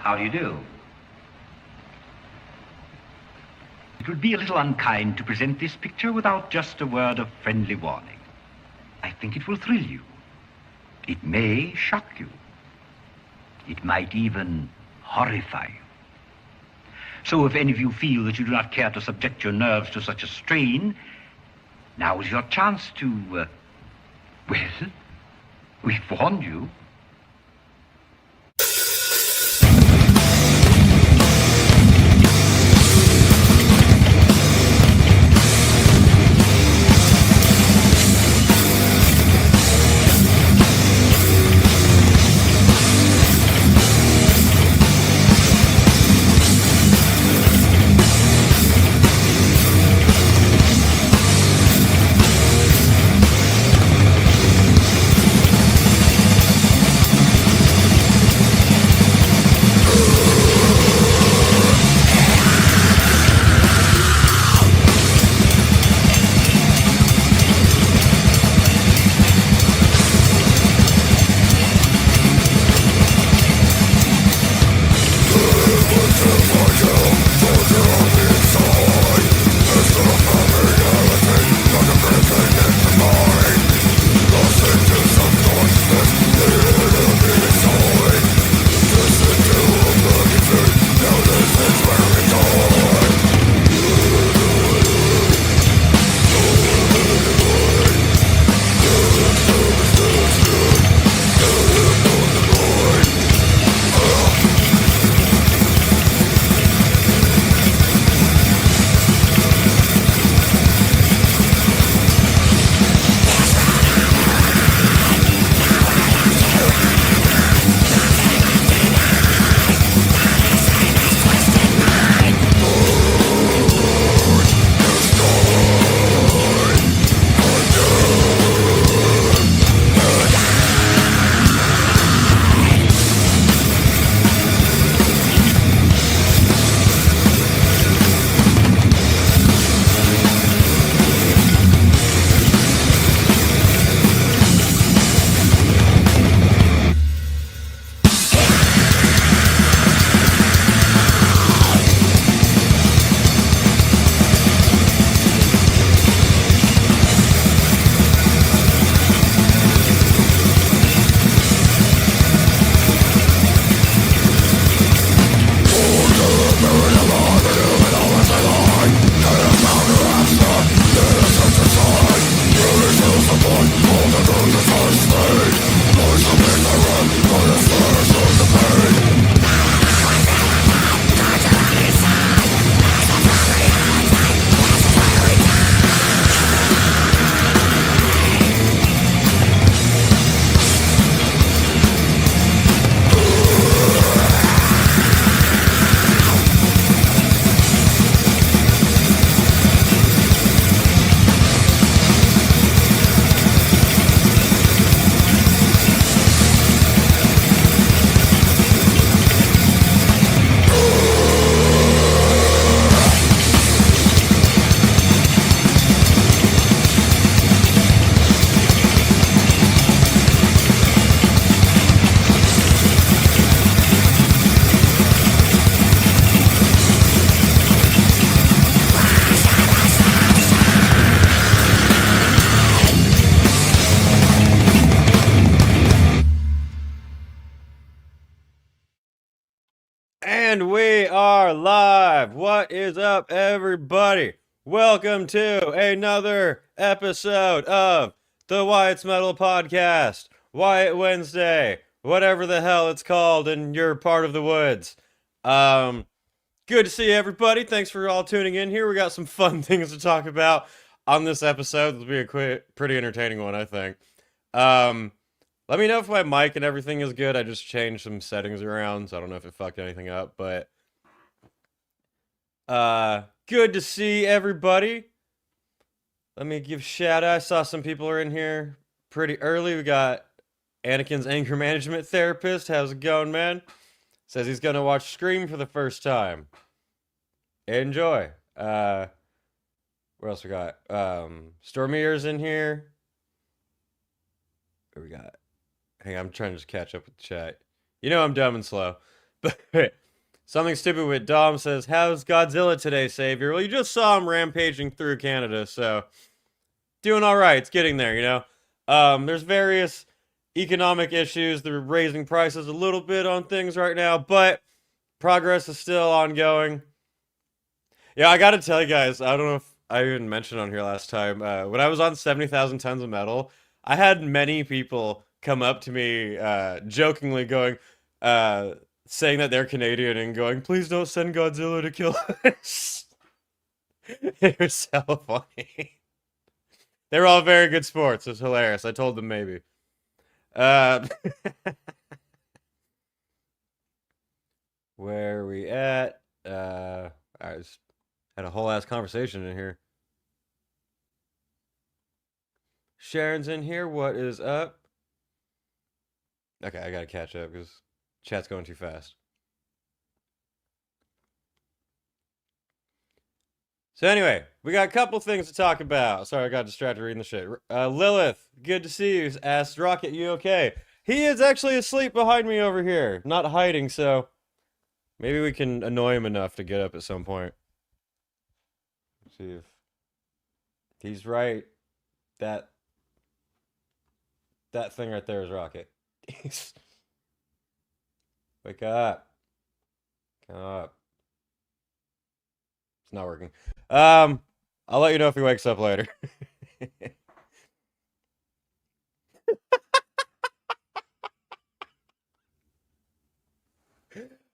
How do you do? It would be a little unkind to present this picture without just a word of friendly warning. I think it will thrill you. It may shock you. It might even horrify you. So if any of you feel that you do not care to subject your nerves to such a strain, now is your chance to, well, we've warned you. And we are live. What is up, everybody? Welcome to another episode of the Wyatt's Metal Podcast, Wyatt Wednesday, whatever the hell it's called, and you're part of the woods. Good to see everybody. Thanks for all tuning in here. We got some fun things to talk about on this episode. It'll be a pretty entertaining one, I think. Let me know if my mic and everything is good. I just changed some settings around, so I don't know if it fucked anything up, but good to see everybody. Let me give shout out. I saw some people are in here pretty early. We got Anakin's anger management therapist. How's it going, man? Says he's gonna watch Scream for the first time. Enjoy. What else we got? Stormier's in here. What we got? Hang on, I'm trying to just catch up with the chat. You know I'm dumb and slow. But something stupid with Dom says, "How's Godzilla today, Savior?" Well, you just saw him rampaging through Canada, so doing all right. It's getting there, you know. There's various economic issues. They're raising prices a little bit on things right now, but progress is still ongoing. Yeah, I gotta tell you guys, I don't know if I even mentioned on here last time. When I was on 70,000 Tons of Metal, I had many people come up to me jokingly going, uh, saying that they're Canadian and going, please don't send Godzilla to kill us. It was so funny. They were all very good sports. It was hilarious. I told them maybe. Uh, where are we at? I just had a whole ass conversation in here. Sharon's in here. What is up? Okay, I gotta catch up because chat's going too fast. So anyway, we got a couple things to talk about. Sorry, I got distracted reading the shit. Lilith, good to see you. Asked Rocket, you okay? He is actually asleep behind me over here, not hiding. So maybe we can annoy him enough to get up at some point. Let's see if he's right. That thing right there is Rocket. Wake up. Come up. It's not working. I'll let you know if he wakes up later.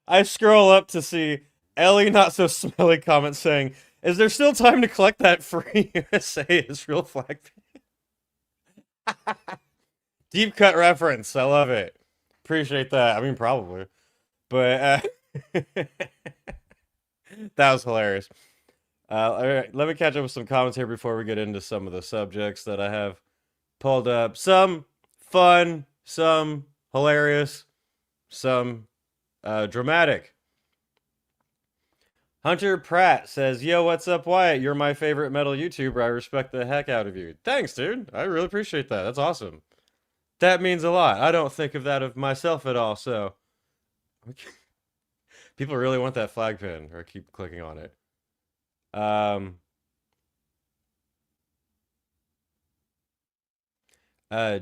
I scroll up to see Ellie not so smelly comment saying, "Is there still time to collect that free USA Israel flag pin?" Deep cut reference. I love it. Appreciate that. I mean, probably, but that was hilarious. All right, let me catch up with some comments here before we get into some of the subjects that I have pulled up. Some fun, some hilarious, some dramatic. Hunter Pratt says, "Yo, what's up, Wyatt? You're my favorite metal YouTuber. I respect the heck out of you." Thanks, dude. I really appreciate that. That's awesome. That means a lot. I don't think of that of myself at all, so people really want that flag pin, or keep clicking on it.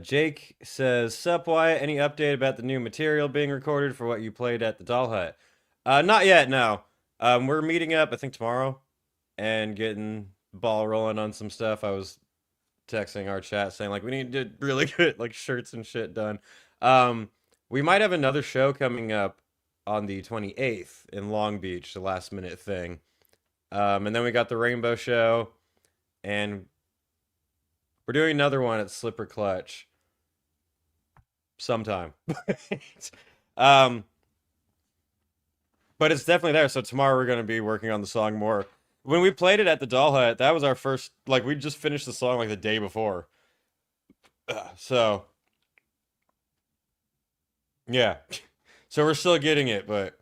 Jake says, "Sup, Wyatt? Any update about the new material being recorded for what you played at the Doll Hut?" Not yet, no. We're meeting up, I think tomorrow, and getting ball rolling on some stuff. I was texting our chat saying like we need to really good like shirts and shit done. We might have another show coming up on the 28th in Long Beach, the last minute thing. And then we got the Rainbow Show, and we're doing another one at Slipper Clutch sometime. um, but it's definitely there. So tomorrow we're going to be working on the song more. When we played it at the Doll Hut, that was our first, like, we just finished the song like the day before. So, yeah. So we're still getting it, but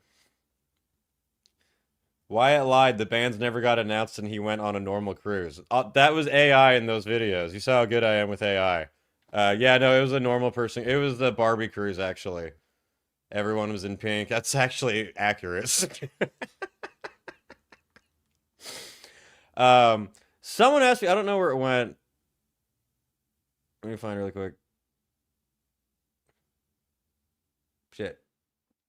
Wyatt lied. The bands never got announced and he went on a normal cruise. That was AI in those videos. You saw how good I am with AI. Yeah, no, it was a normal person. It was the Barbie cruise, actually. Everyone was in pink. That's actually accurate. Someone asked me, I don't know where it went. Let me find it really quick. Shit.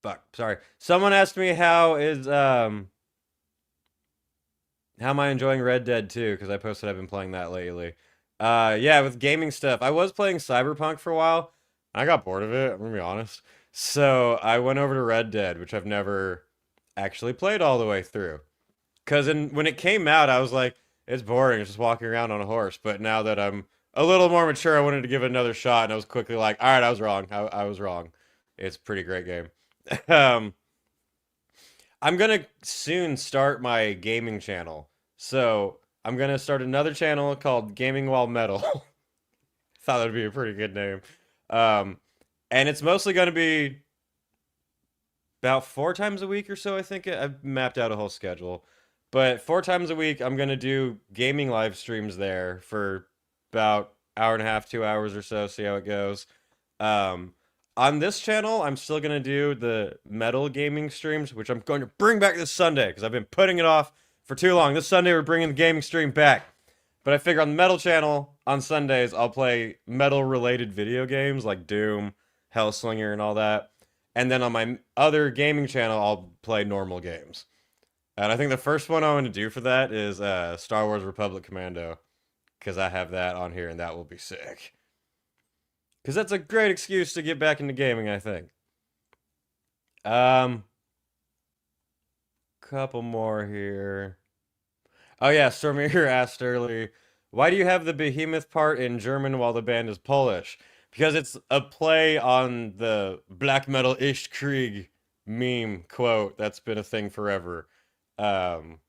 Fuck. Sorry. Someone asked me how am I enjoying Red Dead 2? Because I posted I've been playing that lately. Yeah, with gaming stuff. I was playing Cyberpunk for a while. I got bored of it, I'm gonna be honest. So I went over to Red Dead, which I've never actually played all the way through. Because when it came out, I was like, it's boring. It's just walking around on a horse. But now that I'm a little more mature, I wanted to give it another shot. And I was quickly like, all right, I was wrong. I was wrong. It's a pretty great game. um, I'm going to soon start my gaming channel. So I'm going to start another channel called Gaming While Metal. Thought that would be a pretty good name. And it's mostly going to be about 4 times a week or so, I think. I've mapped out a whole schedule. But 4 times a week, I'm going to do gaming live streams there for about hour and a half, 2 hours or so, see how it goes. On this channel, I'm still gonna do the metal gaming streams, which I'm going to bring back this Sunday because I've been putting it off for too long. This Sunday we're bringing the gaming stream back. But I figure on the metal channel on Sundays I'll play metal related video games like Doom, Hellslinger, and all that. And then on my other gaming channel I'll play normal games. And I think the first one I want to do for that is Star Wars Republic Commando, because I have that on here and that will be sick. Because that's a great excuse to get back into gaming, I think. Couple more here. Oh yeah, Stormier asked earlier, why do you have the Behemoth part in German while the band is Polish? Because it's a play on the black metal Ich Krieg meme quote that's been a thing forever. Um,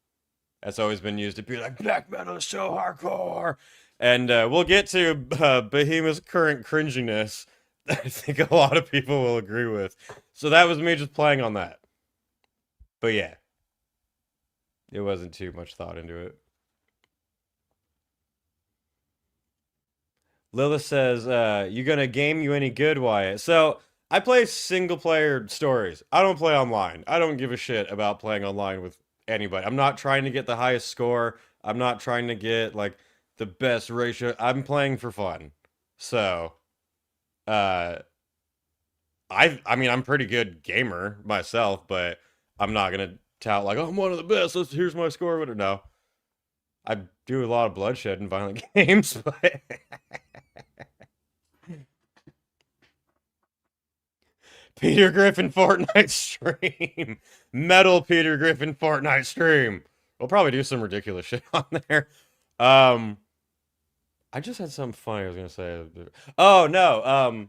that's always been used to be like, black metal is so hardcore. And we'll get to Behemoth's current cringiness that I think a lot of people will agree with. So that was me just playing on that. But yeah, it wasn't too much thought into it. Lilith says, you gonna game you any good, Wyatt? So, I play single-player stories. I don't play online. I don't give a shit about playing online with anybody. I'm not trying to get the highest score. I'm not trying to get, like, the best ratio. I'm playing for fun. So, uh, I mean, I'm a pretty good gamer myself, but I'm not gonna tout like, oh, I'm one of the best. Here's my score. Whatever. No. I do a lot of bloodshed in violent games, but... Peter Griffin Fortnite stream. Metal Peter Griffin Fortnite stream. We'll probably do some ridiculous shit on there. I just had something funny I was gonna say. Oh no.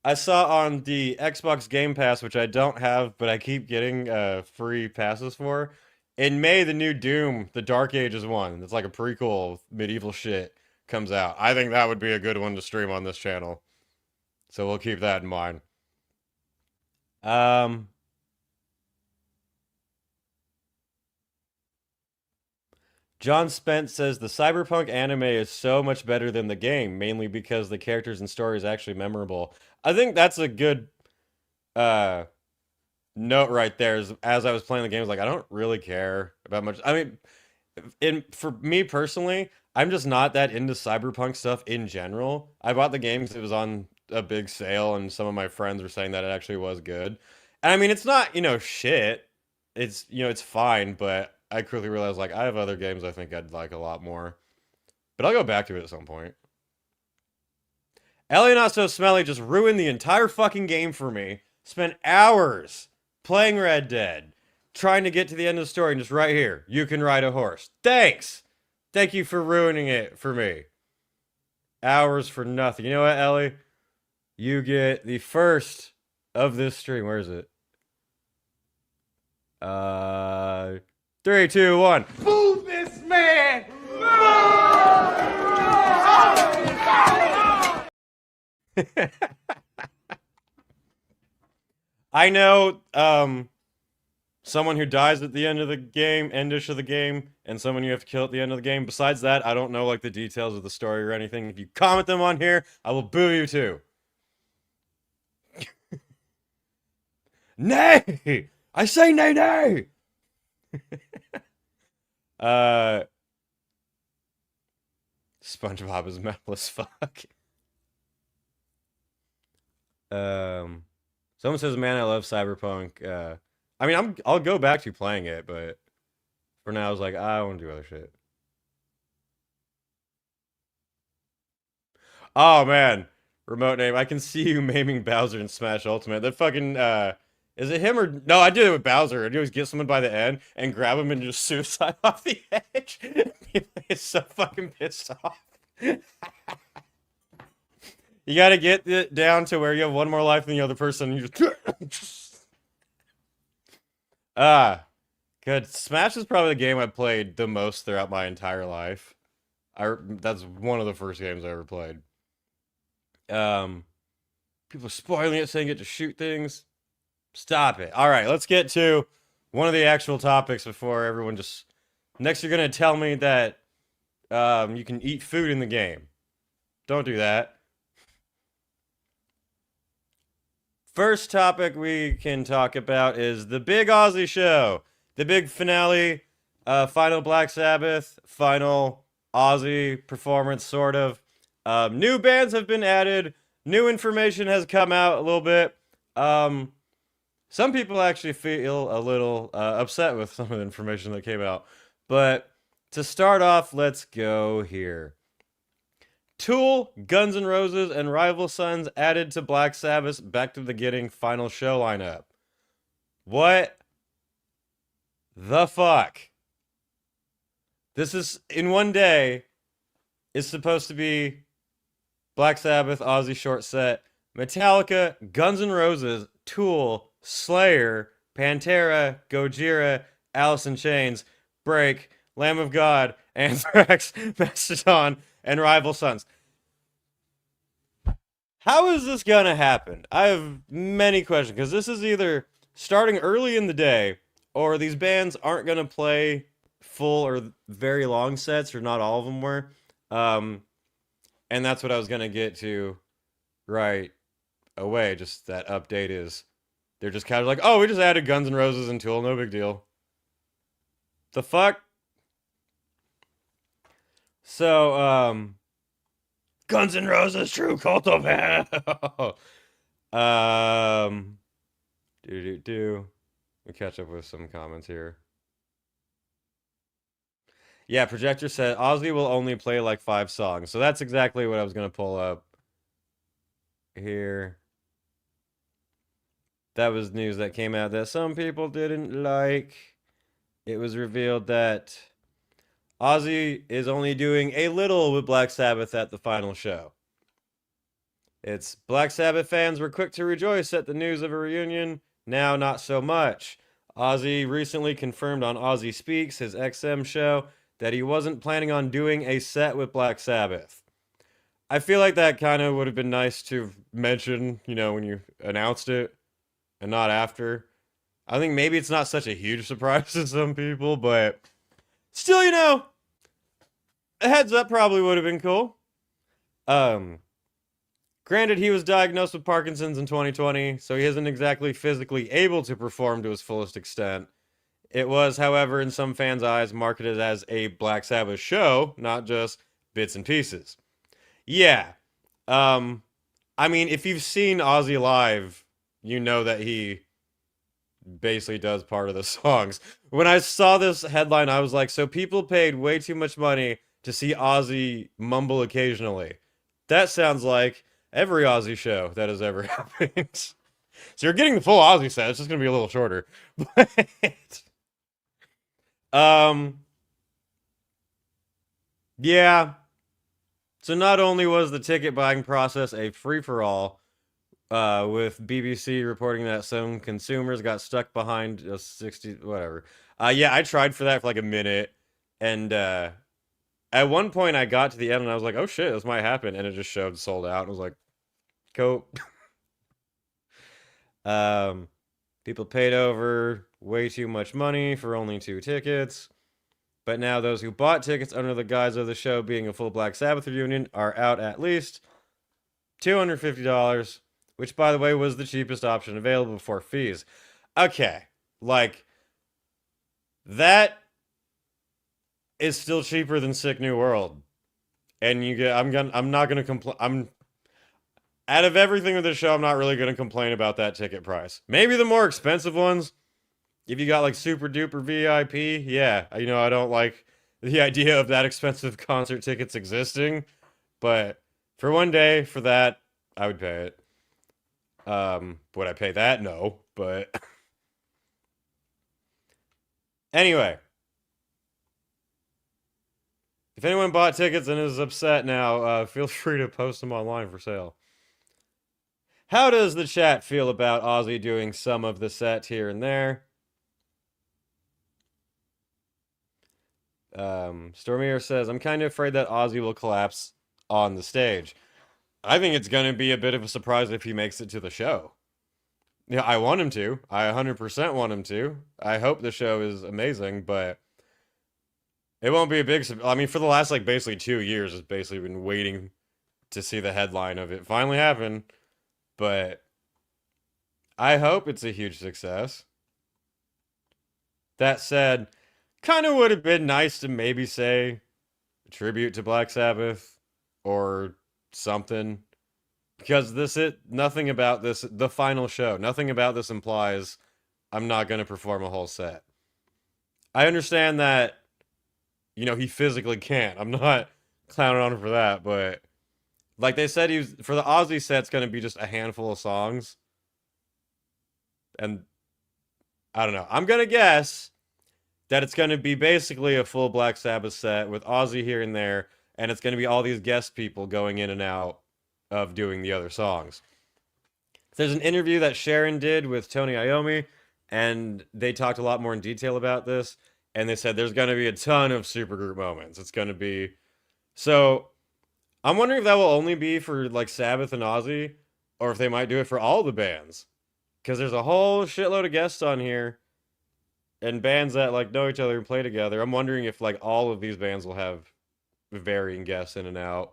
I saw on the Xbox Game Pass, which I don't have, but I keep getting free passes for. In May, the new Doom, the Dark Ages one, it's like a prequel medieval shit, comes out. I think that would be a good one to stream on this channel. So we'll keep that in mind. Um, John Spence says the cyberpunk anime is so much better than the game, mainly because the characters and story is actually memorable. I think that's a good uh note right there. As I was playing the game, I was like, I don't really care about much. I mean, for me personally, I'm just not that into cyberpunk stuff in general. I bought the game because it was on a big sale, and some of my friends were saying that it actually was good. And I mean, it's not, shit. It's, it's fine, but I quickly realized, like, I have other games I think I'd like a lot more. But I'll go back to it at some point. Ellie Not So Smelly just ruined the entire fucking game for me. Spent hours playing Red Dead, trying to get to the end of the story, and just right here, you can ride a horse. Thanks! Thank you for ruining it for me. Hours for nothing. You know what, Ellie? You get the first of this stream. Where is it? 3, 2, 1. Move this man! I know someone who dies at the end of the game, endish of the game, and someone you have to kill at the end of the game. Besides that, I don't know like the details of the story or anything. If you comment them on here, I will boo you too. Nay! I say nay nay! SpongeBob is metal as fuck. Someone says, "Man, I love Cyberpunk." I mean, I'll go back to playing it, but for now, I was like, I want to do other shit. Oh man, remote name. I can see you maiming Bowser in Smash Ultimate. That fucking is it him or no? I did it with Bowser. I always get someone by the end and grab him and just suicide off the edge. It's so fucking pissed off. You gotta get it down to where you have one more life than the other person. And you just good. Smash is probably the game I played the most throughout my entire life. That's one of the first games I ever played. People are spoiling it, saying get to shoot things. Stop it. All right, let's get to one of the actual topics before everyone just. Next, you're gonna tell me that you can eat food in the game. Don't do that. first topic we can talk about is the big Ozzy show. The big finale, final Black Sabbath, final Ozzy performance, sort of. New bands have been added. New information has come out a little bit. Some people actually feel a little upset with some of the information that came out. But to start off, let's go here. Tool, Guns N' Roses, and Rival Sons added to Black Sabbath's Back to the Beginning final show lineup. What the fuck? This is, in one day, is supposed to be Black Sabbath, Ozzy short set, Metallica, Guns N' Roses, Tool, Slayer, Pantera, Gojira, Alice in Chains, Break, Lamb of God, Anthrax, Mastodon, and Rival Sons. How is this gonna happen? I have many questions, because this is either starting early in the day, or these bands aren't gonna play full or very long sets, or not all of them were. And that's what I was gonna get to right away. Just that update is, they're just kind of like, oh, we just added Guns N' Roses and Tool, no big deal. The fuck? So, Guns N' Roses, true cult of hell. We catch up with some comments here. Yeah, Projector said Ozzy will only play like 5 songs. So that's exactly what I was gonna pull up here. That was news that came out that some people didn't like. It was revealed that Ozzy is only doing a little with Black Sabbath at the final show. It's Black Sabbath fans were quick to rejoice at the news of a reunion. Now, not so much. Ozzy recently confirmed on Ozzy Speaks, his XM show, that he wasn't planning on doing a set with Black Sabbath. I feel like that kind of would have been nice to mention, you know, when you announced it, and not after. I think maybe it's not such a huge surprise to some people, but still, you know, a heads up probably would have been cool. Granted, he was diagnosed with Parkinson's in 2020, so he isn't exactly physically able to perform to his fullest extent. It was, however, in some fans' eyes, marketed as a Black Sabbath show, not just bits and pieces. Yeah. I mean, if you've seen Ozzy live, you know that he basically does part of the songs. When I saw this headline, I was like, so people paid way too much money to see Ozzy mumble occasionally. That sounds like every Ozzy show that has ever happened. So you're getting the full Ozzy set. It's just going to be a little shorter. But, yeah. So not only was the ticket buying process a free-for-all, with BBC reporting that some consumers got stuck behind a 60, whatever. Yeah, I tried for that for like a minute, and at one point I got to the end and I was like, oh shit, this might happen, and it just showed sold out, and I was like, cool. People paid over way too much money for only 2 tickets. But now those who bought tickets under the guise of the show being a full Black Sabbath reunion are out at least $250, which, by the way, was the cheapest option available before fees. Okay, like, that is still cheaper than Sick New World. And you get, I'm not gonna complain. Out of everything with the show, I'm not really gonna complain about that ticket price. Maybe the more expensive ones, if you got like super duper VIP, yeah, you know, I don't like the idea of that expensive concert tickets existing, but for one day, for that, I would pay it. Would I pay that? No, but anyway, if anyone bought tickets and is upset now, feel free to post them online for sale. How does the chat feel about Ozzy doing some of the set here and there? Stormier says, I'm kind of afraid that Ozzy will collapse on the stage. I think it's going to be a bit of a surprise if he makes it to the show. Yeah, I want him to. I 100% want him to. I hope the show is amazing, but it won't be a big... I mean, for the last, like, basically 2 years, it's basically been waiting to see the headline of it finally happen, but I hope it's a huge success. That said, kind of would have been nice to maybe say tribute to Black Sabbath or something. Because nothing about this, the final show, nothing about this implies I'm not going to perform a whole set. I understand that, he physically can't. I'm not clowning on him for that, but like they said, for the Ozzy set, it's going to be just a handful of songs. And I don't know. I'm going to guess that it's going to be basically a full Black Sabbath set with Ozzy here and there, and it's going to be all these guest people going in and out of doing the other songs. There's an interview that Sharon did with Tony Iommi, and they talked a lot more in detail about this, and they said there's going to be a ton of supergroup moments. It's going to be... So, I'm wondering if that will only be for, like, Sabbath and Ozzy, or if they might do it for all the bands. Because there's a whole shitload of guests on here, and bands that, like, know each other and play together. I'm wondering if, like, all of these bands will have varying guests in and out.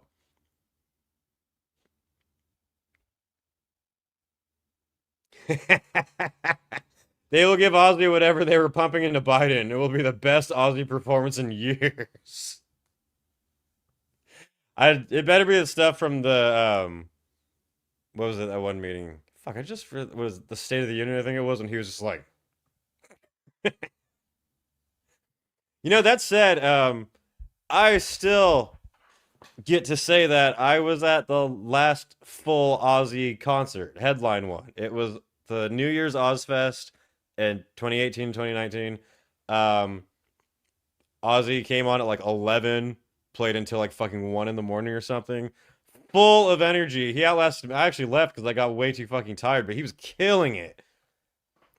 They will give Ozzy whatever they were pumping into Biden. It will be the best Ozzy performance in years. It better be the stuff from the what was it, that one meeting? Fuck, was the State of the Union, I think it was, when he was just like that said, I still get to say that I was at the last full Ozzy concert, headline one. It was the New Year's Ozfest in 2018, 2019. Ozzy came on at like 11, played until like fucking 1 in the morning or something. Full of energy. He outlasted me. I actually left because I got way too fucking tired, but he was killing it.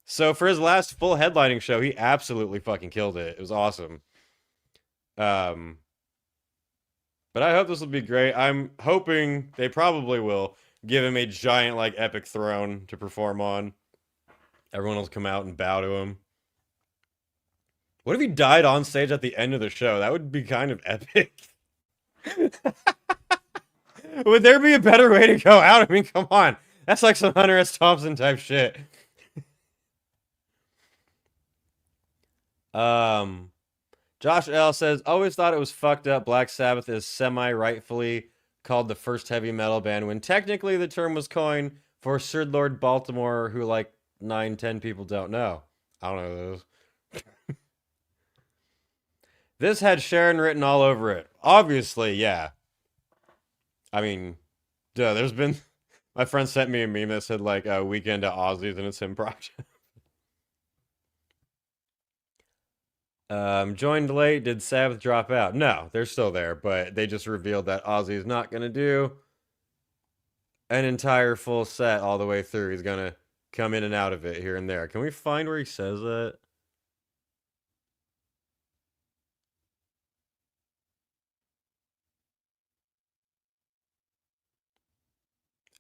So for his last full headlining show, he absolutely fucking killed it. It was awesome. But I hope this will be great. I'm hoping they probably will give him a giant, like, epic throne to perform on. Everyone will come out and bow to him. What if he died on stage at the end of the show? That would be kind of epic. Would there be a better way to go out? I mean, come on. That's like some Hunter S. Thompson type shit. Josh L. says, always thought it was fucked up Black Sabbath is semi-rightfully called the first heavy metal band, when technically the term was coined for Sir Lord Baltimore, who like 9-10 people don't know. I don't know those. This had Sharon written all over it. Obviously, yeah. I mean, duh, there's been... My friend sent me a meme that said, like, a weekend at Ozzy's, and it's him project. Joined late. Did Sabbath drop out? No, they're still there, but they just revealed that Ozzy's not going to do an entire full set all the way through. He's going to come in and out of it here and there. Can we find where he says that?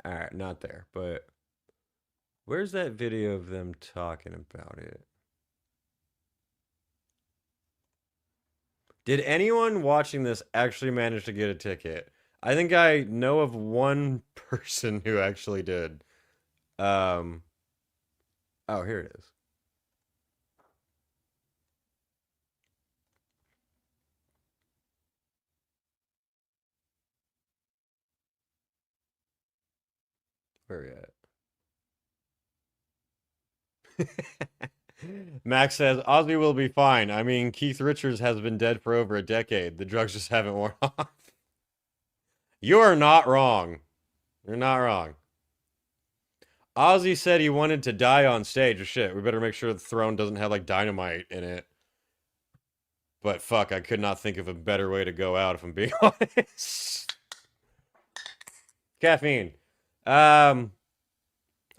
Alright, not there, but where's that video of them talking about it? Did anyone watching this actually manage to get a ticket? I think I know of one person who actually did. Oh, here it is. Where are we at? Max says, Ozzy will be fine. I mean, Keith Richards has been dead for over a decade. The drugs just haven't worn off. You are not wrong. You're not wrong. Ozzy said he wanted to die on stage. Oh, shit, we better make sure the throne doesn't have, like, dynamite in it. But fuck, I could not think of a better way to go out, if I'm being honest. Caffeine.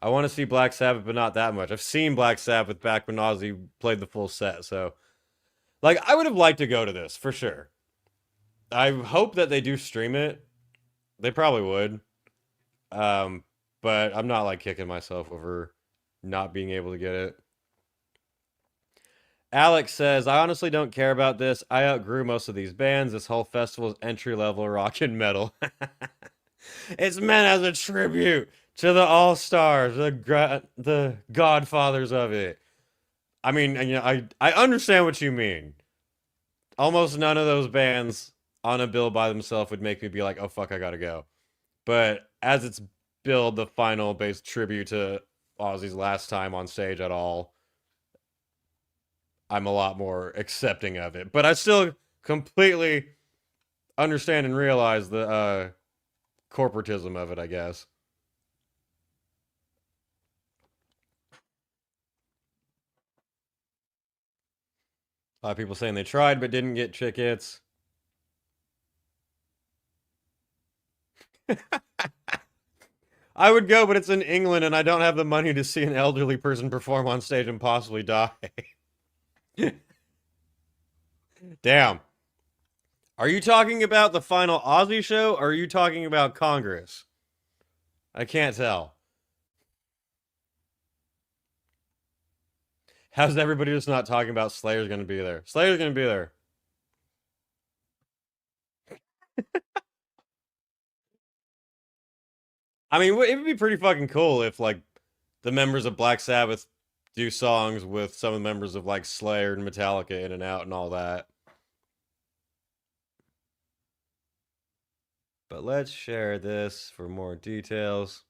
I want to see Black Sabbath, but not that much. I've seen Black Sabbath back when Ozzy played the full set, so... Like, I would have liked to go to this, for sure. I hope that they do stream it. They probably would. But I'm not, like, kicking myself over not being able to get it. Alex says, I honestly don't care about this. I outgrew most of these bands. This whole festival is entry-level rock and metal. It's meant as a tribute to the all-stars, the godfathers of it. I mean, I understand what you mean. Almost none of those bands on a bill by themselves would make me be like, oh fuck, I gotta go. But as it's billed, the final based tribute to Ozzy's last time on stage at all, I'm a lot more accepting of it. But I still completely understand and realize the corporatism of it, I guess. A lot of people saying they tried but didn't get tickets. I would go, but it's in England and I don't have the money to see an elderly person perform on stage and possibly die. Damn. Are you talking about the final Ozzy show or are you talking about Congress? I can't tell. How's everybody just not talking about Slayer's gonna be there? Slayer's gonna be there. I mean, it would be pretty fucking cool if, like, the members of Black Sabbath do songs with some of the members of, like, Slayer and Metallica in and out and all that. But let's share this for more details.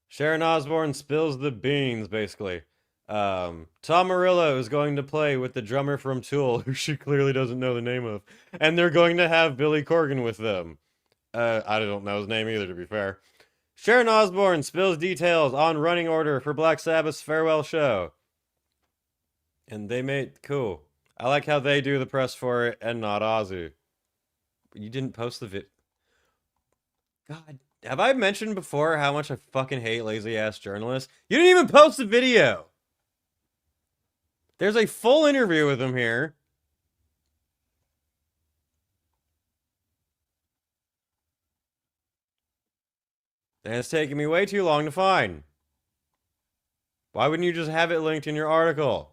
Sharon Osbourne spills the beans, basically. Tom Morello is going to play with the drummer from Tool, who she clearly doesn't know the name of. And they're going to have Billy Corgan with them. I don't know his name either, to be fair. Sharon Osbourne spills details on running order for Black Sabbath's farewell show. And they made... Cool. I like how they do the press for it and not Ozzy. You didn't post the vid... God, have I mentioned before how much I fucking hate lazy-ass journalists? You didn't even post the video! There's a full interview with him here. And it's taking me way too long to find. Why wouldn't you just have it linked in your article?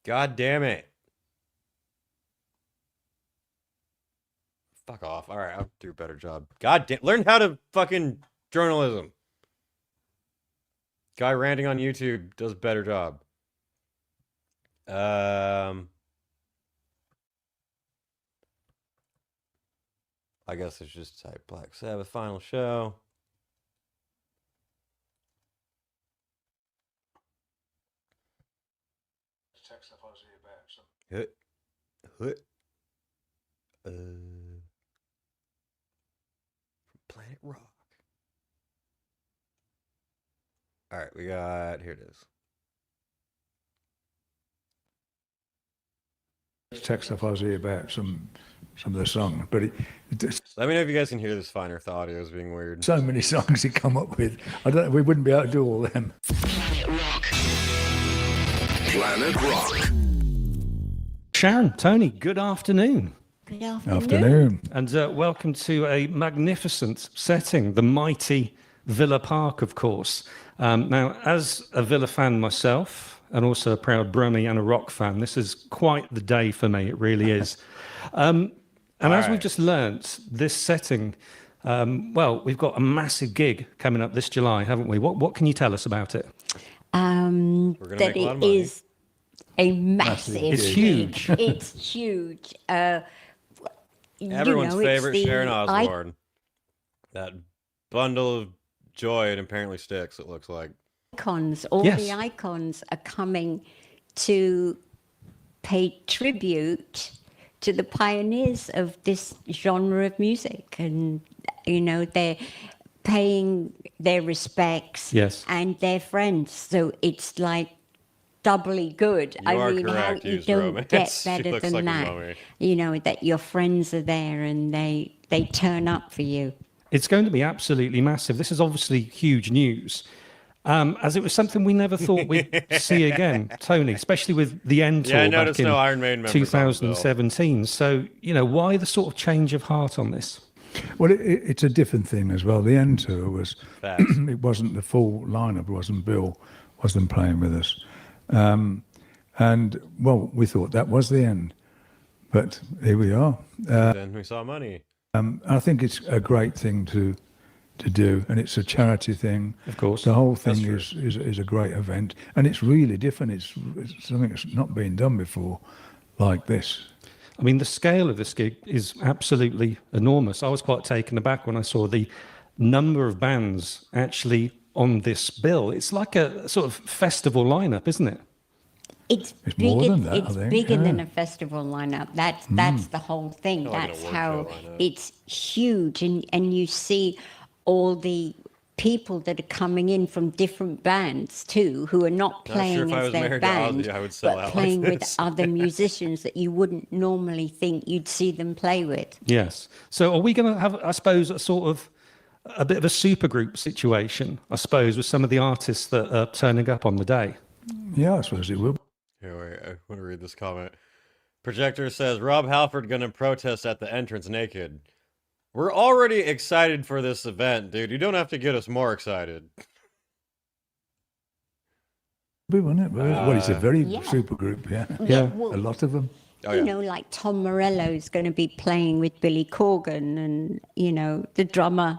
God damn it. Fuck off. Alright, I'll do a better job. God damn. Learn how to fucking journalism. Guy ranting on YouTube does a better job. I guess it's just type Black Sabbath final show. Planet Rock. All right, we got, here it is. Text off Ozzy about some of the songs, but Let me know if you guys can hear this fine or if the audio is being weird. so many songs he come up with. We wouldn't be able to do all them. Planet Rock. Planet Rock. Sharon, Tony, good afternoon. Good afternoon. Afternoon. And welcome to a magnificent setting, the mighty Villa Park, of course. Now, as a Villa fan myself, and also a proud Brummie and a rock fan, this is quite the day for me, it really is. And as we've just learnt, this setting, well, we've got a massive gig coming up this July, haven't we? What can you tell us about it? That it is a massive It's gig. huge. It's huge. Everyone's favorite it's Sharon Osbourne. That bundle of joy, it apparently sticks, it looks like. All Yes. the icons are coming to pay tribute to the pioneers of this genre of music. And, they're paying their respects Yes. and their friends. So it's like doubly good. You are correct, how you use don't romance. get She better looks than like a that. mummy. That your friends are there and they turn up for you. It's going to be absolutely massive. This is obviously huge news, as it was something we never thought we'd see again, Tony, especially with the end tour Yeah, I back noticed in no Iron Maiden members on the bill. 2017. So, why the sort of change of heart on this? Well, it's a different thing as well. The end tour was, Facts. it wasn't the full lineup. It wasn't Bill, wasn't playing with us. And, well, we thought that was the end. But here we are. Then we saw money. I think it's a great thing to do, and it's a charity thing. Of course. The whole thing is a great event, and it's really different. It's something that's not been done before like this. I mean, the scale of this gig is absolutely enormous. I was quite taken aback when I saw the number of bands actually on this bill. It's like a sort of festival lineup, isn't it? It's more bigger, than that, I it's think, bigger than yeah. a festival lineup. That's the whole thing. Like an That's award how show lineup. it's huge, and you see all the people that are coming in from different bands too, who are not sure playing if I as was their married to band, Ozzy, I would sell but out like playing with this. other musicians that you wouldn't normally think you'd see them play with. Yes. So are we going to have, I suppose, a bit of a supergroup situation, I suppose, with some of the artists that are turning up on the day? Yeah, I suppose it will. Here, wait, I want to read this comment. Projector says, Rob Halford gonna protest at the entrance naked. We're already excited for this event, dude. You don't have to get us more excited. Wouldn't it? Well, it's a very Yeah. super group, yeah. Yeah. Well, A lot of them. Oh, you yeah. know, like Tom Morello's going to be playing with Billy Corgan and, you know, the drummer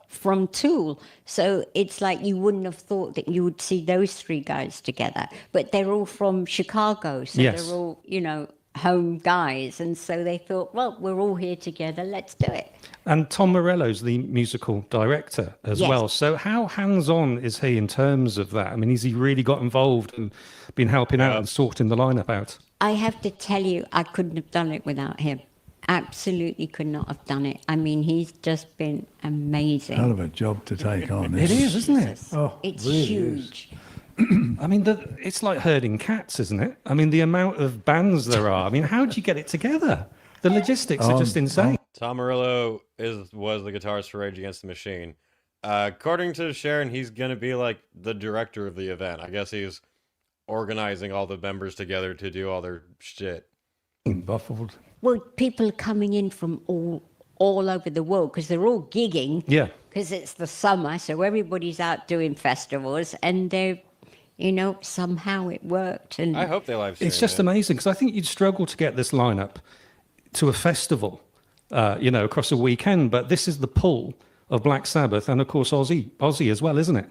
from Tool. So it's like you wouldn't have thought that you would see those three guys together. But they're all from Chicago. So Yes. they're all, you know, home guys. And so they thought, well, we're all here together. Let's do it. And Tom Morello's the musical director as Yes. well. So how hands-on is he in terms of that? I mean, has he really got involved and been helping out and sorting the lineup out? I have to tell you, I couldn't have done it without him. Absolutely could not have done it. I mean, he's just been amazing. Hell of a job to take on. It is, isn't it? Jesus. Oh, It's really is. huge. I mean, it's like herding cats, isn't it? I mean, the amount of bands there are. I mean, how do you get it together? The logistics are just insane. Tom Morello was the guitarist for Rage Against the Machine. According to Sharon, he's gonna be like the director of the event. I guess he's organizing all the members together to do all their shit. Buffled. Well, people are coming in from all over the world because they're all gigging. Yeah. Because it's the summer, so everybody's out doing festivals, and they're, you know, somehow it worked. And I hope they live stream It's just it. amazing because I think you'd struggle to get this lineup to a festival, you know, across a weekend. But this is the pull of Black Sabbath and, of course, Ozzy as well, isn't it?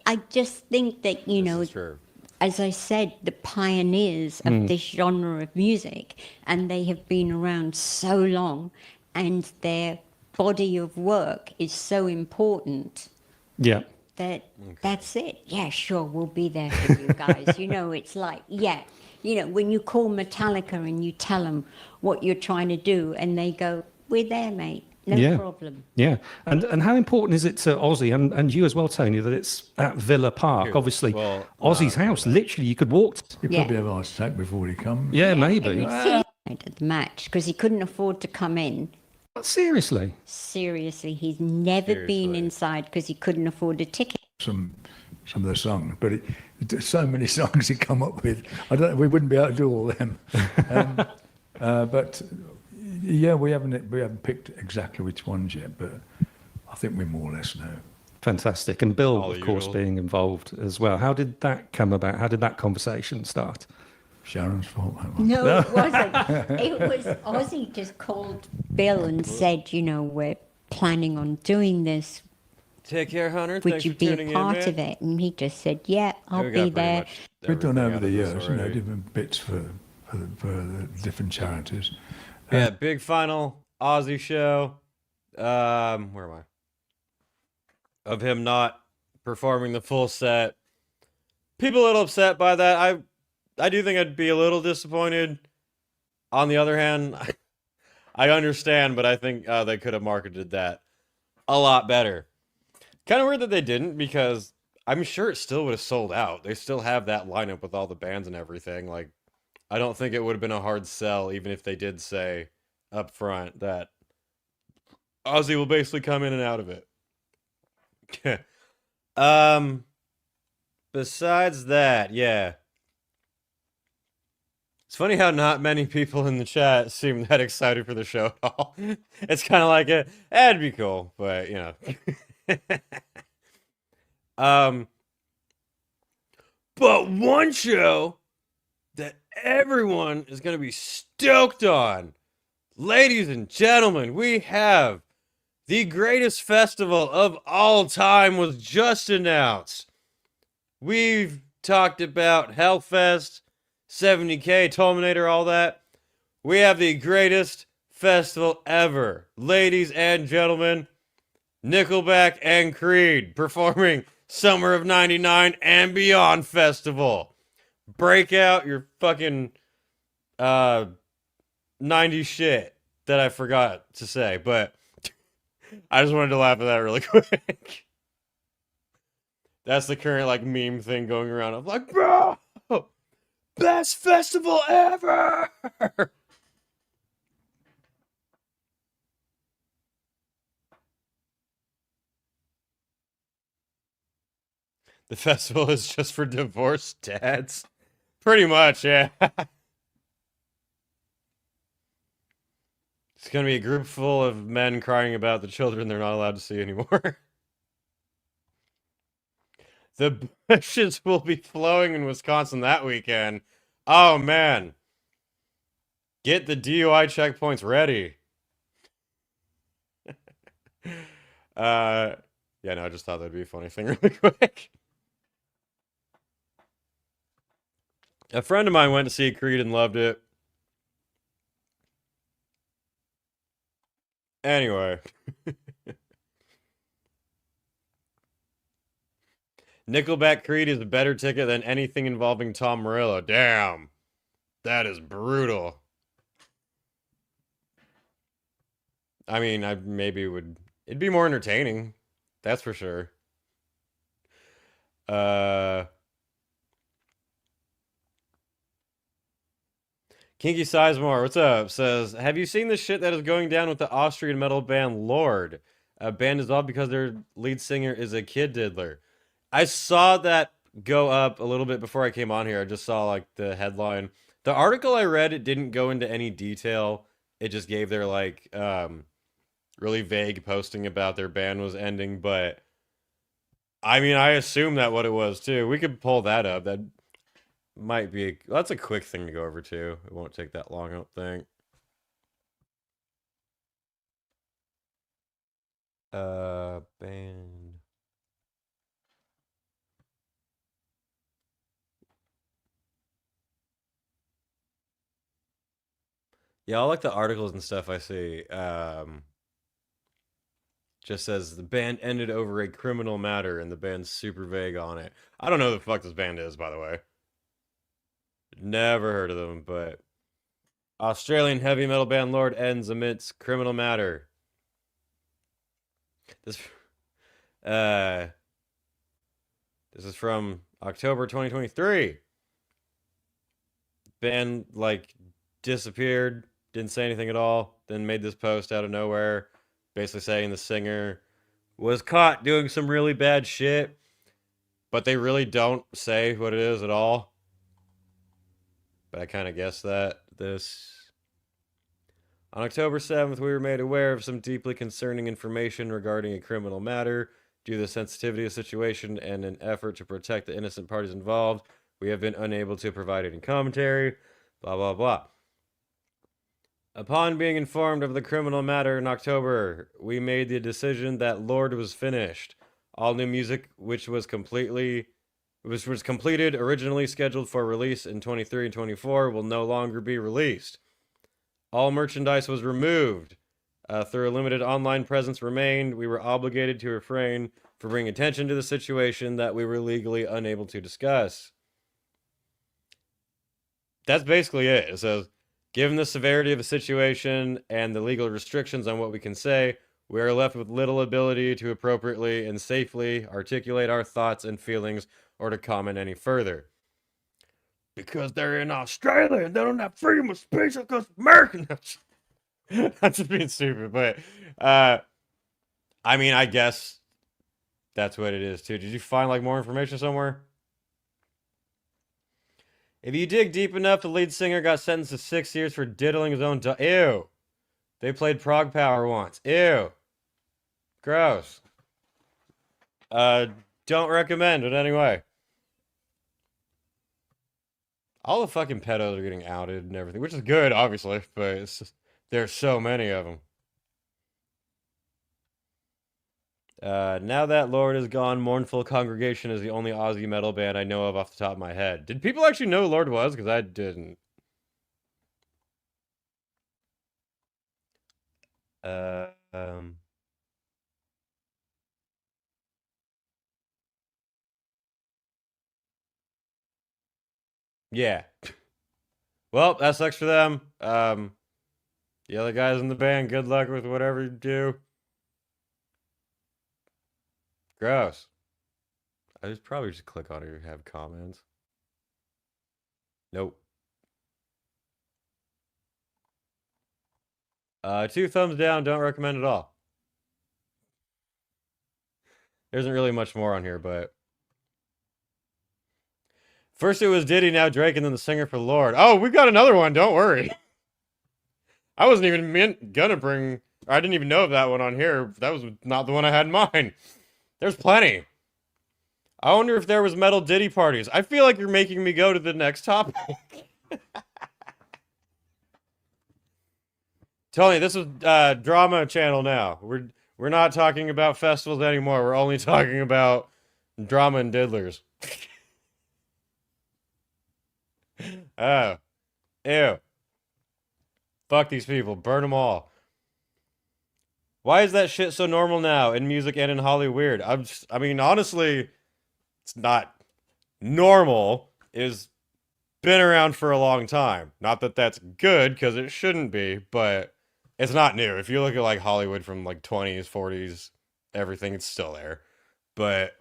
I just think that, you know, This is true. as I said, the pioneers of this genre of music, and they have been around so long, and their body of work is so important Yeah. that that's it. Yeah, sure, we'll be there for you guys. You know, it's like, yeah, you know, when you call Metallica and you tell them what you're trying to do, and they go, we're there, mate. No Yeah. problem. Yeah. And how important is it to Ozzy and you as well, Tony, that it's at Villa Park? Dude, Obviously, well, Ozzy's house, literally, you could walk to. He'd Yeah. probably have a heart attack before he comes. Yeah, And maybe. he died at the match because he couldn't afford to come in. Seriously. Seriously, he's never been Seriously. inside because he couldn't afford a ticket. Some of the songs, but there's so many songs he come up with. We wouldn't be able to do all them. But yeah, we haven't picked exactly which ones yet, but I think we more or less know. Fantastic. And Bill, All of the course, usual. being involved as well. How did that come about? How did that conversation start? Sharon's fault, that one. No, it wasn't. It was Ozzy just called Bill and said, you know, we're planning on doing this. Take care, Hunter. Would Thanks you for be tuning a part in, of it? And he just said, yeah, I'll We got be pretty there. much We've done everything over out the of this years, already. different bits for the different charities. Yeah, big final Ozzy show. Where am I? Of him not performing the full set. People a little upset by that. I do think I'd be a little disappointed. On the other hand, I understand, but I think they could have marketed that a lot better. Kind of weird that they didn't, because I'm sure it still would have sold out. They still have that lineup with all the bands and everything. Like, I don't think it would have been a hard sell, even if they did say up front that Ozzy will basically come in and out of it. Besides that, yeah. It's funny how not many people in the chat seem that excited for the show at all. It's kind of like that'd be cool, but you know. But one show that everyone is going to be stoked on. Ladies and gentlemen, we have the greatest festival of all time was just announced. We've talked about Hellfest, 70K, Terminator, all that. We have the greatest festival ever. Ladies and gentlemen, Nickelback and Creed performing Summer of 99 and Beyond Festival. Break out your fucking 90s shit that I forgot to say, but I just wanted to laugh at that really quick. That's the current like meme thing going around. I'm like, bro, best festival ever. The festival is just for divorced dads. Pretty much, yeah. It's going to be a group full of men crying about the children they're not allowed to see anymore. The bushes will be flowing in Wisconsin that weekend. Oh, man. Get the DUI checkpoints ready. Yeah, no, I just thought that'd be a funny thing really quick. A friend of mine went to see Creed and loved it. Anyway. Nickelback Creed is a better ticket than anything involving Tom Morello. Damn. That is brutal. I mean, I maybe would... It'd be more entertaining. That's for sure. Kinky Sizemore, what's up? Says, have you seen the shit that is going down with the Austrian metal band Lord? A band dissolved because their lead singer is a kid diddler. I saw that go up a little bit before I came on here. I just saw like the headline. The article I read, it didn't go into any detail. It just gave their like really vague posting about their band was ending, but I mean, I assume that what it was too. We could pull that up. That might be that's a quick thing to go over too. It won't take that long, I don't think. Band. Yeah, I like the articles and stuff I see. Just says the band ended over a criminal matter, and the band's super vague on it. I don't know who the fuck this band is, by the way. Never heard of them, but Australian heavy metal band Lord ends amidst criminal matter. This is from October 2023. Band like disappeared, didn't say anything at all, then made this post out of nowhere, basically saying the singer was caught doing some really bad shit, but they really don't say what it is at all. But I kind of guessed that. On October 7th, we were made aware of some deeply concerning information regarding a criminal matter. Due to the sensitivity of the situation and an effort to protect the innocent parties involved, we have been unable to provide any commentary. Blah, blah, blah. Upon being informed of the criminal matter in October, we made the decision that Lord was finished. All new music, which was completed originally scheduled for release in 23 and 24, will no longer be released. All merchandise was removed. Through a limited online presence remained, we were obligated to refrain from bringing attention to the situation that we were legally unable to discuss. That's basically it. It says, given the severity of the situation and the legal restrictions on what we can say, we are left with little ability to appropriately and safely articulate our thoughts and feelings or to comment any further. Because they're in Australia and they don't have freedom of speech because Americans. I'm just being stupid, but I mean, I guess that's what it is too. Did you find like more information somewhere? If you dig deep enough, the lead singer got sentenced to 6 years for diddling his own Ew. They played Prog Power once. Ew. Gross. Don't recommend it anyway. All the fucking pedos are getting outed and everything, which is good, obviously, but it's There's so many of them. Now that Lord is gone, Mournful Congregation is the only Ozzy metal band I know of off the top of my head. Did people actually know who Lord was? Because I didn't. Yeah. Well, that sucks for them. The other guys in the band, good luck with whatever you do. Gross. I just probably just click on it or have comments. Nope. 2 thumbs down, don't recommend at all. There isn't really much more on here, but... First it was Diddy, now Drake, and then the singer for Lord. Oh, we've got another one, don't worry. I wasn't even gonna bring... I didn't even know of that one on here. That was not the one I had in mind. There's plenty. I wonder if there was metal Diddy parties. I feel like you're making me go to the next topic. Tony, this is drama channel now. We're not talking about festivals anymore. We're only talking about drama and diddlers. Oh. Ew. Fuck these people. Burn them all. Why is that shit so normal now in music and in Hollywood? I mean, honestly, it's not normal. It's been around for a long time. Not that that's good, because it shouldn't be, but it's not new. If you look at like Hollywood from like 20s, 40s, everything, it's still there. But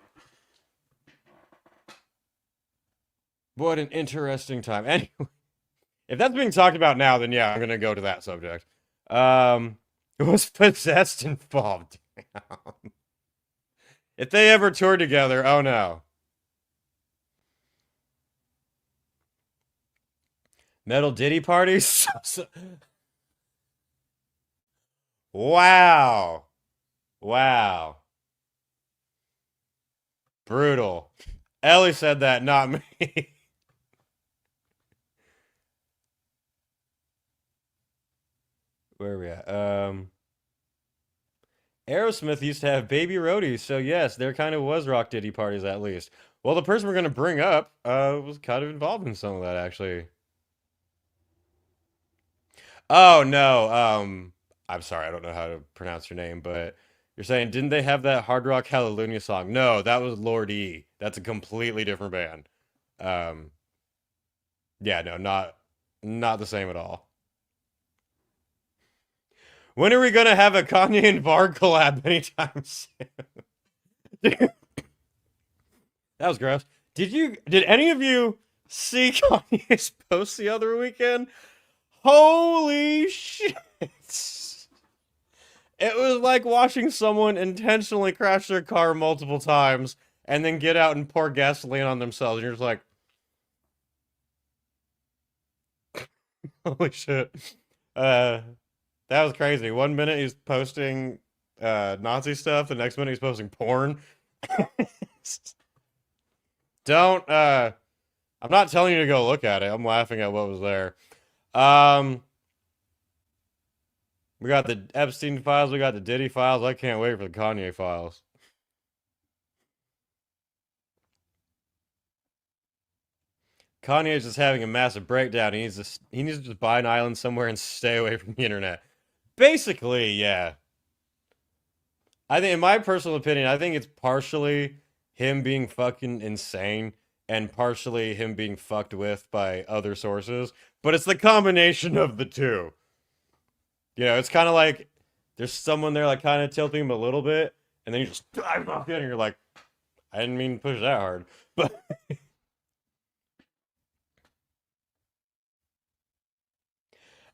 what an interesting time. Anyway, if that's being talked about now, then yeah, I'm going to go to that subject. Was Possessed involved? Damn. If they ever toured together, oh no. Metal Diddy parties? Wow. Wow. Brutal. Ellie said that, not me. Where are we at? Aerosmith used to have baby roadies, so yes, there kind of was rock Diddy parties at least. Well, the person we're going to bring up was kind of involved in some of that, actually. Oh, no. I'm sorry, I don't know how to pronounce your name, but you're saying, didn't they have that Hard Rock Hallelujah song? No, that was Lord E. That's a completely different band. Yeah, no, not the same at all. When are we gonna have a Kanye and Varg collab anytime soon? That was gross. Did any of you see Kanye's post the other weekend? Holy shit. It was like watching someone intentionally crash their car multiple times and then get out and pour gasoline on themselves. And you're just like, holy shit. That was crazy. 1 minute he's posting Nazi stuff, the next minute he's posting porn. Don't I'm not telling you to go look at it. I'm laughing at what was there. We got the Epstein files, we got the Diddy files. I can't wait for the Kanye files. Kanye is just having a massive breakdown. He needs to just buy an island somewhere and stay away from the internet. Basically, yeah. I think, in my personal opinion, I think it's partially him being fucking insane and partially him being fucked with by other sources. But it's the combination of the two. You know, it's kind of like there's someone there like kind of tilting him a little bit, and then you just dive off in and you're like, I didn't mean to push that hard. But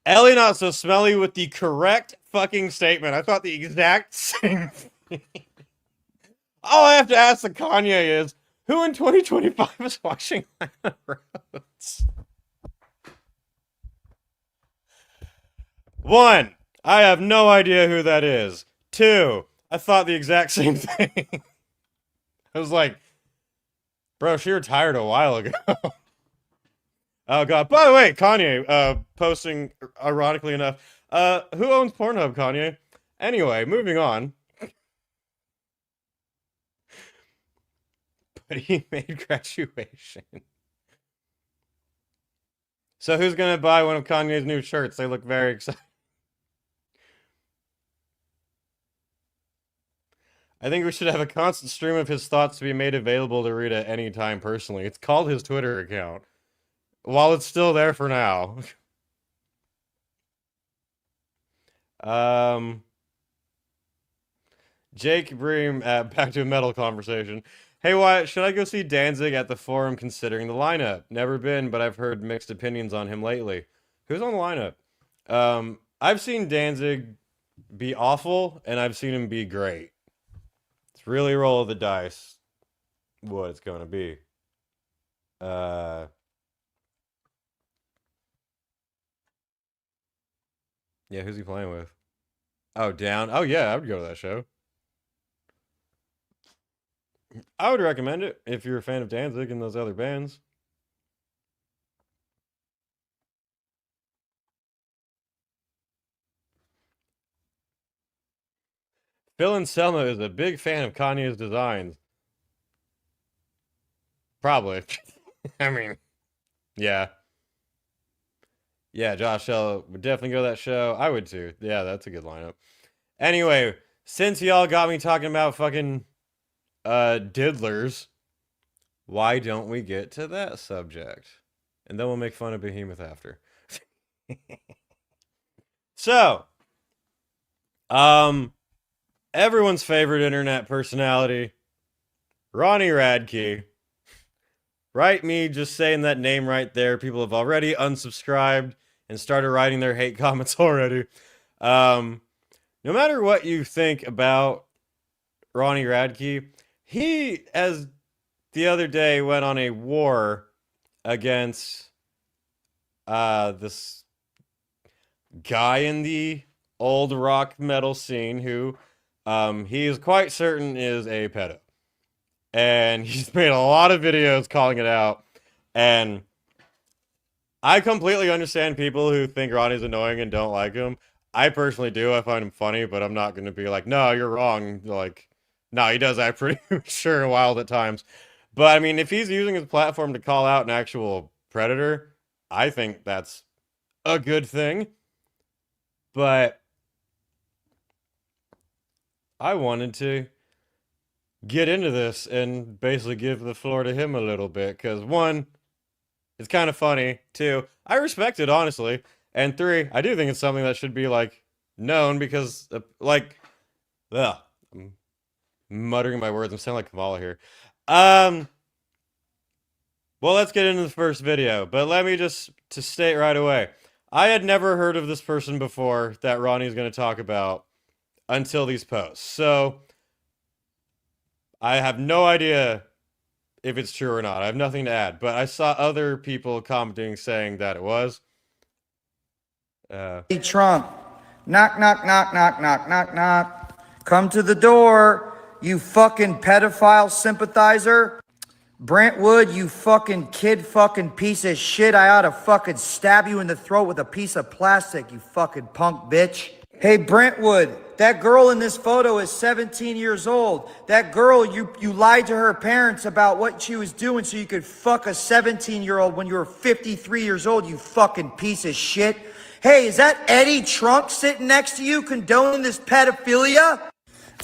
Ellie not so smelly with the correct fucking statement. I thought the exact same thing. All I have to ask the Kanye is, who in 2025 is washing Lana Rhodes? 1, I have no idea who that is. 2, I thought the exact same thing. I was like, bro, she retired a while ago. Oh god. By the way, Kanye posting, ironically enough, Who owns Pornhub, Kanye? Anyway, moving on. But he made graduation. So who's gonna buy one of Kanye's new shirts? They look very exciting. I think we should have a constant stream of his thoughts to be made available to read at any time personally. It's called his Twitter account. While it's still there for now. Jake Bream, back to a metal conversation. Hey Wyatt, should I go see Danzig at the Forum considering the lineup? Never been, but I've heard mixed opinions on him lately. Who's on the lineup? I've seen Danzig be awful, and I've seen him be great. It's really roll of the dice what it's going to be. Yeah, who's he playing with? Oh, Down. Oh, yeah, I would go to that show. I would recommend it if you're a fan of Danzig and those other bands. Phil and Selma is a big fan of Kanye's designs. Probably. I mean, yeah. Yeah, Josh L would definitely go to that show. I would too. Yeah, that's a good lineup. Anyway, since y'all got me talking about fucking diddlers, why don't we get to that subject? And then we'll make fun of Behemoth after. So, everyone's favorite internet personality, Ronnie Radke. Right, me just saying that name right there. People have already unsubscribed and started writing their hate comments already. No matter what you think about Ronnie Radke, he, as the other day, went on a war against this guy in the old rock metal scene who he is quite certain is a pedo. And he's made a lot of videos calling it out. And I completely understand people who think Ronnie's annoying and don't like him. I personally do. I find him funny, but I'm not going to be like, no, you're wrong. Like, no, he does act pretty sure and wild at times. But, I mean, if he's using his platform to call out an actual predator, I think that's a good thing. But I wanted to get into this and basically give the floor to him a little bit. Because, one, it's kind of funny. Two, I respect it, honestly. And three, I do think it's something that should be, like, known because, like, ugh, I'm muttering my words. I'm sounding like Kamala here. Well, let's get into the first video. But let me just to state right away, I had never heard of this person before that Ronnie's going to talk about until these posts. So I have no idea if it's true or not. I have nothing to add. But I saw other people commenting saying that it was. Hey, Trump, knock, knock, knock, knock, knock, knock, knock. Come to the door, you fucking pedophile sympathizer. Brentwood, you fucking kid fucking piece of shit. I ought to fucking stab you in the throat with a piece of plastic, you fucking punk bitch. Hey, Brentwood, that girl in this photo is 17 years old. That girl, you lied to her parents about what she was doing so you could fuck a 17-year-old when you were 53 years old, you fucking piece of shit. Hey, is that Eddie Trunk sitting next to you condoning this pedophilia?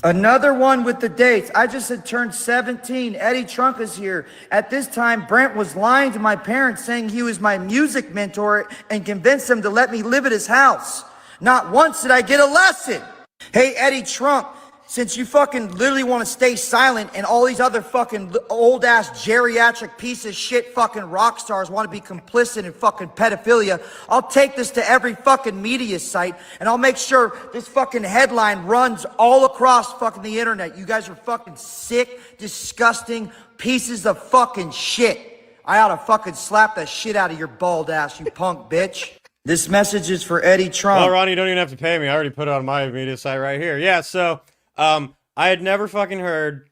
Another one with the dates. I just had turned 17. Eddie Trunk is here. At this time, Brent was lying to my parents saying he was my music mentor and convinced them to let me live at his house. Not once did I get a lesson. Hey, Eddie Trunk, since you fucking literally want to stay silent and all these other fucking old ass geriatric piece of shit fucking rock stars want to be complicit in fucking pedophilia, I'll take this to every fucking media site and I'll make sure this fucking headline runs all across fucking the internet. You guys are fucking sick, disgusting pieces of fucking shit. I ought to fucking slap the shit out of your bald ass, you punk bitch. This message is for Eddie Trump. Well, Ronnie, you don't even have to pay me. I already put it on my media site right here. Yeah, so I had never fucking heard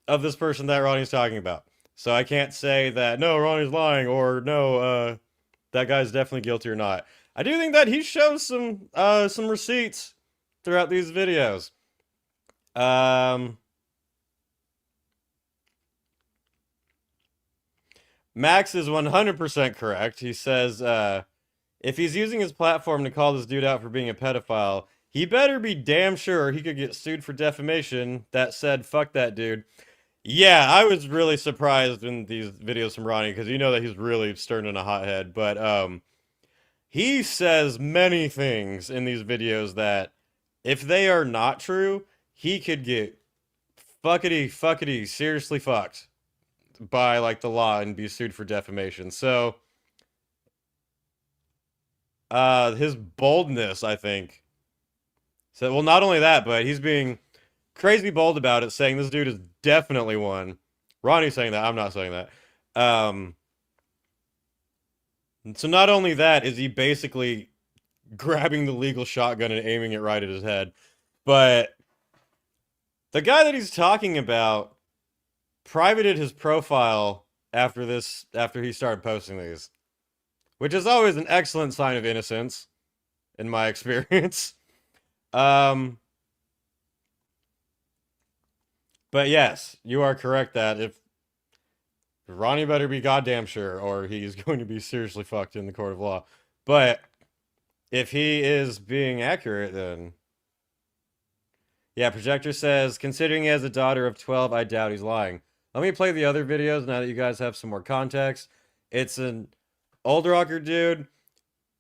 of this person that Ronnie's talking about. So I can't say that, no, Ronnie's lying, or no, that guy's definitely guilty or not. I do think that he shows some receipts throughout these videos. Max is 100% correct. He says, if he's using his platform to call this dude out for being a pedophile, he better be damn sure he could get sued for defamation. That said, fuck that dude. Yeah, I was really surprised in these videos from Ronnie, because you know that he's really stirring in a hothead, but he says many things in these videos that, if they are not true, he could get fuckity seriously fucked by like the law and be sued for defamation. So his boldness, I think. So, well, not only that, but he's being crazy bold about it, saying this dude is definitely one. Ronnie's saying that, I'm not saying that. So not only that is he basically grabbing the legal shotgun and aiming it right at his head, but the guy that he's talking about privated his profile after he started posting these, which is always an excellent sign of innocence, in my experience. But yes, you are correct that if Ronnie better be goddamn sure, or he's going to be seriously fucked in the court of law. But if he is being accurate, then yeah, Projector says, considering he has a daughter of 12, I doubt he's lying. Let me play the other videos now that you guys have some more context. It's an old rocker dude.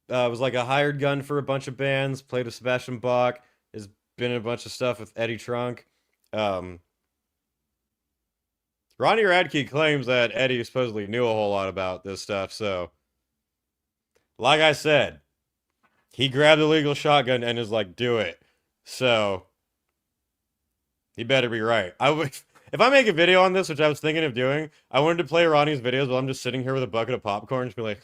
Was like a hired gun for a bunch of bands. Played with Sebastian Bach. Has been in a bunch of stuff with Eddie Trunk. Ronnie Radke claims that Eddie supposedly knew a whole lot about this stuff. So, like I said, he grabbed the legal shotgun and is like, do it. So, he better be right. If I make a video on this, which I was thinking of doing, I wanted to play Ronnie's videos while I'm just sitting here with a bucket of popcorn, just be like...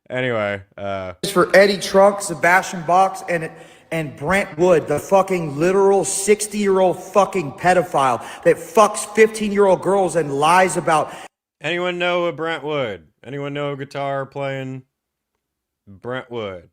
Anyway, It's for Eddie Trunk, Sebastian Bach, and Brent Wood, the fucking literal 60-year-old fucking pedophile that fucks 15-year-old girls and lies about... Anyone know a Brent Wood? Anyone know a guitar playing Brent Wood?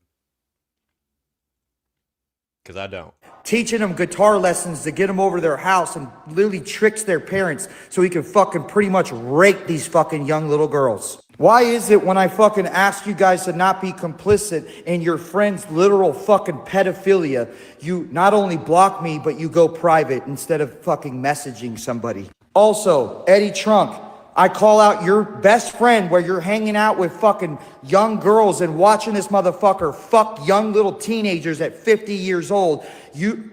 Because I don't. Teaching them guitar lessons to get them over to their house and literally tricks their parents so he can fucking pretty much rape these fucking young little girls. Why is it when I fucking ask you guys to not be complicit in your friend's literal fucking pedophilia, you not only block me, but you go private instead of fucking messaging somebody? Also, Eddie Trunk, I call out your best friend where you're hanging out with fucking young girls and watching this motherfucker fuck young little teenagers at 50 years old.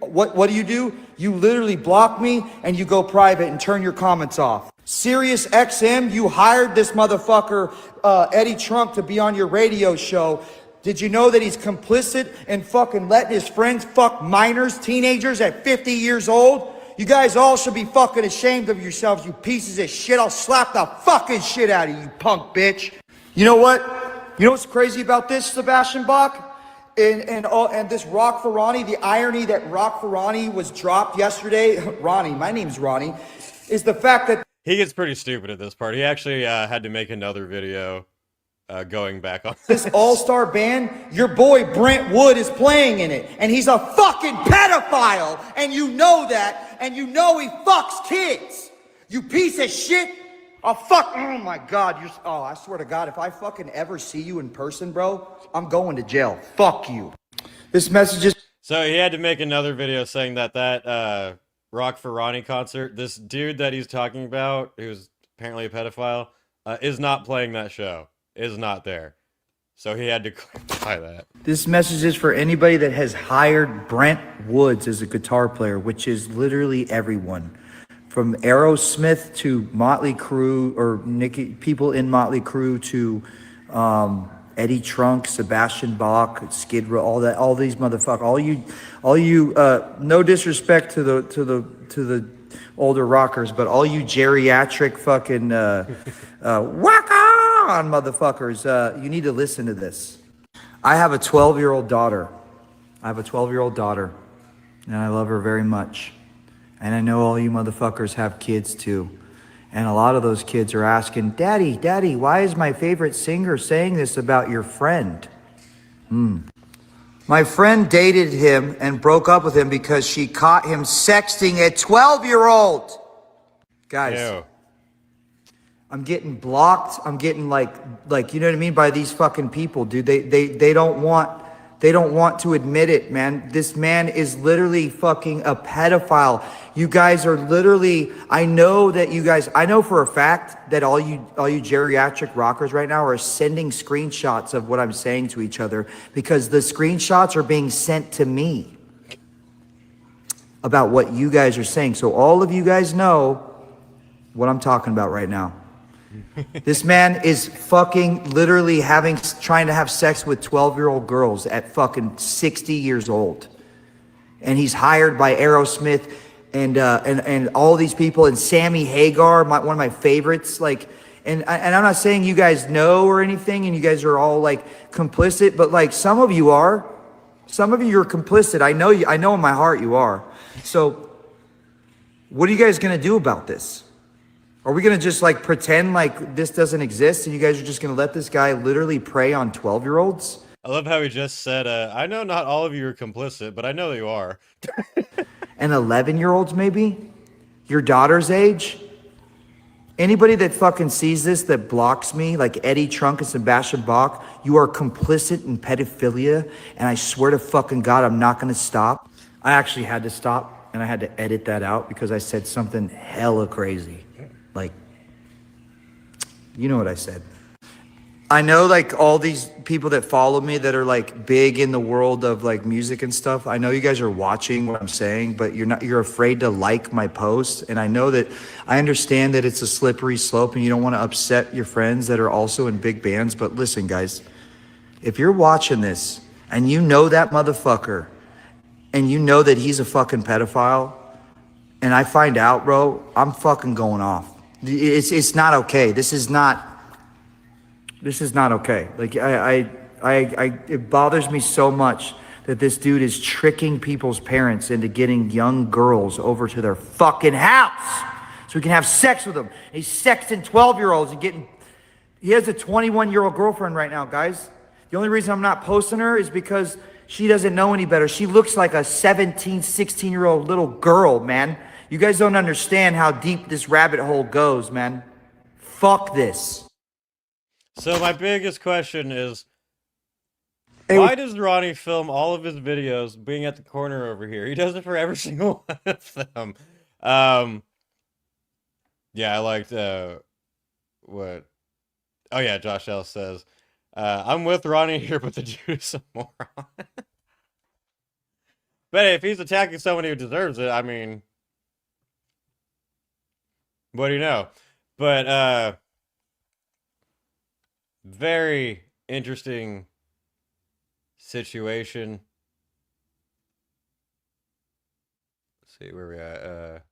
What do? You literally block me and you go private and turn your comments off. Sirius XM, you hired this motherfucker, Eddie Trunk, to be on your radio show. Did you know that he's complicit in fucking letting his friends fuck minors, teenagers at 50 years old? You guys all should be fucking ashamed of yourselves, you pieces of shit. I'll slap the fucking shit out of you, punk bitch. You know what? You know what's crazy about this, Sebastian Bach? And this Rock for Ronnie, the irony that Rock for Ronnie was dropped yesterday, Ronnie, my name's Ronnie, is the fact that he gets pretty stupid at this part. He actually had to make another video going back on this all-star band, your boy Brent Wood is playing in it, and he's a fucking pedophile, and you know that, and you know he fucks kids. You piece of shit. Oh my God, I swear to God, if I fucking ever see you in person, bro, I'm going to jail. Fuck you. This message is... So he had to make another video saying that Rock for Ronnie concert, this dude that he's talking about, who's apparently a pedophile, is not playing that show. Is not there. So he had to clarify that. This message is for anybody that has hired Brent Woods as a guitar player, which is literally everyone. From Aerosmith to Motley Crue, or people in Motley Crue, to Eddie Trunk, Sebastian Bach, Skid Row, all these motherfuckers, all you. No disrespect to the older rockers, but all you geriatric fucking whack on motherfuckers, you need to listen to this. I have a 12-year-old daughter. And I love her very much. And I know all you motherfuckers have kids too. And a lot of those kids are asking, Daddy, Daddy, why is my favorite singer saying this about your friend? My friend dated him and broke up with him because she caught him sexting a 12-year-old. Guys, Ew. I'm getting blocked. I'm getting like you know what I mean, by these fucking people, dude. They don't want to admit it, man. This man is literally fucking a pedophile. You guys are literally, I know for a fact that all you geriatric rockers right now are sending screenshots of what I'm saying to each other, because the screenshots are being sent to me about what you guys are saying. So all of you guys know what I'm talking about right now. This man is fucking literally trying to have sex with 12-year-old girls at fucking 60 years old. And he's hired by Aerosmith and all these people, and Sammy Hagar, one of my favorites. Like, and I'm not saying you guys know or anything, and you guys are all like complicit, but like some of you are. Some of you are complicit. I know in my heart you are. So what are you guys gonna do about this? Are we gonna just like pretend like this doesn't exist, and you guys are just gonna let this guy literally prey on 12-year-olds? I love how he just said, I know not all of you are complicit, but I know you are. And 11-year-olds maybe? Your daughter's age? Anybody that fucking sees this that blocks me, like Eddie Trunk and Sebastian Bach, you are complicit in pedophilia, and I swear to fucking God, I'm not gonna stop. I actually had to stop, and I had to edit that out because I said something hella crazy. Like, you know what I said. I know like all these people that follow me that are like big in the world of like music and stuff. I know you guys are watching what I'm saying, but you're afraid to like my posts. And I understand that it's a slippery slope and you don't want to upset your friends that are also in big bands. But listen, guys, if you're watching this and you know that motherfucker and you know that he's a fucking pedophile, and I find out, bro, I'm fucking going off. It's not okay. This is not okay. Like it bothers me so much that this dude is tricking people's parents into getting young girls over to their fucking house so he can have sex with them. He's sexting 12-year-olds and he has a 21-year-old girlfriend right now, guys. The only reason I'm not posting her is because she doesn't know any better. She looks like a 17, 16-year-old little girl, man. You guys don't understand how deep this rabbit hole goes, man. Fuck this. So my biggest question is, why does Ronnie film all of his videos being at the corner over here? He does it for every single one of them. Yeah, I liked what? Oh yeah, Josh L says, I'm with Ronnie here, but the dude is a moron. But if he's attacking somebody who deserves it, I mean, what do you know? But very interesting situation. Let's see where we at.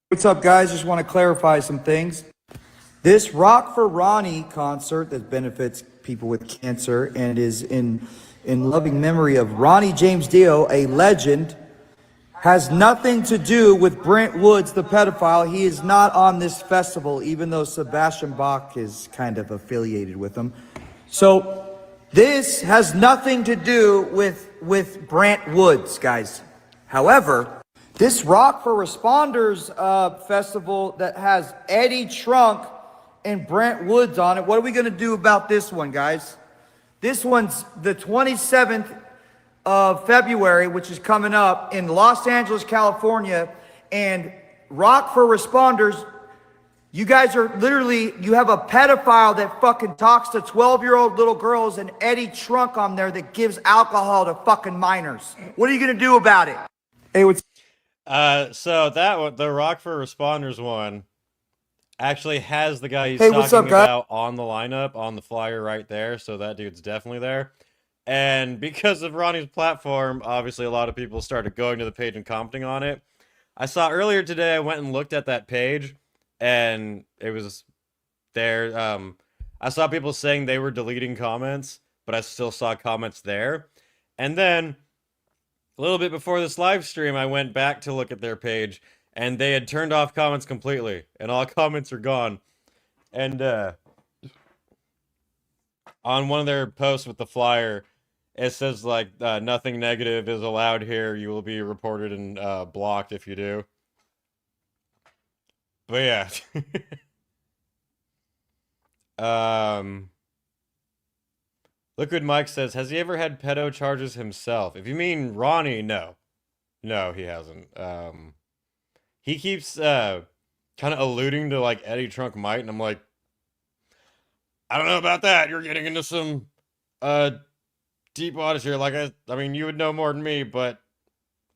What's up, guys? Just want to clarify some things. This Rock for Ronnie concert that benefits people with cancer and is in loving memory of Ronnie James Dio, a legend, has nothing to do with Brent Woods, the pedophile. He is not on this festival, even though Sebastian Bach is kind of affiliated with him. So this has nothing to do with Brent Woods, guys. However, this Rock for Responders festival that has Eddie Trunk and Brent Woods on it, what are we going to do about this one, guys? This one's the 27th of February, which is coming up in Los Angeles, California. And Rock for Responders, you guys are literally, you have a pedophile that fucking talks to 12-year-old little girls and Eddie Trunk on there that gives alcohol to fucking minors. What are you going to do about it? Hey, what's... So that one, the Rock for Responders one, actually has the guy he's Hey, talking what's up, guys? about on the lineup, on the flyer right there, so that dude's definitely there. And because of Ronnie's platform, obviously a lot of people started going to the page and commenting on it. I saw earlier today, I went and looked at that page, and it was there. I saw people saying they were deleting comments, but I still saw comments there. And then, a little bit before this live stream, I went back to look at their page, and they had turned off comments completely, and all comments are gone. And on one of their posts with the flyer, it says like nothing negative is allowed here. You will be reported and blocked if you do. But yeah. Liquid Mike says, has he ever had pedo charges himself? If you mean Ronnie, no. No, he hasn't. He keeps kind of alluding to like Eddie Trunk might, and I'm like, I don't know about that. You're getting into some deep waters here. Like I mean, you would know more than me, but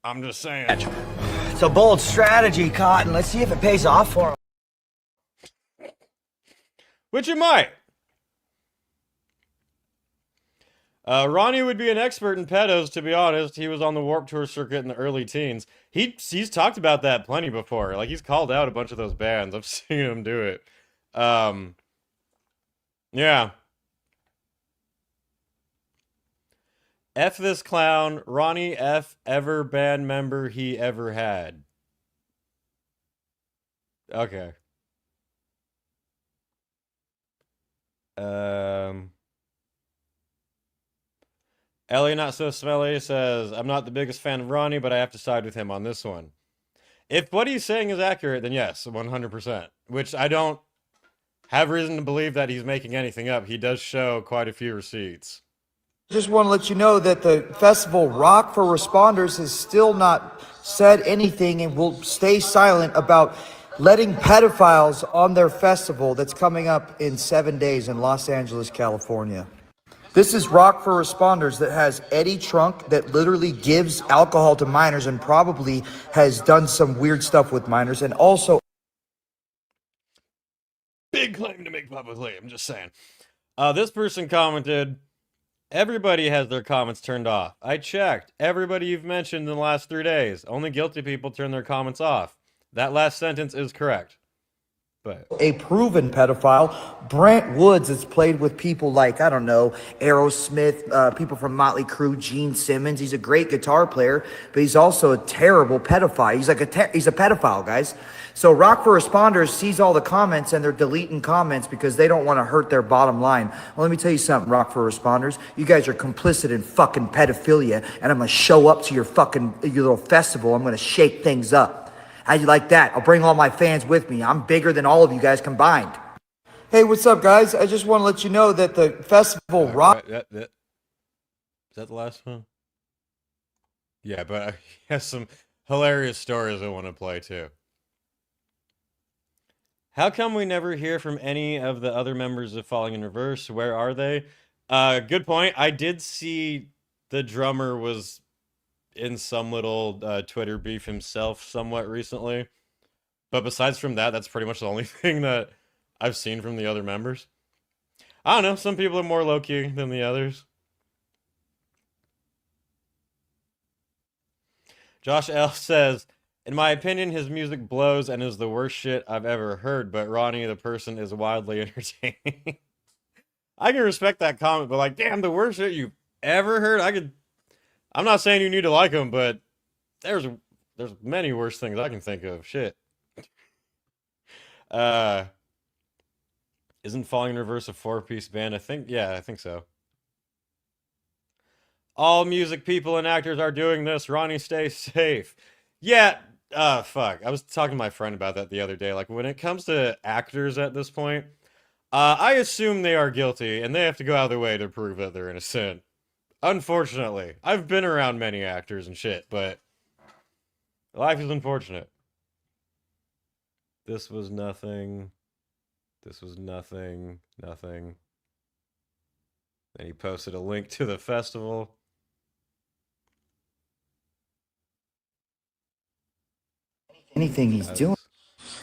I'm just saying. It's a bold strategy, Cotton. Let's see if it pays off for him. Which it might. Ronnie would be an expert in pedos, to be honest. He was on the Warped Tour circuit in the early teens. He's talked about that plenty before. Like, he's called out a bunch of those bands. I've seen him do it. Yeah. F this clown. Ronnie F. ever band member he ever had. Okay. Ellie Not So Smelly says, I'm not the biggest fan of Ronnie, but I have to side with him on this one. If what he's saying is accurate, then yes, 100%. Which I don't have reason to believe that he's making anything up. He does show quite a few receipts. Just want to let you know that the festival Rock for Responders has still not said anything and will stay silent about letting pedophiles on their festival that's coming up in 7 days in Los Angeles, California. This is Rock for Responders that has Eddie Trunk that literally gives alcohol to minors and probably has done some weird stuff with minors, and also big claim to make publicly, I'm just saying. This person commented, everybody has their comments turned off. I checked. Everybody you've mentioned in the last 3 days. Only guilty people turn their comments off. That last sentence is correct. But a proven pedophile. Brent Woods has played with people like, I don't know, Aerosmith, people from Motley Crue, Gene Simmons. He's a great guitar player, but he's also a terrible pedophile. He's like he's a pedophile, guys. So Rock for Responders sees all the comments and they're deleting comments because they don't want to hurt their bottom line. Well, let me tell you something, Rock for Responders. You guys are complicit in fucking pedophilia, and I'm going to show up to your little festival. I'm going to shake things up. How you like that? I'll bring all my fans with me. I'm bigger than all of you guys combined. Hey, what's up, guys? I just want to let you know that the festival Rock... Is that the last one? Yeah, but he has some hilarious stories I want to play, too. How come we never hear from any of the other members of Falling in Reverse? Where are they? Good point. I did see the drummer was in some little Twitter beef himself somewhat recently. But besides from that, that's pretty much the only thing that I've seen from the other members. I don't know, some people are more low-key than the others. Josh L. says, in my opinion, his music blows and is the worst shit I've ever heard, but Ronnie, the person, is wildly entertaining. I can respect that comment, but like, damn, the worst shit you've ever heard? I'm not saying you need to like him, but there's many worse things I can think of. Shit. Isn't Falling in Reverse a 4-piece band? I think so. All music people and actors are doing this. Ronnie, stay safe. Yeah, fuck. I was talking to my friend about that the other day. Like, when it comes to actors at this point, I assume they are guilty, and they have to go out of their way to prove that they're innocent. Unfortunately. I've been around many actors and shit, but life is unfortunate. This was nothing. This was nothing. Nothing. Then he posted a link to the festival. Anything he's doing.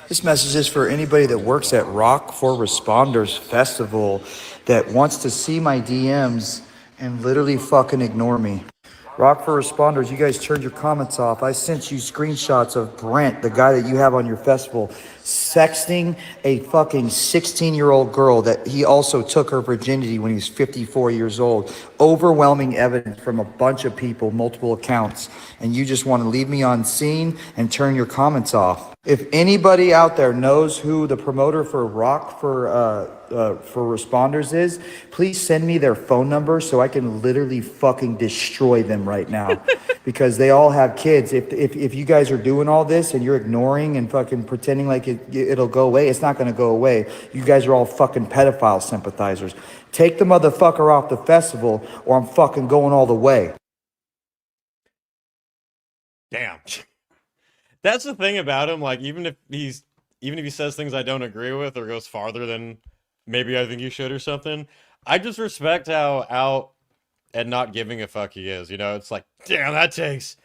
This message is for anybody that works at Rock for Responders Festival that wants to see my DMs and literally fucking ignore me. Rock for responders, you guys turned your comments off. I sent you screenshots of Brent, the guy that you have on your festival, sexting a fucking 16-year-old girl that he also took her virginity when he was 54 years old. Overwhelming evidence from a bunch of people, multiple accounts. And you just want to leave me on scene and turn your comments off. If anybody out there knows who the promoter for Rock for responders is, please send me their phone number so I can literally fucking destroy them right now. Because they all have kids. If you guys are doing all this and you're ignoring and fucking pretending like it'll go away, it's not going to go away. You guys are all fucking pedophile sympathizers. Take the motherfucker off the festival or I'm fucking going all the way. Damn. That's the thing about him. Like, even if he says things I don't agree with or goes farther than maybe I think he should or something, I just respect how out and not giving a fuck he is. You know, it's like, damn, that takes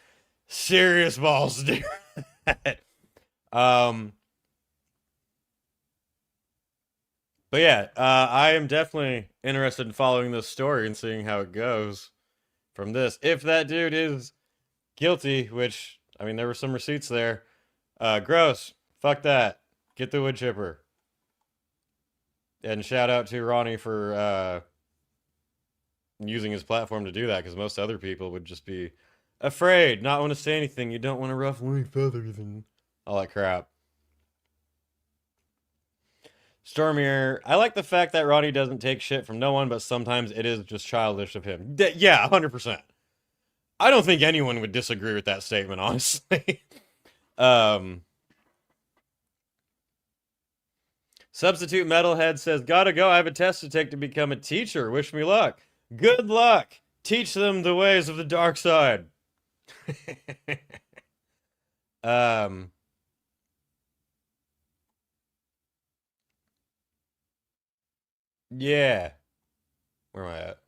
serious balls to do that. But yeah, I am definitely interested in following this story and seeing how it goes from this. If that dude is guilty, which, I mean, there were some receipts there. Gross. Fuck that. Get the wood chipper. And shout out to Ronnie for using his platform to do that, because most other people would just be afraid, not want to say anything. You don't want to ruffle any feathers and all that crap. Stormier, I like the fact that Ronnie doesn't take shit from no one, but sometimes it is just childish of him. Yeah, 100%. I don't think anyone would disagree with that statement, honestly. Substitute Metalhead says, gotta go, I have a test to take to become a teacher. Wish me luck. Good luck. Teach them the ways of the dark side. Yeah. Where am I at?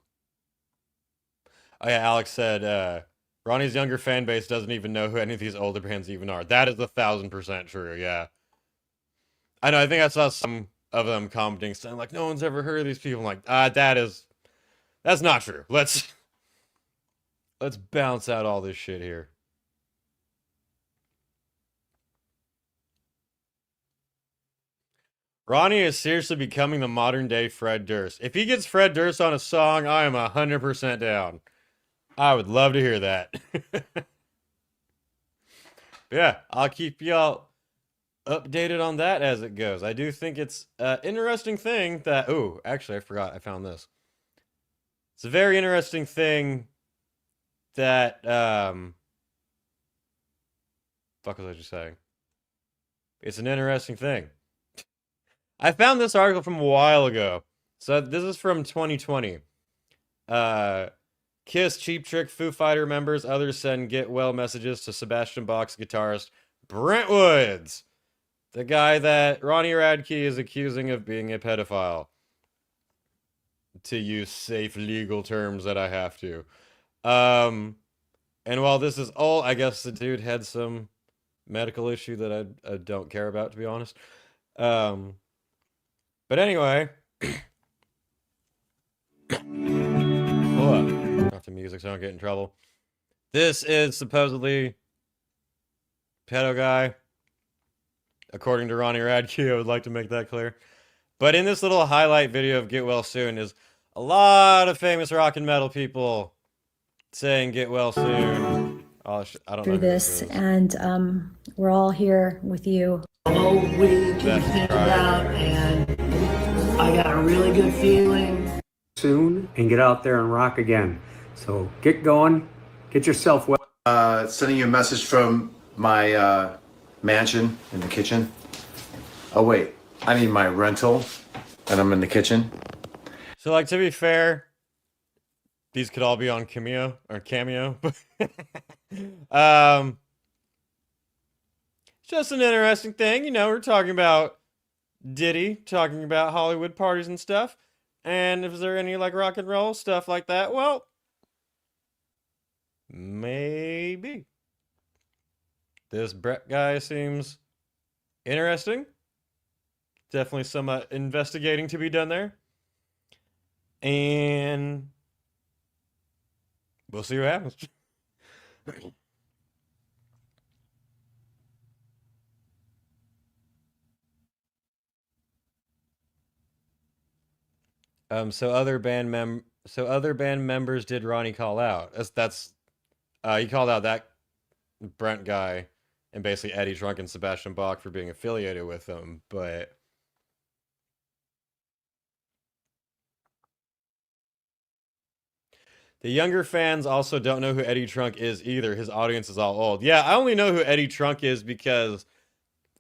Oh yeah, Alex said, Ronnie's younger fan base doesn't even know who any of these older bands even are. That is 1,000% true, yeah. I know, I think I saw some of them commenting, saying, like, no one's ever heard of these people. I'm like, that's not true. Let's bounce out all this shit here. Ronnie is seriously becoming the modern day Fred Durst. If he gets Fred Durst on a song, I am 100% down. I would love to hear that. Yeah, I'll keep y'all updated on that as it goes. I do think it's an interesting thing that... Ooh, actually, I forgot. I found this. It's a very interesting thing that... Fuck was I just saying? It's an interesting thing. I found this article from a while ago. So this is from 2020. Kiss, Cheap Trick, Foo Fighter members, others send get well messages to Sebastian Bach's guitarist, Brent Woods, the guy that Ronnie Radke is accusing of being a pedophile. To use safe legal terms that I have to. And while this is old, I guess the dude had some medical issue that I don't care about, to be honest. But anyway... Hold up. Off the music so I don't get in trouble. This is supposedly pedo guy. According to Ronnie Radke, I would like to make that clear. But in this little highlight video of Get Well Soon is a lot of famous rock and metal people saying get well soon. Oh, I don't know through this, and we're all here with you. All we keep thinking about, and I got a really good feeling. Soon and get out there and rock again. So get going, get yourself well. Sending you a message from my mansion in the kitchen. Oh wait, I need my rental, and I'm in the kitchen. So, like, to be fair, these could all be on Cameo or Cameo. Just an interesting thing, you know. We're talking about Diddy, talking about Hollywood parties and stuff. And if there any like rock and roll stuff like that, well, maybe. This Brett guy seems interesting. Definitely some investigating to be done there. And we'll see what happens. So other band members did Ronnie call out. He called out that Brent guy and basically Eddie Trunk and Sebastian Bach for being affiliated with them, but the younger fans also don't know who Eddie Trunk is either. His audience is all old. Yeah, I only know who Eddie Trunk is because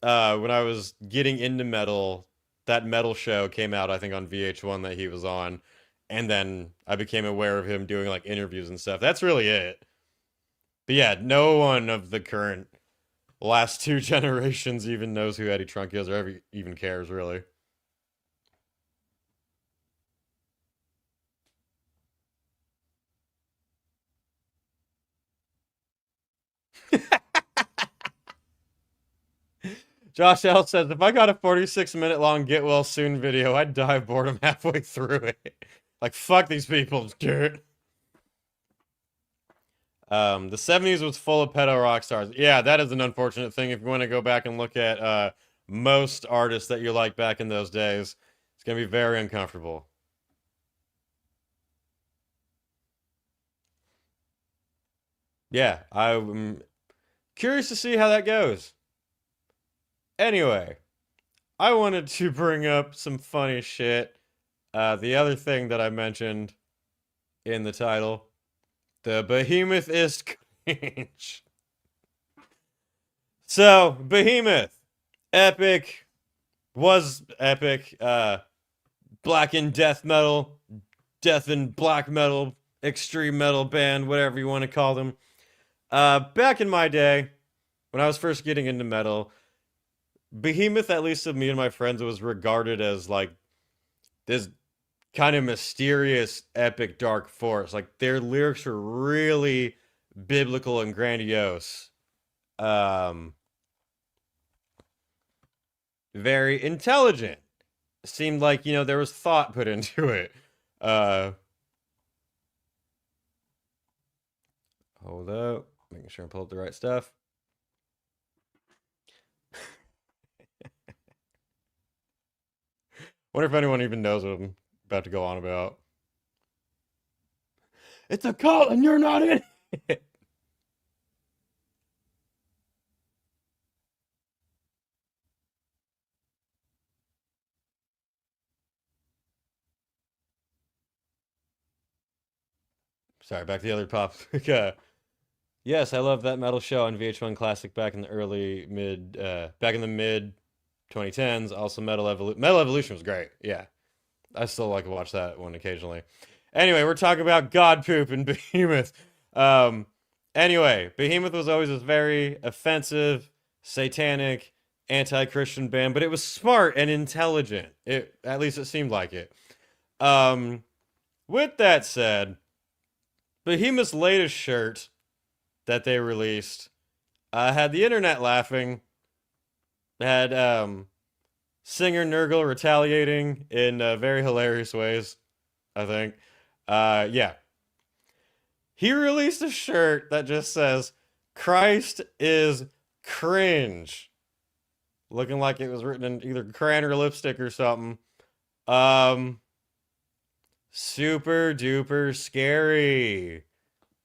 when I was getting into metal, that metal show came out, I think, on VH1 that he was on. And then I became aware of him doing like interviews and stuff. That's really it. But yeah, no one of the current last two generations even knows who Eddie Trunk is or even cares, really. Josh L says, if I got a 46-minute long get well soon video, I'd die of boredom halfway through it. Like, fuck these people, dirt. The 70s was full of pedo rock stars. Yeah, that is an unfortunate thing. If you want to go back and look at most artists that you like back in those days, it's going to be very uncomfortable. Yeah, I'm curious to see how that goes. Anyway, I wanted to bring up some funny shit. The other thing that I mentioned in the title, the Behemoth is cringe. So, Behemoth, epic, was epic, black and death metal, death and black metal, extreme metal band, whatever you want to call them. Back in my day, when I was first getting into metal, Behemoth, at least to me and my friends, was regarded as like this kind of mysterious, epic, dark force. Like their lyrics were really biblical and grandiose. Very intelligent. Seemed like, you know, there was thought put into it. Hold up. Making sure I pull up the right stuff. Wonder if anyone even knows what I'm about to go on about. It's a cult and you're not in it. Sorry, back to the other topic. Yes, I love that metal show on VH1 Classic back in the mid 2010s. Also, Metal Evolution was great. Yeah, I still like to watch that one occasionally. Anyway, we're talking about God poop and Behemoth. Anyway, Behemoth was always this very offensive, satanic, anti-Christian band, but it was smart and intelligent. At least it seemed like it. With that said, Behemoth's latest shirt that they released had the internet laughing, had singer Nurgle retaliating in very hilarious ways, I think. Yeah. He released a shirt that just says, Christ is cringe. Looking like it was written in either crayon or lipstick or something. Super duper scary.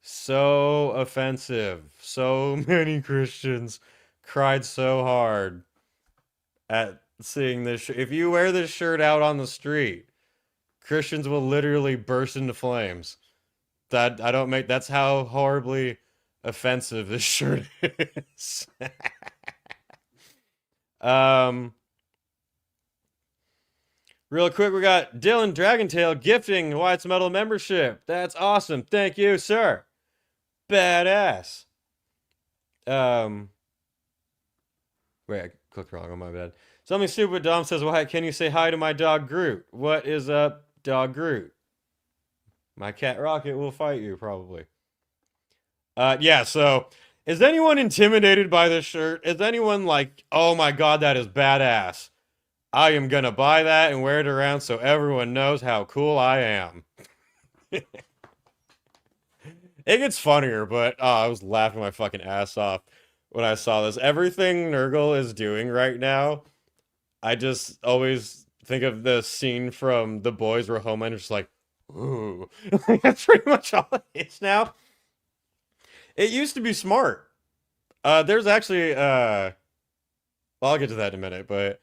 So offensive. So many Christians cried so hard at seeing this. If you wear this shirt out on the street, Christians will literally burst into flames. That's how horribly offensive this shirt is. Real quick, we got Dylan Dragontail gifting Wyatt's Metal membership. That's awesome. Thank you, sir. Badass. Wait, I clicked wrong. Oh, my bad. Something stupid. Dom says, Wyatt, can you say hi to my dog Groot? What is up, dog Groot? My cat Rocket will fight you, probably. Yeah, so is anyone intimidated by this shirt? Is anyone like, oh my god, that is badass? I am gonna buy that and wear it around so everyone knows how cool I am. It gets funnier, but I was laughing my fucking ass off when I saw this. Everything Nurgle is doing right now, I just always think of the scene from The Boys where Homelander's just like, ooh. That's pretty much all it is now. It used to be smart. There's actually, well, I'll get to that in a minute, but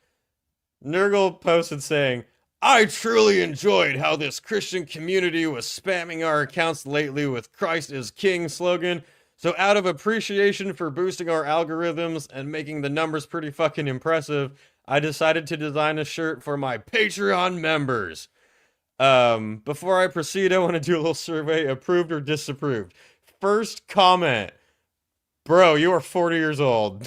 Nurgle posted saying, I truly enjoyed how this Christian community was spamming our accounts lately with Christ is King slogan. So out of appreciation for boosting our algorithms and making the numbers pretty fucking impressive, I decided to design a shirt for my Patreon members. Before I proceed, I want to do a little survey, approved or disapproved. First comment. Bro, you are 40 years old.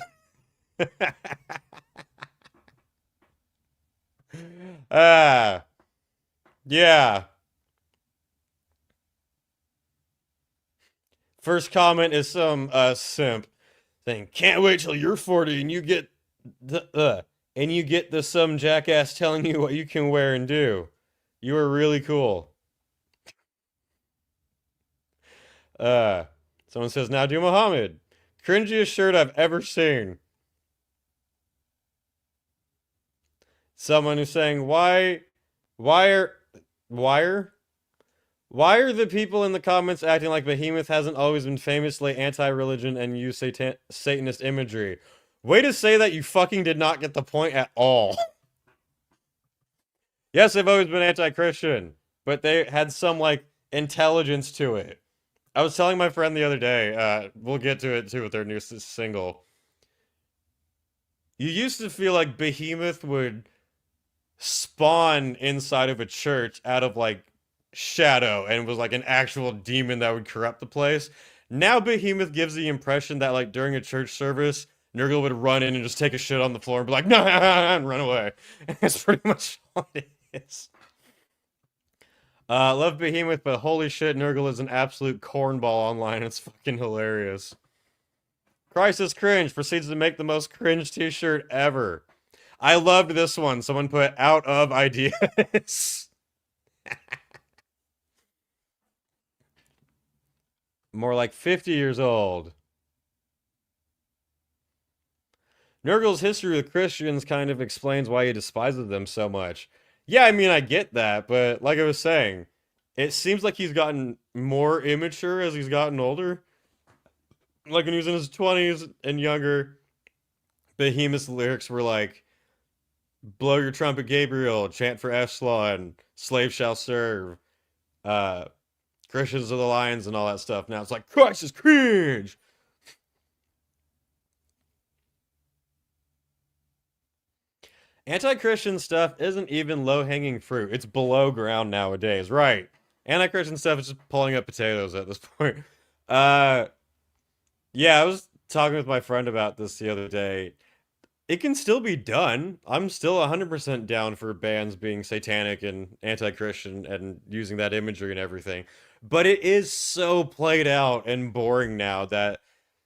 Yeah. First comment is some simp saying, "Can't wait till you're 40 and you get the some jackass telling you what you can wear and do. You are really cool." Someone says, "Now do Muhammad. Cringiest shirt I've ever seen." Someone who's saying, why are the people in the comments acting like Behemoth hasn't always been famously anti-religion and use Satanist imagery? Way to say that you fucking did not get the point at all. Yes, they've always been anti-Christian, but they had some, like, intelligence to it. I was telling my friend the other day, we'll get to it too with their new single. You used to feel like Behemoth would spawn inside of a church out of, like, shadow and was like an actual demon that would corrupt the place. Now Behemoth gives the impression that, like, during a church service, Nurgle would run in and just take a shit on the floor and be like, "No," and run away. That's pretty much all it is. Love Behemoth, but holy shit, Nurgle is an absolute cornball online. It's fucking hilarious. Crisis Cringe proceeds to make the most cringe t-shirt ever. I loved this one. Someone put out of ideas. More like 50 years old. Nurgle's history with Christians kind of explains why he despises them so much. Yeah, I mean, I get that, but like I was saying, it seems like he's gotten more immature as he's gotten older. Like when he was in his 20s and younger, Behemoth's lyrics were like, "Blow your trumpet, Gabriel, chant for Eshlan, slave shall serve, Christians are the lions," and all that stuff. Now it's like, Christ is cringe! Anti-Christian stuff isn't even low-hanging fruit. It's below ground nowadays, right? Anti-Christian stuff is just pulling up potatoes at this point. Yeah, I was talking with my friend about this the other day. It can still be done. I'm still 100% down for bands being satanic and anti-Christian and using that imagery and everything. But it is so played out and boring now that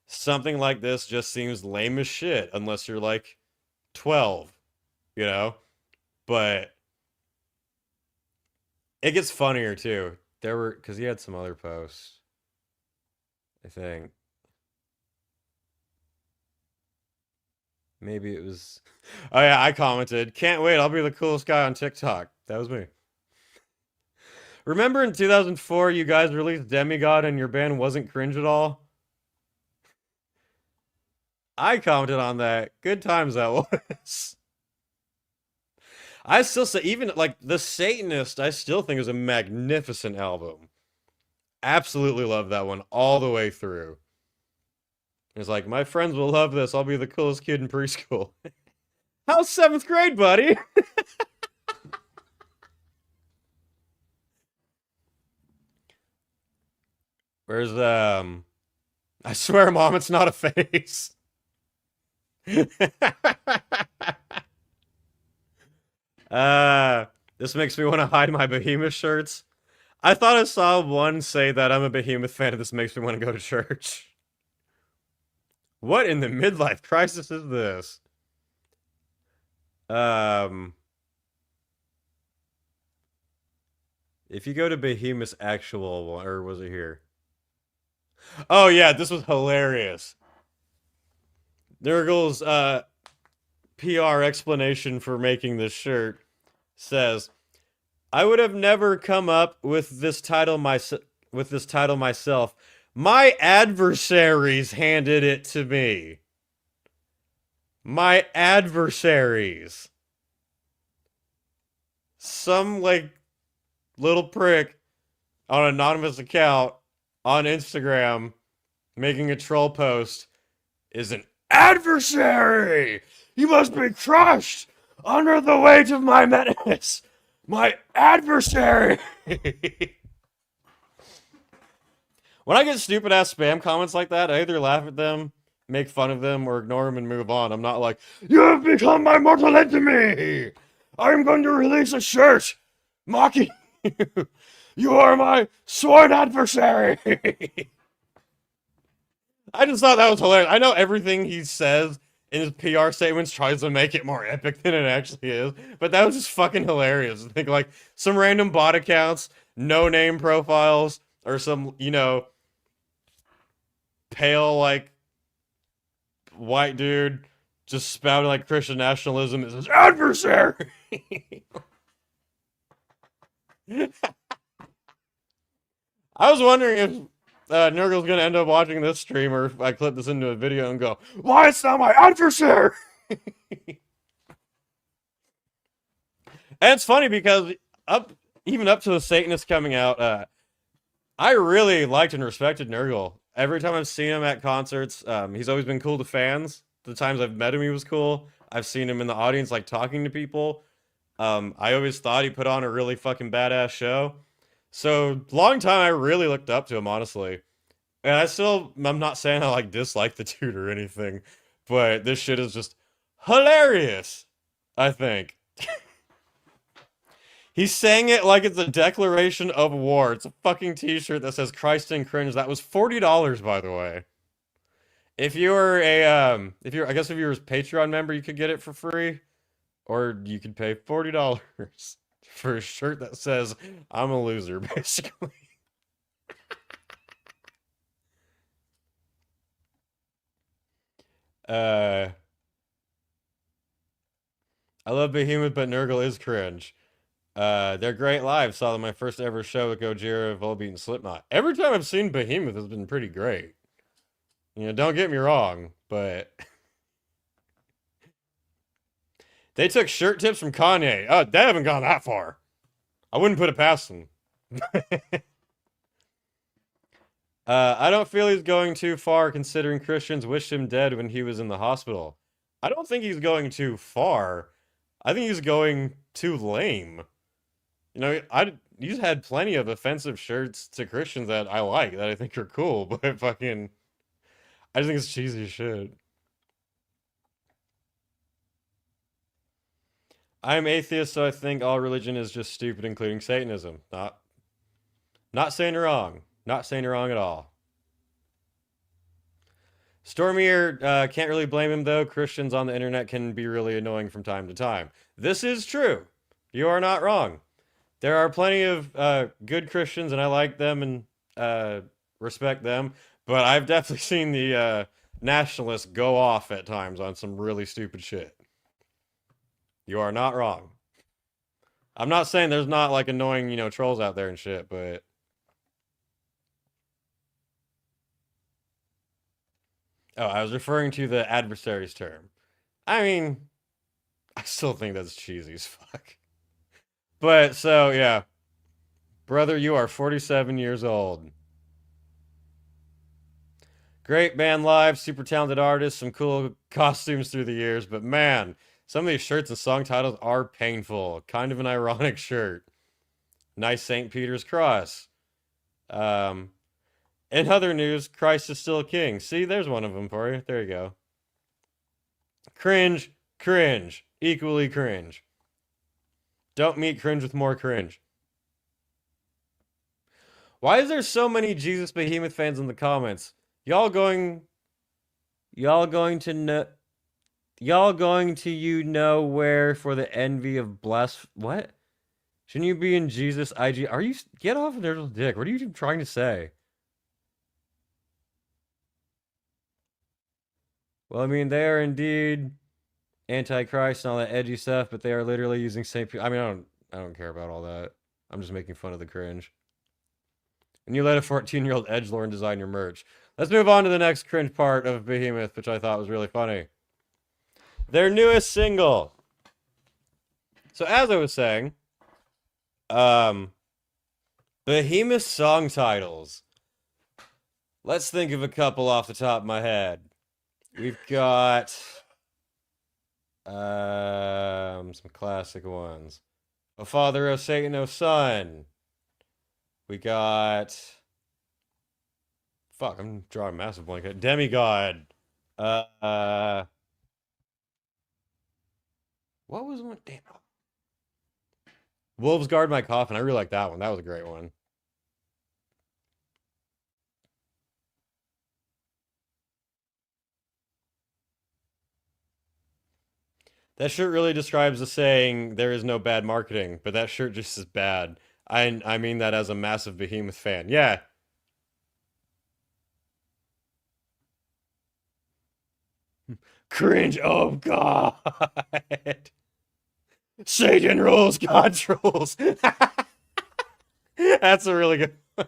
something like this just seems lame as shit unless you're like 12, you know? But it gets funnier too. Because he had some other posts, I think. Maybe it was... Oh yeah, I commented, "Can't wait, I'll be the coolest guy on TikTok." That was me. Remember in 2004 you guys released Demigod and your band wasn't cringe at all? I commented on that. Good times that was. I still say, even like The Satanist, I still think is a magnificent album. Absolutely love that one all the way through. It's like, my friends will love this. I'll be the coolest kid in preschool. How's 7th grade, buddy? Where's, I swear, Mom, it's not a face. This makes me want to hide my Behemoth shirts. I thought I saw one say that I'm a Behemoth fan and this makes me want to go to church. What in the midlife crisis is this? If you go to Behemoth's actual one, or was it here? Oh yeah, this was hilarious. Nurgle's PR explanation for making this shirt says, "I would have never come up with this title myself. My adversaries handed it to me. My adversaries. Some like little prick on an anonymous account on Instagram making a troll post is an adversary. You must be crushed under the weight of my menace. My adversary." When I get stupid ass spam comments like that, I either laugh at them, make fun of them, or ignore them and move on. I'm not like, "You have become my mortal enemy. I'm going to release a shirt mocking you. You are my sworn adversary." I just thought that was hilarious. I know everything he says in his PR statements tries to make it more epic than it actually is, but that was just fucking hilarious. I think like some random bot accounts, no name profiles, or some, you know, pale like white dude just spouting like Christian nationalism is his adversary. I was wondering if Nurgle's gonna end up watching this stream, or if I clip this into a video and go, "Why it's not my adversary?" And it's funny because even up to the Satanists coming out, I really liked and respected Nurgle. Every time I've seen him at concerts, he's always been cool to fans. The times I've met him, he was cool. I've seen him in the audience, like, talking to people. I always thought he put on a really fucking badass show. So, long time I really looked up to him, honestly. And I'm not saying I, like, dislike the dude or anything, but this shit is just hilarious, I think. He's saying it like it's a declaration of war. It's a fucking t-shirt that says Christ and Cringe. That was $40, by the way. If you were I guess if you were a Patreon member, you could get it for free. Or you could pay $40 for a shirt that says, "I'm a loser," basically. I love Behemoth, but Nurgle is cringe. They're great live. Saw them my first ever show with Gojira, Volbeat, and Slipknot. Every time I've seen Behemoth has been pretty great. You know, don't get me wrong, but they took shirt tips from Kanye. Oh, they haven't gone that far. I wouldn't put it past them. I don't feel he's going too far considering Christians wished him dead when he was in the hospital. I don't think he's going too far. I think he's going too lame. You know, he's had plenty of offensive shirts to Christians that I like, that I think are cool, but fucking, I just think it's cheesy as shit. I'm atheist, so I think all religion is just stupid, including Satanism. Not saying you're wrong. Not saying you're wrong at all. Stormier, can't really blame him, though. Christians on the internet can be really annoying from time to time. This is true. You are not wrong. There are plenty of good Christians, and I like them and respect them. But I've definitely seen the nationalists go off at times on some really stupid shit. You are not wrong. I'm not saying there's not, like, annoying, you know, trolls out there and shit, but... Oh, I was referring to the adversaries term. I mean, I still think that's cheesy as fuck. But, so, yeah. Brother, you are 47 years old. Great band live, super talented artists, some cool costumes through the years, but man, some of these shirts and song titles are painful. Kind of an ironic shirt. Nice St. Peter's cross. In other news, Christ is still king. See, there's one of them for you. There you go. Cringe, cringe, equally cringe. Don't meet cringe with more cringe. Why is there so many Jesus Behemoth fans in the comments? Y'all going to you nowhere for the envy of what? Shouldn't you be in Jesus IG? Are you get off of Nurgle's dick? What are you trying to say? Well, I mean, they are indeed Antichrist and all that edgy stuff, but they are literally using St. Peter. I mean, I don't care about all that. I'm just making fun of the cringe. And you let a 14-year-old edgelord design your merch. Let's move on to the next cringe part of Behemoth, which I thought was really funny. Their newest single. So as I was saying, Behemoth song titles. Let's think of a couple off the top of my head. We've got some classic ones. O Father, O Satan, O Son. We got... Fuck, I'm drawing a massive blank. Demigod. What was one? Damn. Wolves Guard My Coffin. I really like that one. That was a great one. That shirt really describes the saying, there is no bad marketing, but that shirt just is bad. I mean that as a massive Behemoth fan. Yeah. Cringe. Oh, God. Satan rules, God rules. That's a really good one.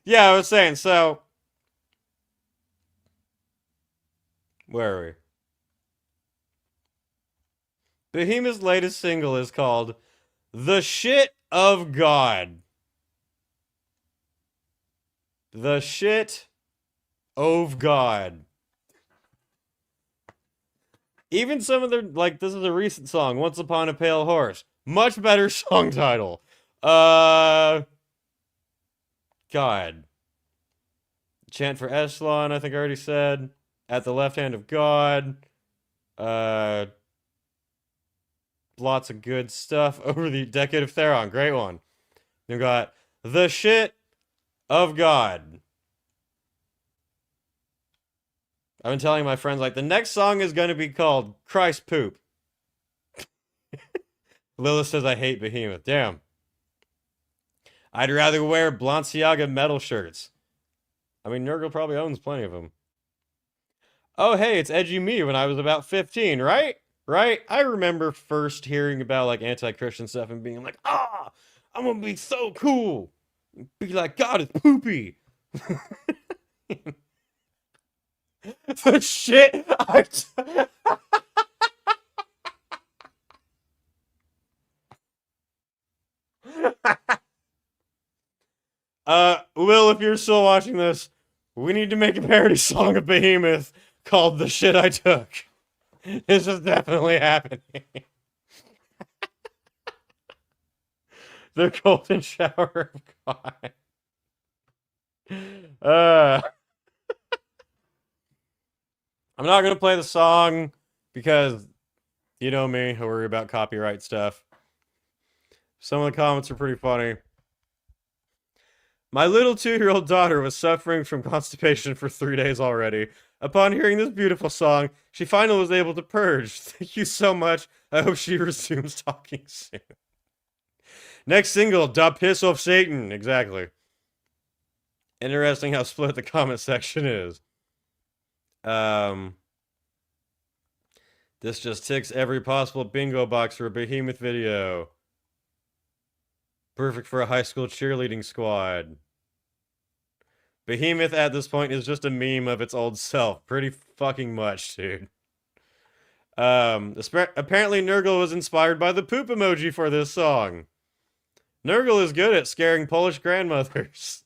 Yeah, I was saying, so... Where are we? Behemoth's latest single is called The Shit of God. The Shit of God. Even some of their, like, this is a recent song, Once Upon a Pale Horse. Much better song title. God. Chant for Echelon, I think I already said. At the Left Hand of God. Lots of good stuff. Over the Decade of Theron. Great one. We've got The Shit of God. I've been telling my friends, like, the next song is going to be called Christ Poop. Lilith says I hate Behemoth. Damn. I'd rather wear Balenciaga metal shirts. I mean, Nurgle probably owns plenty of them. Oh, hey, it's Edgy Me when I was about 15, right? Right? I remember first hearing about, like, anti-Christian stuff and being like, ah, I'm gonna be so cool. Be like, God is poopy. The shit Will, if you're still watching this, we need to make a parody song of Behemoth called The Shit I Took. This is definitely happening. The Golden Shower of God. I'm not going to play the song because, you know me, I worry about copyright stuff. Some of the comments are pretty funny. My little 2-year-old daughter was suffering from constipation for 3 days already. Upon hearing this beautiful song, she finally was able to purge. Thank you so much. I hope she resumes talking soon. Next single, Da Piss Off Satan. Exactly. Interesting how split the comment section is. This just ticks every possible bingo box for a Behemoth video. Perfect for a high school cheerleading squad. Behemoth at this point is just a meme of its old self. Pretty fucking much, dude. Apparently Nurgle was inspired by the poop emoji for this song. Nurgle is good at scaring Polish grandmothers.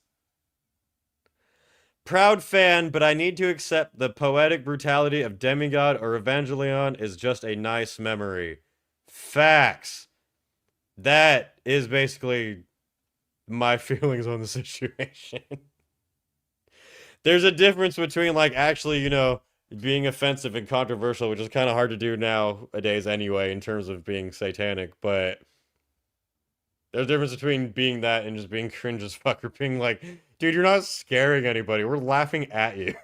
Proud fan, but I need to accept the poetic brutality of Demigod or Evangelion is just a nice memory. Facts. That is basically my feelings on the situation. There's a difference between, like, actually, you know, being offensive and controversial, which is kind of hard to do nowadays anyway, in terms of being satanic, but there's a difference between being that and just being cringe as fuck, or being like, dude, you're not scaring anybody, we're laughing at you.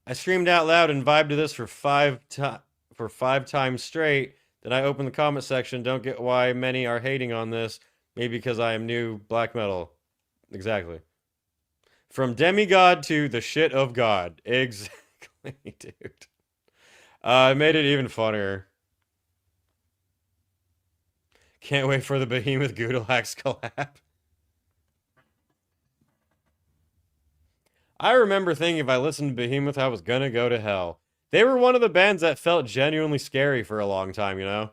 I screamed out loud and vibed to this for five times straight. Then I opened the comment section. Don't get why many are hating on this. Maybe because I am new black metal. Exactly. From demigod to the shit of God. Exactly, dude. It made it even funnier. Can't wait for the Behemoth Goodalax collab. I remember thinking if I listened to Behemoth, I was gonna go to hell. They were one of the bands that felt genuinely scary for a long time, you know?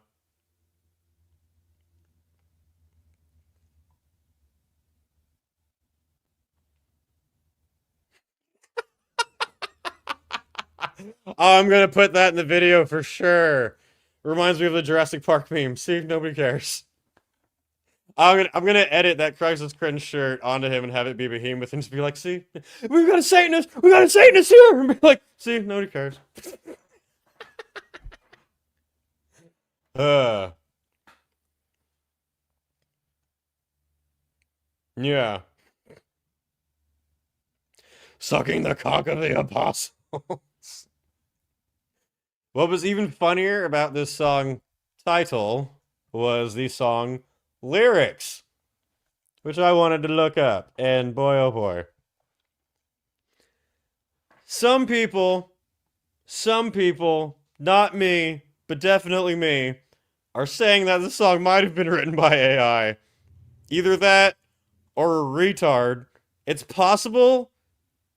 Oh, I'm gonna put that in the video for sure. Reminds me of the Jurassic Park meme. See, nobody cares. I'm gonna edit that Crisis Cringe shirt onto him and have it be Behemoth and just be like, see, we got a Satanist here, and be like, see, nobody cares. Yeah. Sucking the cock of the apostles. What was even funnier about this song title was the song lyrics, which I wanted to look up, and boy oh boy. Some people, not me, but definitely me, are saying that the song might have been written by AI. Either that, or a retard. It's possible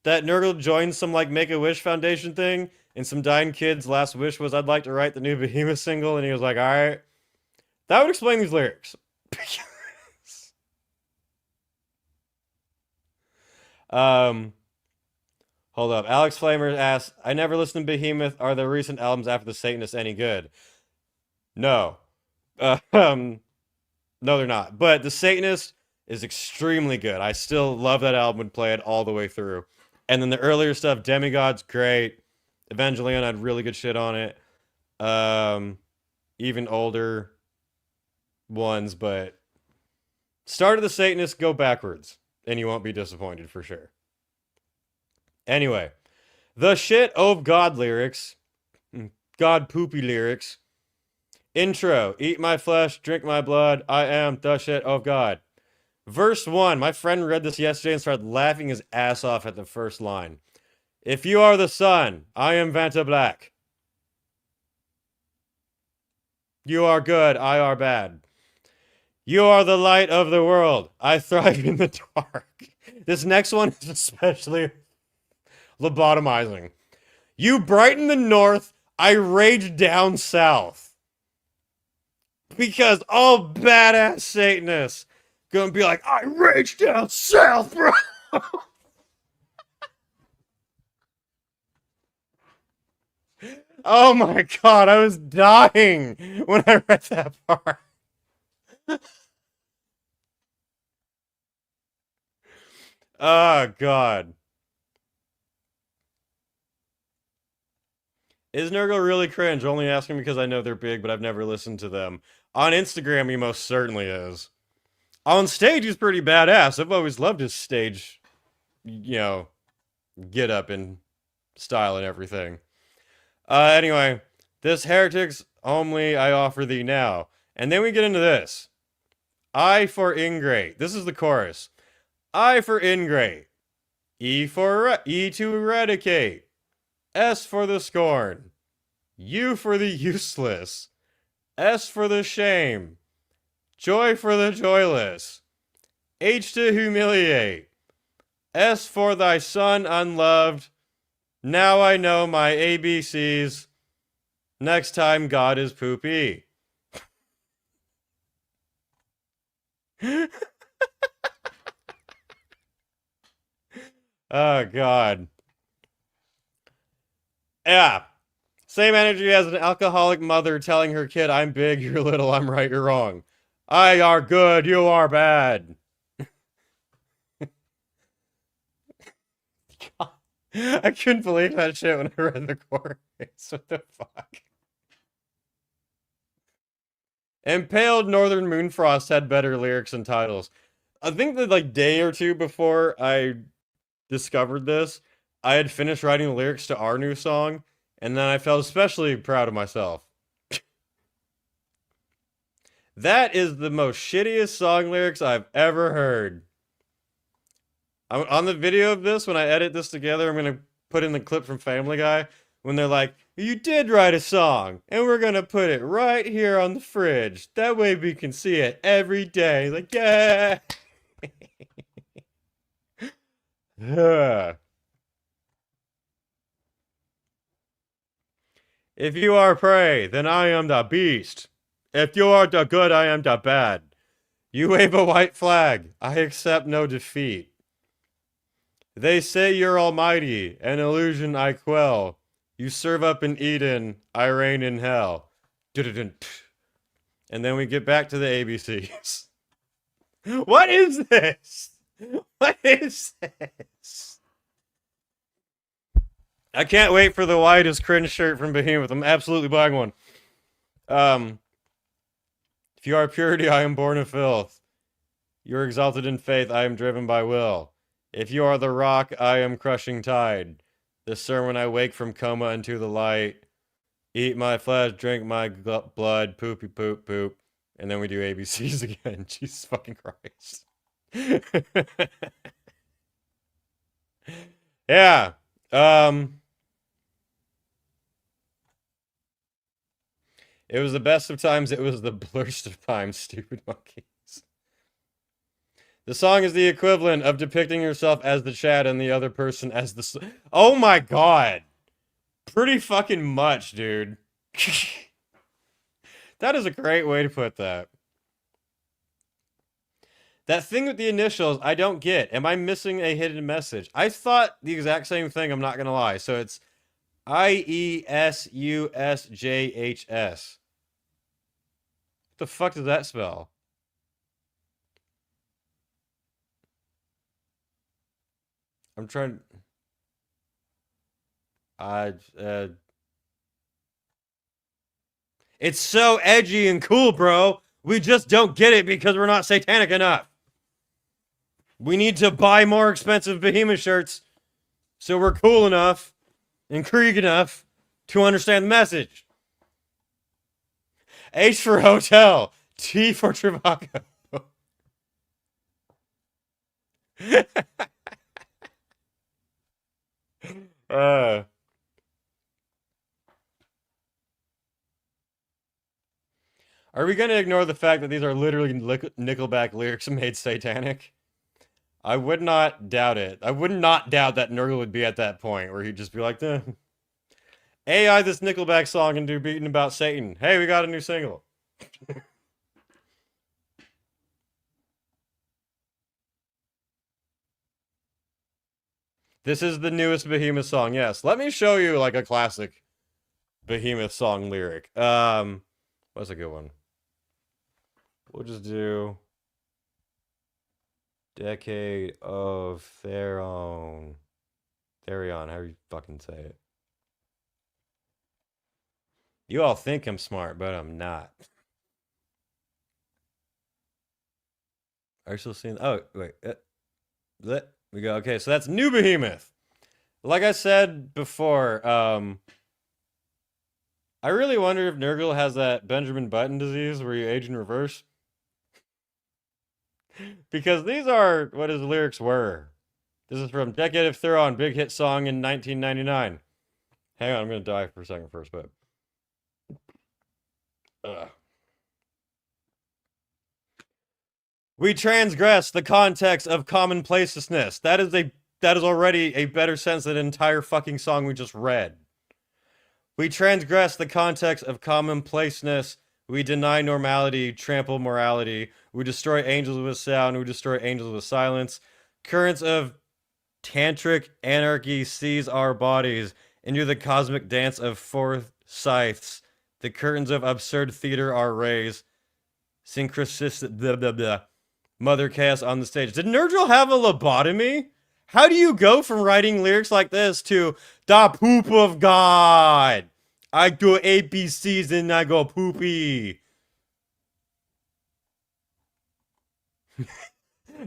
that Nurgle joined some, like, Make-A-Wish Foundation thing, and some dying kid's last wish was, I'd like to write the new Behemoth single, and he was like, alright. That would explain these lyrics. Hold up. Alex Flamer asks, I never listened to Behemoth. Are the recent albums after the Satanist any good? No. No, they're not. But the Satanist is extremely good. I still love that album and play it all the way through. And then the earlier stuff, Demigod's great. Evangelion had really good shit on it. Even older ones, but start of the Satanist, go backwards, and you won't be disappointed for sure. Anyway, the shit of God lyrics, God poopy lyrics. Intro, eat my flesh, drink my blood, I am the shit of God. Verse 1, my friend read this yesterday and started laughing his ass off at the first line. If you are the sun, I am Vanta Black. You are good, I are bad. You are the light of the world, I thrive in the dark. This next one is especially lobotomizing. You brighten the north, I rage down south. Because all badass Satanists gonna be like, I rage down south, bro. Oh my god, I was dying when I read that part. Oh god. Is Nurgle really cringe? Only asking because I know they're big, but I've never listened to them. On Instagram, he most certainly is. On stage, he's pretty badass. I've always loved his stage, you know, get up and style and everything. Anyway, this heretics only I offer thee now. And then we get into this. I for ingrate. This is the chorus. I for ingrate. E to eradicate. S for the scorn. U for the useless. S for the shame. Joy for the joyless. H to humiliate. S for thy son unloved. Now I know my ABCs. Next time God is poopy. Oh, God. Yeah. Same energy as an alcoholic mother telling her kid, I'm big, you're little, I'm right, you're wrong. I are good, you are bad. God. I couldn't believe that shit when I read the chorus. What the fuck? Impaled Northern Moonfrost had better lyrics and titles. I think that like day or two before I discovered this, I had finished writing the lyrics to our new song, and then I felt especially proud of myself. That is the most shittiest song lyrics I've ever heard. On the video of this, when I edit this together, I'm going to put in the clip from Family Guy when they're like, you did write a song, and we're going to put it right here on the fridge. That way we can see it every day. Like, yeah. If you are prey, then I am the beast. If you are the good, I am the bad. You wave a white flag. I accept no defeat. They say you're almighty, an illusion I quell. You serve up in Eden, I reign in hell. And then we get back to the ABCs. What is this? What is this? I can't wait for the whitest Kringe shirt from Behemoth. I'm absolutely buying one. If you are purity, I am born of filth. You're exalted in faith, I am driven by will. If you are the rock, I am crushing tide. The sermon I wake from coma into the light. Eat my flesh, drink my blood, poopy poop poop. And then we do ABCs again. Jesus fucking Christ. Yeah. It was the best of times, it was the blurst of times, stupid monkeys. The song is the equivalent of depicting yourself as the Chad and the other person as the... Oh my god! Pretty fucking much, dude. That is a great way to put that. That thing with the initials, I don't get. Am I missing a hidden message? I thought the exact same thing, I'm not gonna lie. So it's IESUSJHS. What the fuck does that spell? I'm trying... It's so edgy and cool, bro. We just don't get it because we're not satanic enough. We need to buy more expensive Behemoth shirts so we're cool enough and Krieg enough to understand the message. H for hotel. T for Travaco. Are we going to ignore the fact that these are literally Nickelback lyrics made satanic? I would not doubt it. I would not doubt that Nurgle would be at that point where he'd just be like, AI this Nickelback song and do beating about Satan. Hey, we got a new single. This is the newest Behemoth song, yes. Let me show you like a classic Behemoth song lyric. What's a good one? We'll just do Decade of Therion. Therion, how do you fucking say it? You all think I'm smart, but I'm not. Are you still seeing? Oh, wait. Let we go. Okay, so that's new Behemoth. Like I said before, I really wonder if Nurgle has that Benjamin Button disease where you age in reverse. Because these are what his lyrics were. This is from Decade of Therion, big hit song in 1999. Hang on, I'm going to die for a second first, but... We transgress the context of commonplaceness. That is already a better sense than the entire fucking song we just read. We transgress the context of commonplaceness. We deny normality, trample morality. We destroy angels with sound. We destroy angels with silence. Currents of tantric anarchy seize our bodies into the cosmic dance of forsyths. The curtains of absurd theater are raised. Synchronistic, blah, blah, blah. Mother Chaos on the stage. Did Nurgle have a lobotomy? How do you go from writing lyrics like this to the poop of God? I do ABCs and I go poopy.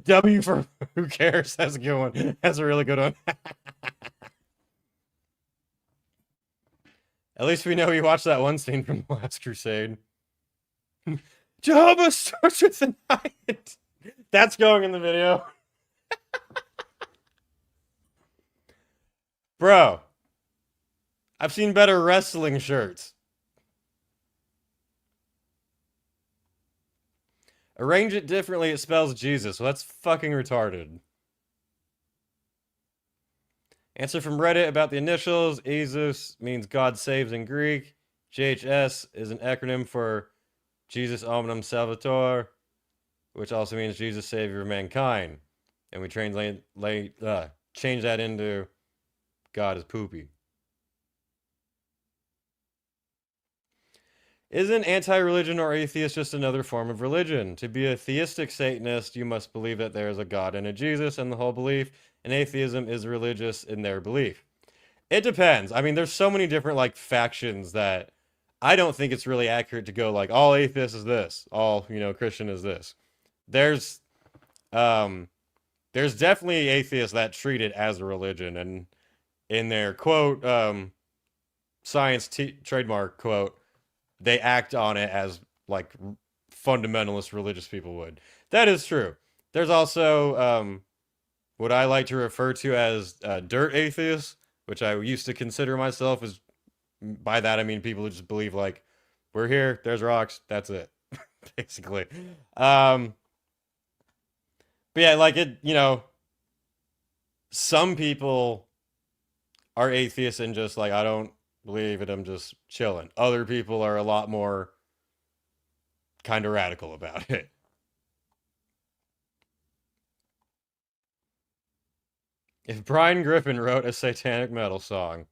W for who cares? That's a good one. That's a really good one. At least we know we watched that one scene from the Last Crusade. Jehovah starts with the night. That's going in the video. Bro, I've seen better wrestling shirts. Arrange it differently, it spells Jesus. Well, that's fucking retarded. Answer from Reddit about the initials. Jesus means God saves in Greek. JHS is an acronym for Jesus Omnum Salvator, which also means Jesus Savior of Mankind. And we change that into God is poopy. Isn't anti-religion or atheist just another form of religion? To be a theistic Satanist, you must believe that there is a God and a Jesus, and the whole belief in atheism is religious in their belief. It depends. I mean, there's so many different, like, factions that I don't think it's really accurate to go, like, all atheist is this, all, Christian is this. There's definitely atheists that treat it as a religion, and in their quote, science trademark quote, they act on it as like fundamentalist religious people would. That is true. There's also what I like to refer to as dirt atheists, which I used to consider myself as. By that I mean people who just believe like we're here, there's rocks, that's it, basically. But yeah, like it, some people are atheists and just like I don't believe it, I'm just chilling. Other people are a lot more kind of radical about it. If Brian Griffin wrote a satanic metal song,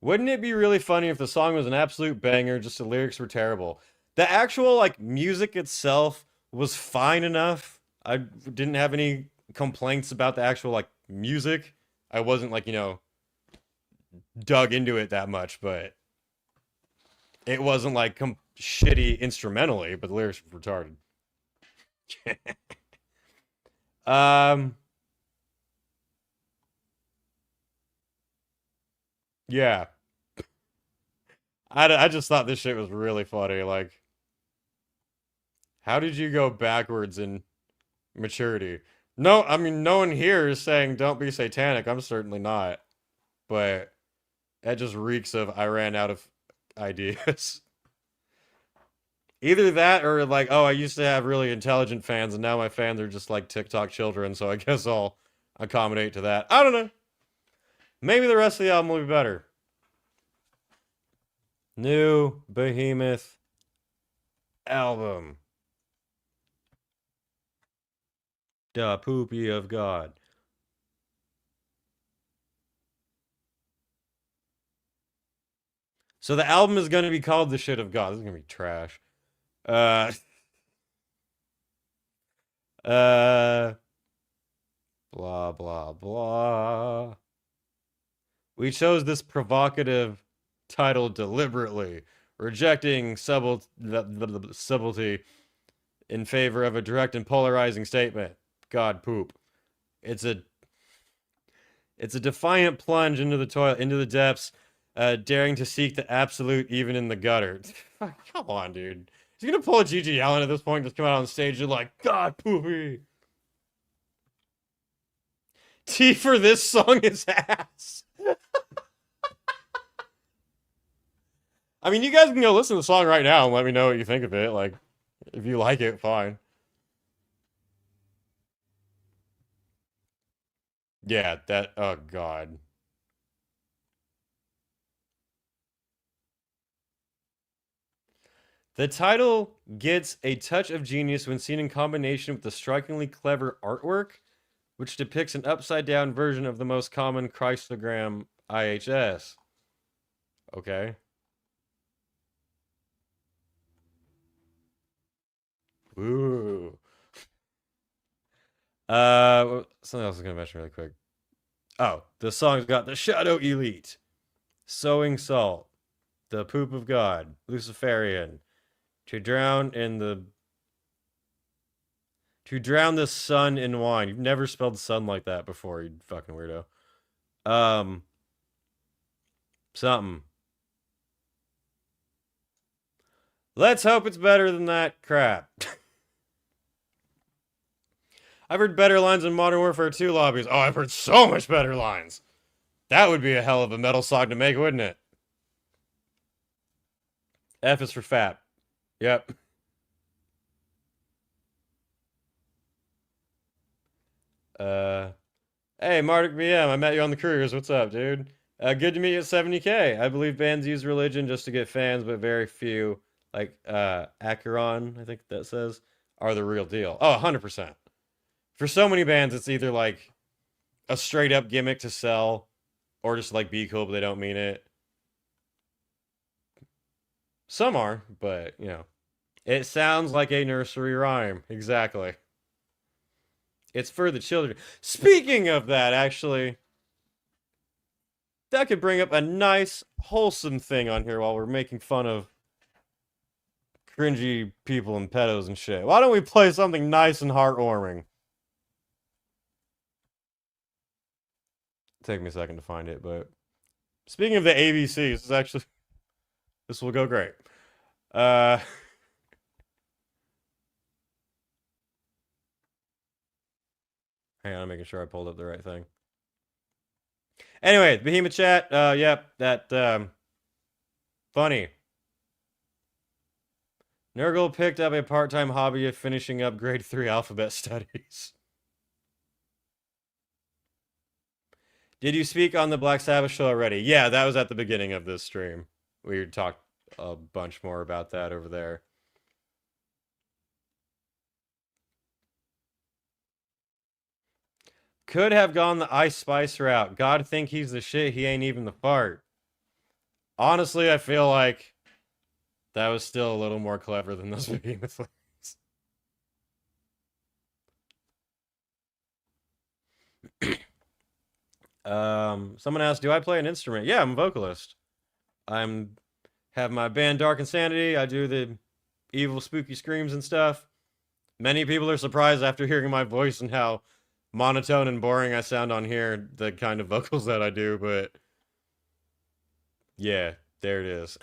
wouldn't it be really funny if the song was an absolute banger, just the lyrics were terrible? The actual like music itself was fine enough. I didn't have any complaints about the actual like music. I wasn't like, dug into it that much, but it wasn't like shitty instrumentally, but the lyrics were retarded. Yeah. I just thought this shit was really funny. Like, how did you go backwards in maturity? No, I mean, no one here is saying don't be satanic. I'm certainly not. But that just reeks of I ran out of ideas. Either that or like, oh, I used to have really intelligent fans and now my fans are just like TikTok children, so I guess I'll accommodate to that. I don't know. Maybe the rest of the album will be better. New Behemoth album. Da poopy of God. So the album is going to be called The Shit of God. This is going to be trash. Blah, blah, blah. We chose this provocative title deliberately, rejecting subtlety in favor of a direct and polarizing statement. God poop. It's a defiant plunge into the toilet, into the depths, daring to seek the absolute even in the gutter. Come on, dude. Is he gonna pull a G.G. Allen at this point? Just come out on stage and like, God poopy. T for this song is ass. I mean, you guys can go listen to the song right now and let me know what you think of it. Like, if you like it, fine. Yeah, oh God. The title gets a touch of genius when seen in combination with the strikingly clever artwork, which depicts an upside-down version of the most common Christogram IHS. Okay. Ooh. Something else I was gonna mention really quick. Oh, the song's got the Shadow Elite, Sowing Salt, The Poop of God, Luciferian, To drown the sun in wine. You've never spelled sun like that before, you fucking weirdo. Something. Let's hope it's better than that crap. I've heard better lines in Modern Warfare 2 lobbies. Oh, I've heard so much better lines. That would be a hell of a metal song to make, wouldn't it? F is for fat. Yep. Hey, Mardik BM, I met you on the cruise. What's up, dude? Good to meet you at 70K. I believe bands use religion just to get fans, but very few, like Acheron, I think that says, are the real deal. Oh, 100%. For so many bands, it's either like a straight up gimmick to sell, or just like be cool, but they don't mean it. Some are, but you know, it sounds like a nursery rhyme. Exactly. It's for the children. Speaking of that, actually, that could bring up a nice, wholesome thing on here while we're making fun of cringy people and pedos and shit. Why don't we play something nice and heartwarming? Take me a second to find it, but speaking of the ABCs, this will go great. Hang on, I'm making sure I pulled up the right thing. Anyway, Behemoth chat, yep, that, funny. Nurgle picked up a part-time hobby of finishing up grade 3 alphabet studies. Did you speak on the Black Sabbath show already? Yeah, that was at the beginning of this stream. We talked a bunch more about that over there. Could have gone the Ice Spice route. God think he's the shit, he ain't even the fart. Honestly, I feel like that was still a little more clever than those Behemoth lyrics. Someone asked, do I play an instrument? Yeah, I'm a vocalist. Have my band Dark Insanity. I do the evil, spooky screams and stuff. Many people are surprised after hearing my voice and how monotone and boring I sound on here, the kind of vocals that I do, but yeah, there it is.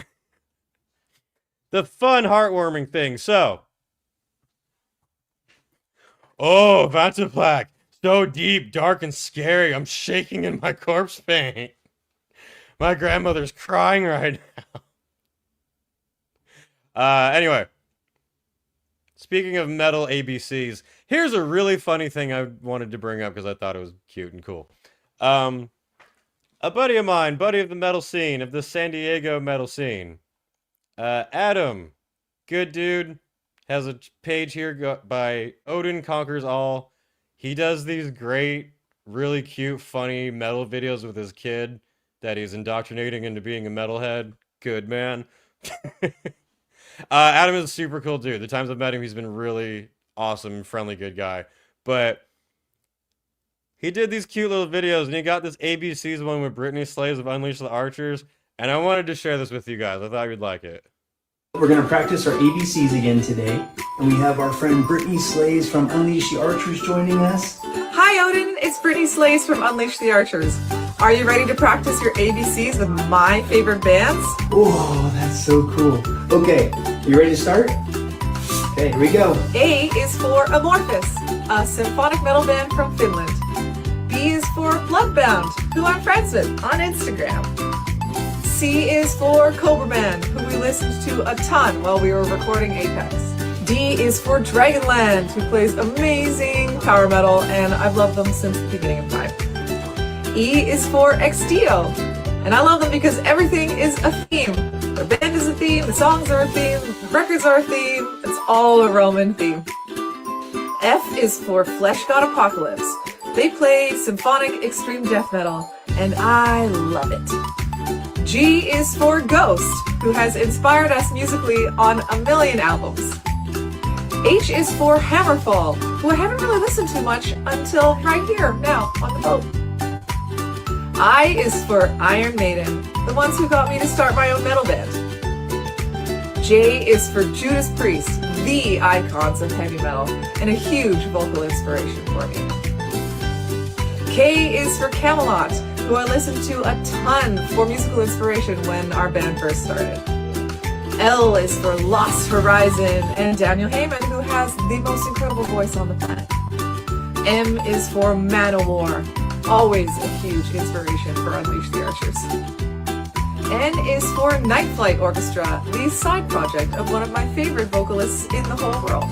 The fun, heartwarming thing. So, oh, banter plaque. So deep, dark, and scary. I'm shaking in my corpse paint. My grandmother's crying right now. Anyway. Speaking of metal ABCs, here's a really funny thing I wanted to bring up because I thought it was cute and cool. A buddy of mine, buddy of the metal scene, of the San Diego metal scene, Adam, good dude, has a page here by Odin Conquers All. He does these great, really cute, funny metal videos with his kid that he's indoctrinating into being a metalhead. Good man. Adam is a super cool dude. The times I've met him, he's been really awesome, friendly, good guy. But he did these cute little videos, and he got this ABCs one with Britney Slaves of Unleash the Archers, and I wanted to share this with you guys. I thought you'd like it. We're going to practice our ABCs again today, and we have our friend Britney Slaves from Unleash the Archers joining us. Hi Odin, it's Britney Slaves from Unleash the Archers. Are you ready to practice your ABCs with my favorite bands? Whoa, that's so cool. Okay, you ready to start? Okay, here we go. A is for Amorphous, a symphonic metal band from Finland. B is for Bloodbound, who I'm friends with on Instagram. C is for Cobra Man, who we listened to a ton while we were recording Apex. D is for Dragonland, who plays amazing power metal, and I've loved them since the beginning of time. E is for Extio, and I love them because everything is a theme. The band is a theme, the songs are a theme, the records are a theme, it's all a Roman theme. F is for Flesh God Apocalypse. They play symphonic extreme death metal, and I love it. G is for Ghost, who has inspired us musically on a million albums. H is for Hammerfall, who I haven't really listened to much until right here, now, on the boat. I is for Iron Maiden, the ones who got me to start my own metal band. J is for Judas Priest, the icons of heavy metal, and a huge vocal inspiration for me. K is for Camelot, who I listened to a ton for musical inspiration when our band first started. L is for Lost Horizon and Daniel Heyman, who has the most incredible voice on the planet. M is for Manowar, always a huge inspiration for Unleash the Archers. N is for Night Flight Orchestra, the side project of one of my favorite vocalists in the whole world.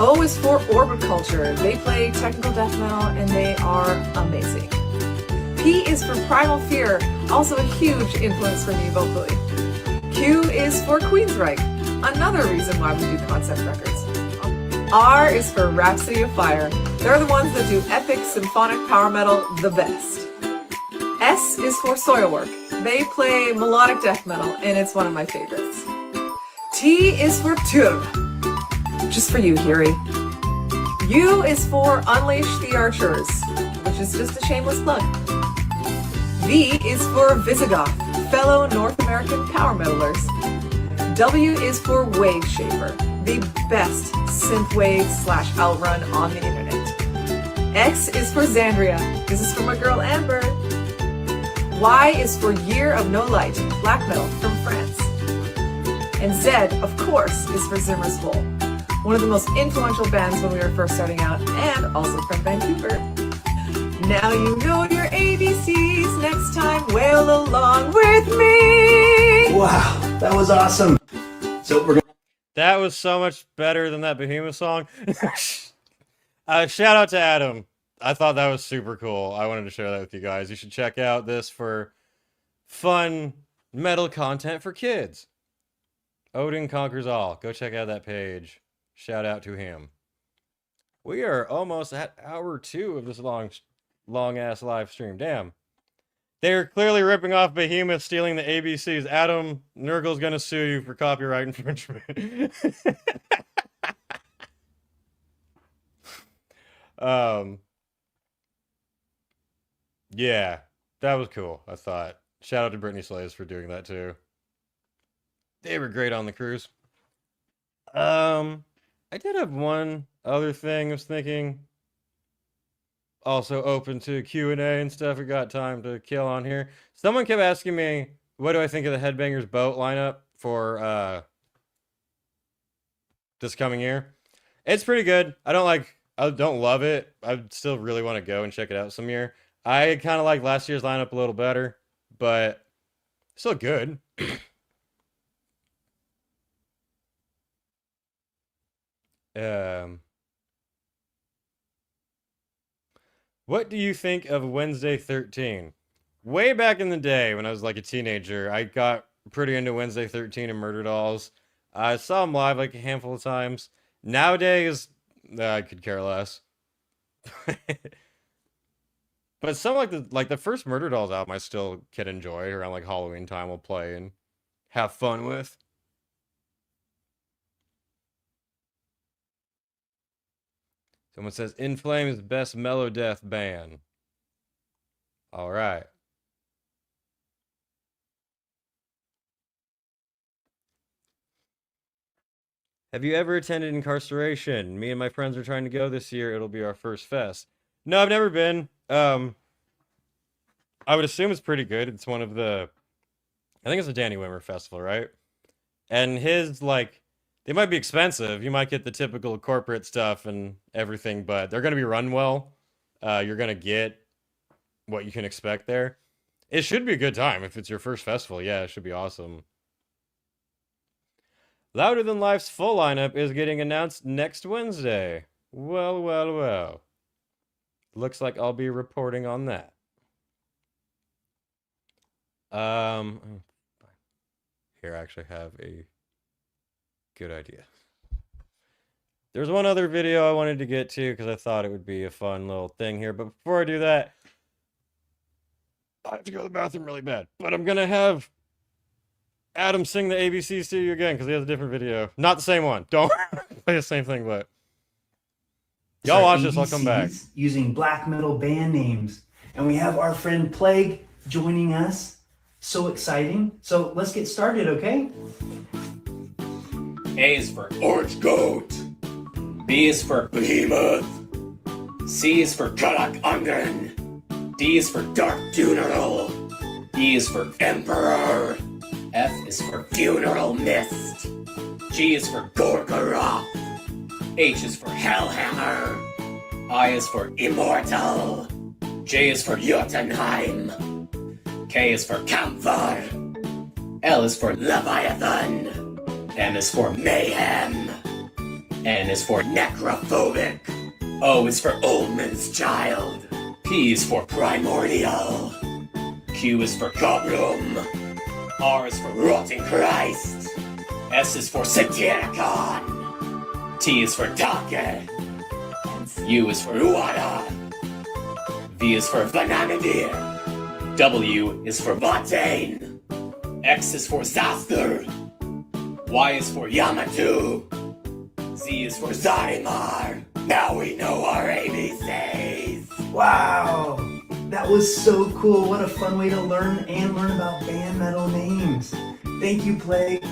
O is for Orbit Culture. They play technical death metal and they are amazing. P is for Primal Fear, also a huge influence for me vocally. Q is for Queensryche, another reason why we do concept records. R is for Rhapsody of Fire. They're the ones that do epic symphonic power metal the best. S is for Soilwork. They play melodic death metal and it's one of my favorites. T is for Tur. Just for you, Hiri. U is for Unleash the Archers, which is just a shameless plug. V is for Visigoth, fellow North American power metalers. W is for Wave Shaper, the best synthwave / outrun on the internet. X is for Xandria. This is for my girl Amber. Y is for Year of No Light, black metal from France. And Z, of course, is for Zimmer's Hole, one of the most influential bands when we were first starting out, and also from Vancouver. Now you know your ABCs. Next time, wail along with me. Wow, that was awesome. So we're gonna. That was so much better than that Behemoth song. Shout out to Adam. I thought that was super cool. I wanted to share that with you guys. You should check out this for fun metal content for kids. Odin Conquers All. Go check out that page. Shout out to him. We are almost at hour 2 of this long ass live stream. Damn. They're clearly ripping off Behemoth, stealing the ABCs. Adam, Nurgle's gonna sue you for copyright infringement. Yeah, that was cool, I thought. Shout out to Brittany Slays for doing that too. They were great on the cruise. I did have one other thing I was thinking. Also open to Q&A and stuff. We got time to kill on here. Someone kept asking me, what do I think of the Headbangers Boat lineup for this coming year? It's pretty good. I don't love it. I still really want to go and check it out some year. I kind of like last year's lineup a little better, but still good. What do you think of Wednesday 13? Way back in the day when I was like a teenager, I got pretty into Wednesday 13 and Murder Dolls. I saw them live like a handful of times. Nowadays, I could care less. But some like the first Murder Dolls album I still can enjoy around like Halloween time. We'll play and have fun with. Someone says In Flames best mellow death band. All right. Have you ever attended Incarceration? Me and my friends are trying to go this year. It'll be our first fest. No, I've never been. I would assume it's pretty good. It's one of the, I think it's a Danny Wimmer festival, right? And his, like, they might be expensive. You might get the typical corporate stuff and everything, but they're going to be run well. You're going to get what you can expect there. It should be a good time. If it's your first festival, yeah, it should be awesome. Louder Than Life's full lineup is getting announced next Wednesday. Well, well, well. Looks like I'll be reporting on that. Here I actually have a good idea. There's one other video I wanted to get to because I thought it would be a fun little thing here. But before I do that, I have to go to the bathroom really bad. But I'm going to have Adam sing the ABCs to you again because he has a different video. Not the same one. Don't play the same thing, but y'all watch this. I'll come back. Using black metal band names. And we have our friend Plague joining us. So exciting. So let's get started, okay? A is for Orange Goat. B is for Behemoth. C is for Karak Angen. D is for Dark Funeral. E is for Emperor. F is for Funeral Mist. G is for Gorgoroth. H is for Hellhammer. I is for immortal. J is for Jotunheim. K is for camphor. L is for Leviathan. M is for mayhem. N is for necrophobic. O is for old man's child. P is for primordial. Q is for cobrum. R is for rotting Christ. S is for Satyricon. T is for Take. U is for Uada. V is for Vananadir. W is for Vatane. X is for Zaster. Y is for Yamato. Z is for Zarimar. Now we know our ABCs. Wow, that was so cool. What a fun way to learn about band metal names. Thank you, Plague.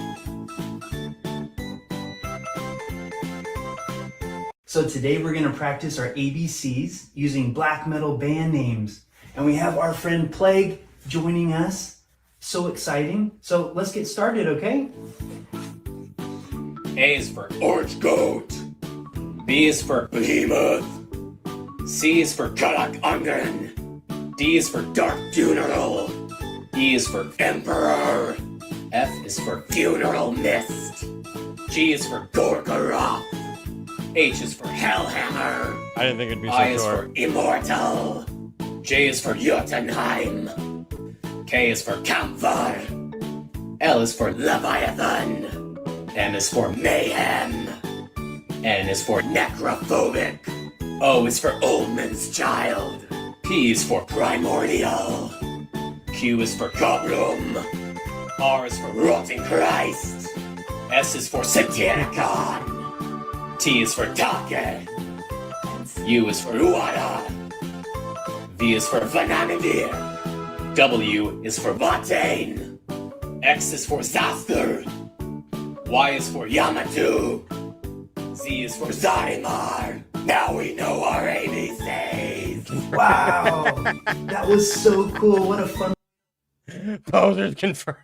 So today we're going to practice our ABCs using black metal band names. And we have our friend Plague joining us. So exciting. So let's get started, okay? A is for Orange Goat. B is for Behemoth. C is for Karak Ungren. D is for Dark Funeral. E is for Emperor. F is for Funeral Mist. G is for Gorgoroth. H is for Hellhammer. I didn't think it'd be so I short. is for Immortal. J is for Jotunheim. K is for Camphor. L is for Leviathan. M is for Mayhem. N is for Necrophobic. O is for Old Man's Child. P is for Primordial. Q is for Cobrum. R is for Rotting Christ. S is for Satyricon. T is for Take. U is for Uada. V is for Vananadir. W is for Vatane. X is for Zaster. Y is for Yamato. Z is for Zarimar. Now we know our ABCs. Wow, that was so cool. What a fun. Posers confirmed.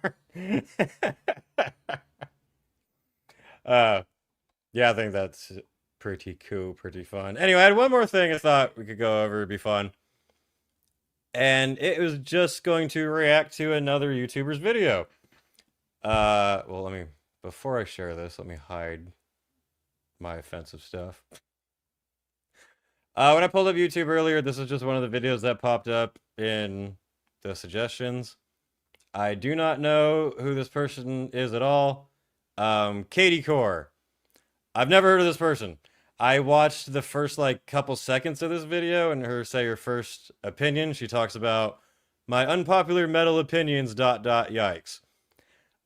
Yeah, I think that's pretty cool, pretty fun. Anyway, I had one more thing I thought we could go over. It'd be fun. And it was just going to react to another YouTuber's video. Well, before I share this, let me hide my offensive stuff. When I pulled up YouTube earlier, this is just one of the videos that popped up in the suggestions. I do not know who this person is at all. Katie Core. I've never heard of this person. I watched the first couple seconds of this video and say her first opinion. She talks about my unpopular metal opinions ... Yikes.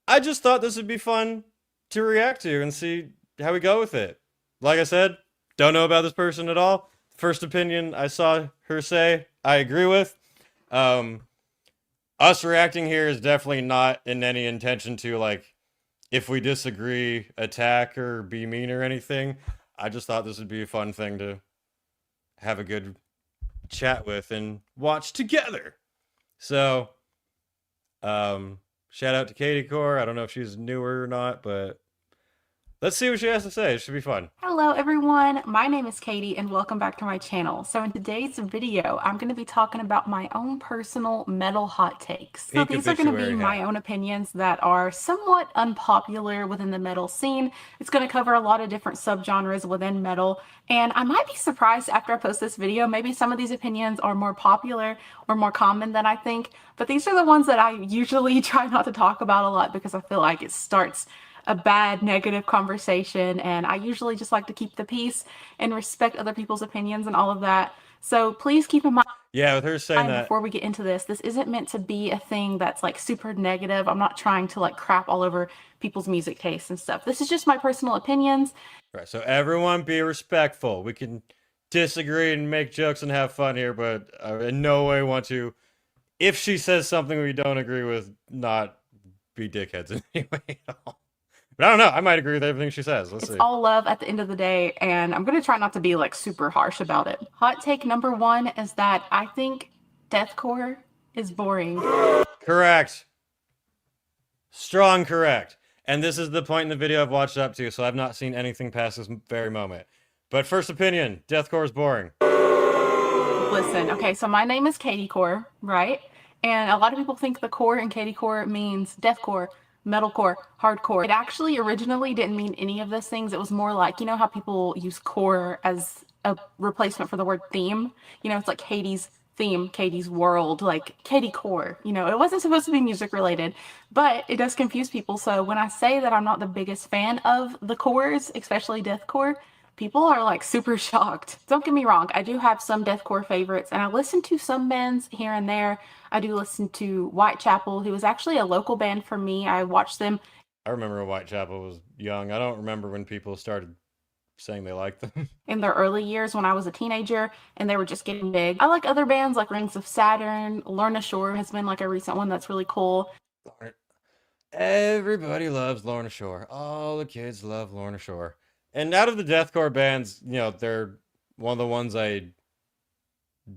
I just thought this would be fun to react to and see how we go with it. Like I said, don't know about this person at all. First opinion I saw her say, I agree with. Us reacting here is definitely not in any intention to if we disagree, attack or be mean or anything. I just thought this would be a fun thing to have a good chat with and watch together. So, shout out to Katie Core. I don't know if she's newer or not, but let's see what she has to say. It should be fun. Hello everyone, my name is Katie and welcome back to my channel. So in today's video, I'm going to be talking about my own personal metal hot takes. So these are going to be my own opinions that are somewhat unpopular within the metal scene. It's going to cover a lot of different subgenres within metal, and I might be surprised after I post this video, maybe some of these opinions are more popular or more common than I think, but these are the ones that I usually try not to talk about a lot because I feel like it starts a bad negative conversation, and I usually just like to keep the peace and respect other people's opinions and all of that. So please keep in mind, with her saying that, before we get into this isn't meant to be a thing that's super negative. I'm not trying to crap all over people's music tastes and stuff. This is just my personal opinions. Right, so everyone be respectful. We can disagree and make jokes and have fun here, but I in no way want to, if she says something we don't agree with, not be dickheads in any way at all. But I don't know. I might agree with everything she says. Let's see. It's all love at the end of the day, and I'm going to try not to be super harsh about it. Hot take number one is that I think deathcore is boring. Correct. Strong correct. And this is the point in the video I've watched up to, so I've not seen anything past this very moment. But first opinion, deathcore is boring. Listen, okay, so my name is Katie Core, right? And a lot of people think the core in Katie Core means deathcore, metalcore, hardcore. It actually originally didn't mean any of those things. It was more like, you know how people use core as a replacement for the word theme? You know, it's like Katie's theme, Katie's world, like Katie Core. You know, it wasn't supposed to be music related, but it does confuse people. So when I say that I'm not the biggest fan of the cores, especially deathcore, people are like super shocked. Don't get me wrong, I do have some deathcore favorites, and I listen to some bands here and there. I do listen to Whitechapel, who is actually a local band for me. I watched them. I remember when Whitechapel was young. I don't remember when people started saying they liked them. In their early years when I was a teenager and they were just getting big. I like other bands like Rings of Saturn. Lorna Shore has been like a recent one that's really cool. Everybody loves Lorna Shore. All the kids love Lorna Shore. And out of the deathcore bands, you know, they're one of the ones I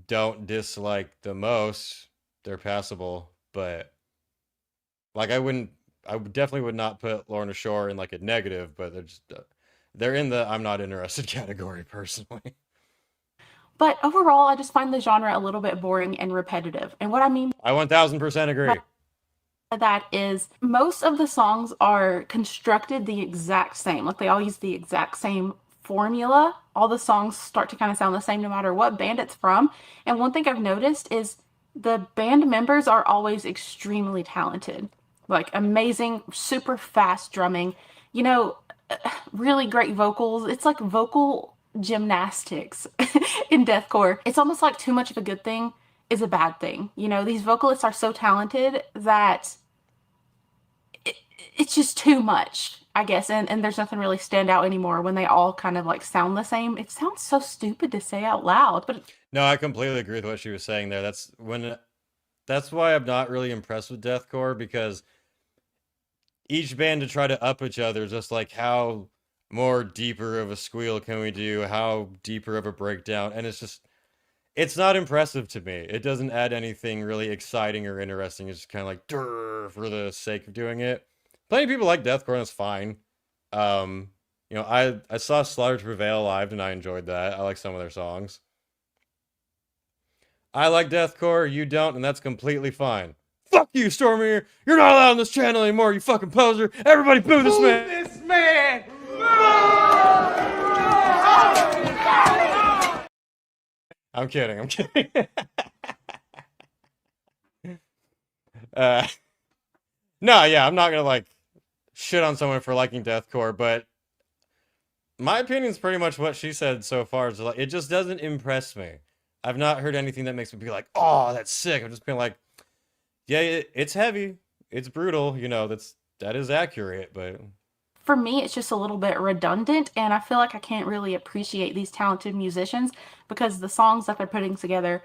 don't dislike the most. They're passable, but like I definitely would not put Lorna Shore in like a negative, but they're in the I'm not interested category personally. But overall, I just find the genre a little bit boring and repetitive. And what I mean I 1000% agree. That is, most of the songs are constructed the exact same. Like they all use the exact same formula. All the songs start to kind of sound the same no matter what band it's from. And one thing I've noticed is the band members are always extremely talented. Like amazing, super fast drumming, you know, really great vocals. It's like vocal gymnastics in deathcore. It's almost like too much of a good thing is a bad thing. You know, these vocalists are so talented that it's just too much, I guess. And there's nothing really stand out anymore when they all kind of like sound the same. It sounds so stupid to say out loud, but no, I completely agree with what she was saying there. That's why I'm not really impressed with deathcore, because each band to try to up each other, just like how more deeper of a squeal can we do, how deeper of a breakdown, and it's not impressive to me. It doesn't add anything really exciting or interesting. It's just kind of like durr for the sake of doing it. Plenty of people like deathcore, and that's fine. You know, I saw Slaughter to Prevail live, and I enjoyed that. I like some of their songs. I like deathcore, you don't, and that's completely fine. Fuck you, Stormy! You're not allowed on this channel anymore, you fucking poser! Everybody boo this man! This man! I'm kidding. No, yeah, I'm not gonna like shit on someone for liking deathcore, but my opinion's pretty much what she said so far. Is like, it just doesn't impress me. I've not heard anything that makes me be like, oh, that's sick. I've just been like, yeah, it's heavy, it's brutal, you know, that is accurate, but for me, it's just a little bit redundant, and I feel like I can't really appreciate these talented musicians because the songs that they're putting together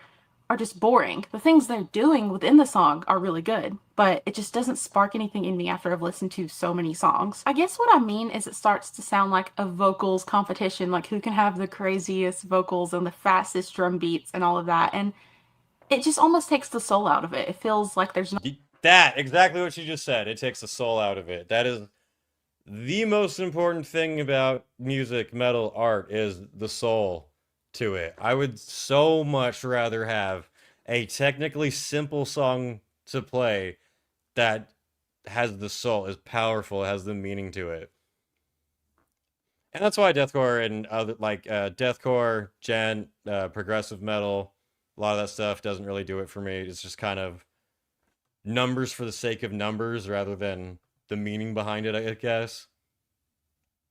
are just boring. The things they're doing within the song are really good, but it just doesn't spark anything in me after I've listened to so many songs. I guess what I mean is it starts to sound like a vocals competition, like who can have the craziest vocals and the fastest drum beats and all of that, and it just almost takes the soul out of it. It feels like there's no... That, exactly what you just said. It takes the soul out of it. That is the most important thing about music, metal, art, is the soul to it. I would so much rather have a technically simple song to play that has the soul, is powerful, has the meaning to it. And that's why deathcore and other, like, deathcore, progressive metal, a lot of that stuff doesn't really do it for me. It's just kind of numbers for the sake of numbers rather than the meaning behind it, I guess.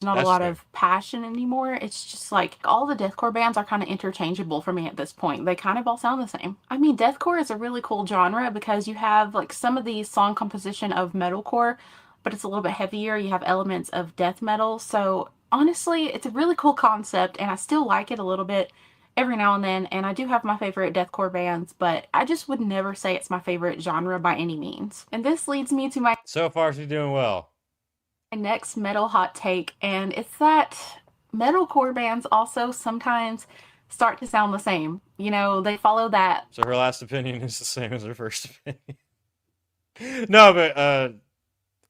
Not a lot of passion anymore. It's just like all the deathcore bands are kind of interchangeable for me at this point. They kind of all sound the same. I mean, deathcore is a really cool genre because you have like some of the song composition of metalcore, but it's a little bit heavier. You have elements of death metal. So honestly, it's a really cool concept, and I still like it a little bit every now and then. And I do have my favorite deathcore bands, but I just would never say it's my favorite genre by any means. And this leads me to my... So far, she's doing well. My next metal hot take, and it's that metalcore bands also sometimes start to sound the same. You know, they follow that. So her last opinion is the same as her first opinion. No, but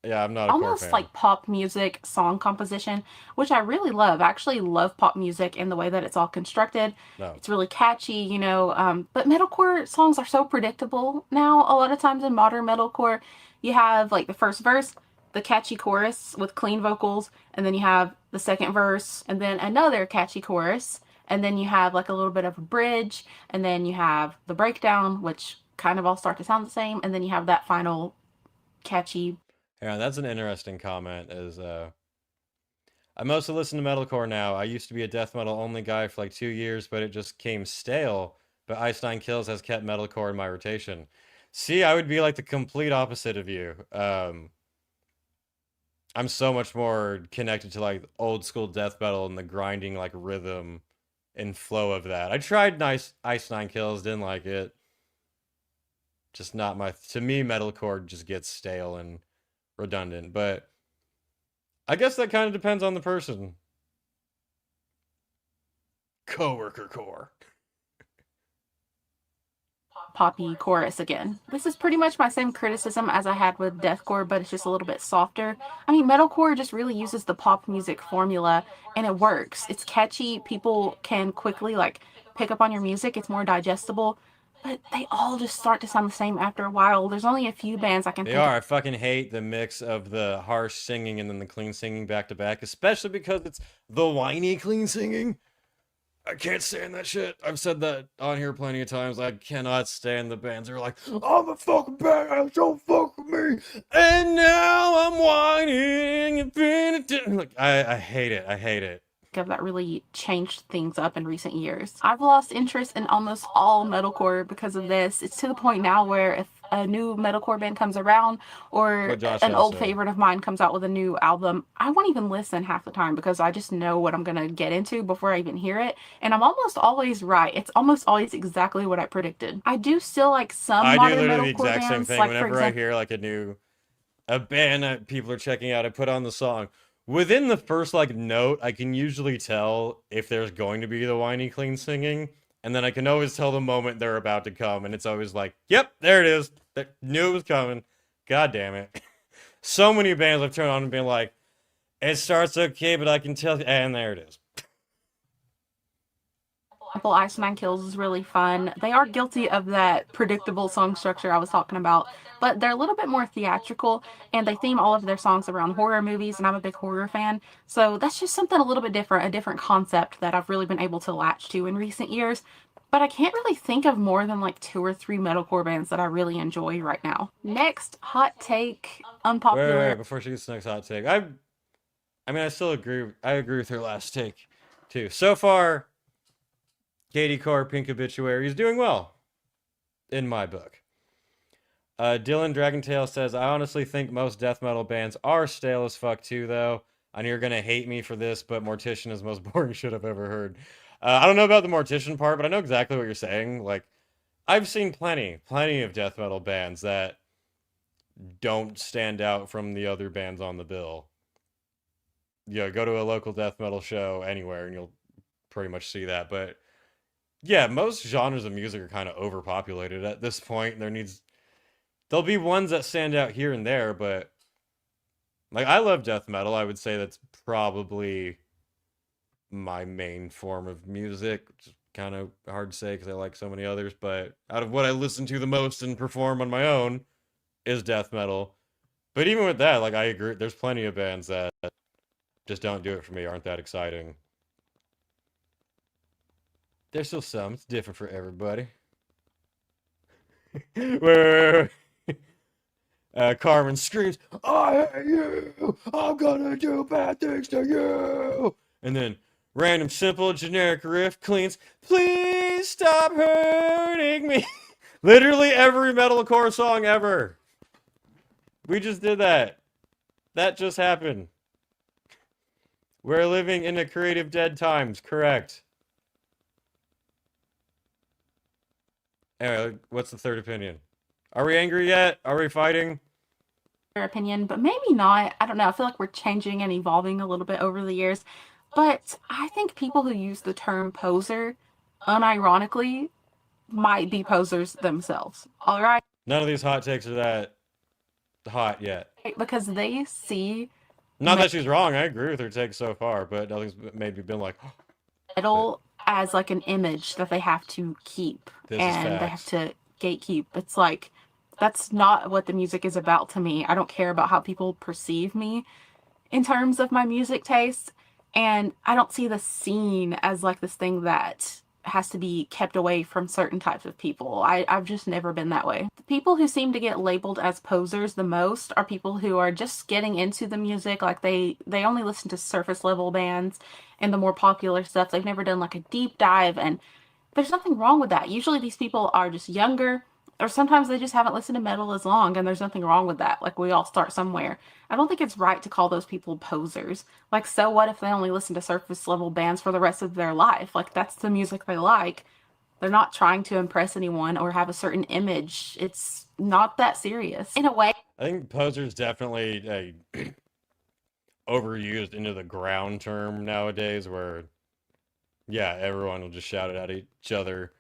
Yeah, I'm not a core almost fan. like pop music song composition, which I really love. I actually love pop music in the way that it's all constructed. No. It's really catchy, you know. But metalcore songs are so predictable now. A lot of times in modern metalcore, you have like the first verse, the catchy chorus with clean vocals, and then you have the second verse, and then another catchy chorus, and then you have like a little bit of a bridge, and then you have the breakdown, which kind of all start to sound the same, and then you have that final catchy. Yeah, that's an interesting comment. I mostly listen to metalcore now. I used to be a death metal only guy for like 2 years, but it just came stale. But Ice Nine Kills has kept metalcore in my rotation. See, I would be like the complete opposite of you. I'm so much more connected to like old school death metal and the grinding like rhythm and flow of that. I tried Ice Nine Kills, didn't like it. Just not my. To me, metalcore just gets stale and redundant. But I guess that kind of depends on the person. Coworker core. Poppy chorus again. This is pretty much my same criticism as I had with deathcore, but it's just a little bit softer. I mean, metalcore just really uses the pop music formula, and it works. It's catchy. People can quickly like pick up on your music. It's more digestible. But they all just start to sound the same after a while. There's only a few bands I can They think are. I fucking hate the mix of the harsh singing and then the clean singing back to back, especially because it's the whiny clean singing. I can't stand that shit. I've said that on here plenty of times. I cannot stand the bands that are like, I'm a fucking badass, don't fuck with me. And now I'm whining and like, I hate it. I hate it. That really changed things up in recent years. I've lost interest in almost all metalcore because of this. It's to the point now where if a new metalcore band comes around or an old favorite of mine comes out with a new album, I won't even listen half the time because I just know what I'm gonna get into before I even hear it, and I'm almost always right. It's almost always exactly what I predicted. I do still like some modern metalcore bands. I do literally the exact same thing. Like, whenever I hear like a band that people are checking out, I put on the song. Within the first like note, I can usually tell if there's going to be the whiny clean singing, and then I can always tell the moment they're about to come, and it's always like, yep, there it is. Knew it was coming. God damn it. So many bands I've turned on and been like, it starts okay, but I can tell, and there it is. Ice Nine Kills is really fun. They are guilty of that predictable song structure I was talking about, but they're a little bit more theatrical, and they theme all of their songs around horror movies, and I'm a big horror fan, so that's just something a little bit different, a different concept that I've really been able to latch to in recent years. But I can't really think of more than like 2 or 3 metalcore bands that I really enjoy right now. Next, hot take, unpopular. Wait, before she gets the next hot take, I mean, I still agree. I agree with her last take, too. So far, Katie Core, Pink Obituary is doing well, in my book. Dylan Dragontail says, I honestly think most death metal bands are stale as fuck too, though. I know you're going to hate me for this, but Mortician is the most boring shit I've ever heard. I don't know about the Mortician part, but I know exactly what you're saying. Like, I've seen plenty of death metal bands that don't stand out from the other bands on the bill. Yeah, go to a local death metal show anywhere and you'll pretty much see that, but yeah, most genres of music are kind of overpopulated at this point. There'll be ones that stand out here and there, but like, I love death metal. I would say that's probably my main form of music. It's kind of hard to say because I like so many others, but out of what I listen to the most and perform on my own is death metal. But even with that, like, I agree, there's plenty of bands that just don't do it for me, aren't that exciting. There's still some. It's different for everybody. Wait. Carmen screams, I hate you! I'm gonna do bad things to you! And then, random, simple, generic riff cleans, please stop hurting me! Literally every metalcore song ever. We just did that. That just happened. We're living in a creative dead times, correct. Anyway, what's the third opinion? Are we angry yet? Are we fighting? Opinion, but maybe not. I don't know. I feel like we're changing and evolving a little bit over the years. But I think people who use the term poser, unironically, might be posers themselves. All right? None of these hot takes are that hot yet. because they see Not that she's wrong. I agree with her take so far, but nothing's made me been like, metal as like an image that they have to keep and they have to gatekeep. It's like, that's not what the music is about to me. I don't care about how people perceive me in terms of my music taste, and I don't see the scene as like this thing that has to be kept away from certain types of people. I've just never been that way. The people who seem to get labeled as posers the most are people who are just getting into the music, like they only listen to surface level bands and the more popular stuff. They've never done like a deep dive, and there's nothing wrong with that. Usually these people are just younger, or sometimes they just haven't listened to metal as long, and there's nothing wrong with that. Like, we all start somewhere. I don't think it's right to call those people posers. Like, so what if they only listen to surface level bands for the rest of their life? Like, that's the music they like. They're not trying to impress anyone or have a certain image. It's not that serious. In a way, I think poser's definitely a overused into the ground term nowadays, where yeah, everyone will just shout it at each other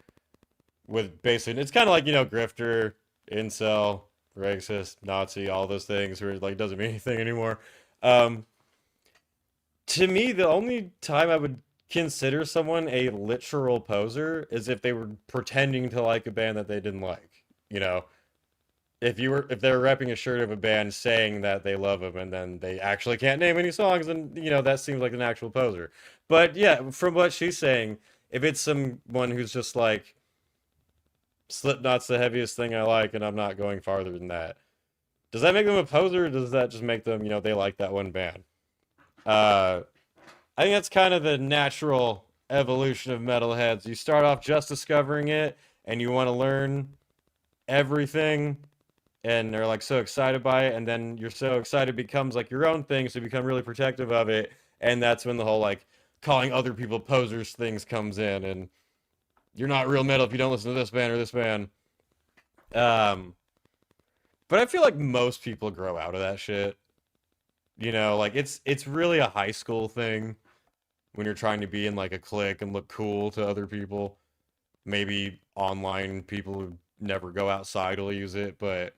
with basically, it's kind of like, you know, grifter, incel, racist, Nazi, all those things where it like doesn't mean anything anymore. To me, the only time I would consider someone a literal poser is if they were pretending to like a band that they didn't like. You know, if they were repping a shirt of a band saying that they love them and then they actually can't name any songs, then, you know, that seems like an actual poser. But yeah, from what she's saying, if it's someone who's just like, Slipknot's the heaviest thing I like and I'm not going farther than that, does that make them a poser, or does that just make them, you know, they like that one band? I think that's kind of the natural evolution of metalheads. You start off just discovering it and you want to learn everything and they're like so excited by it, and then you're so excited it becomes like your own thing, so you become really protective of it, and that's when the whole like calling other people posers things comes in, and you're not real metal if you don't listen to this band or this band. But I feel like most people grow out of that shit. You know, like it's really a high school thing when you're trying to be in like a clique and look cool to other people. Maybe online people who never go outside will use it, but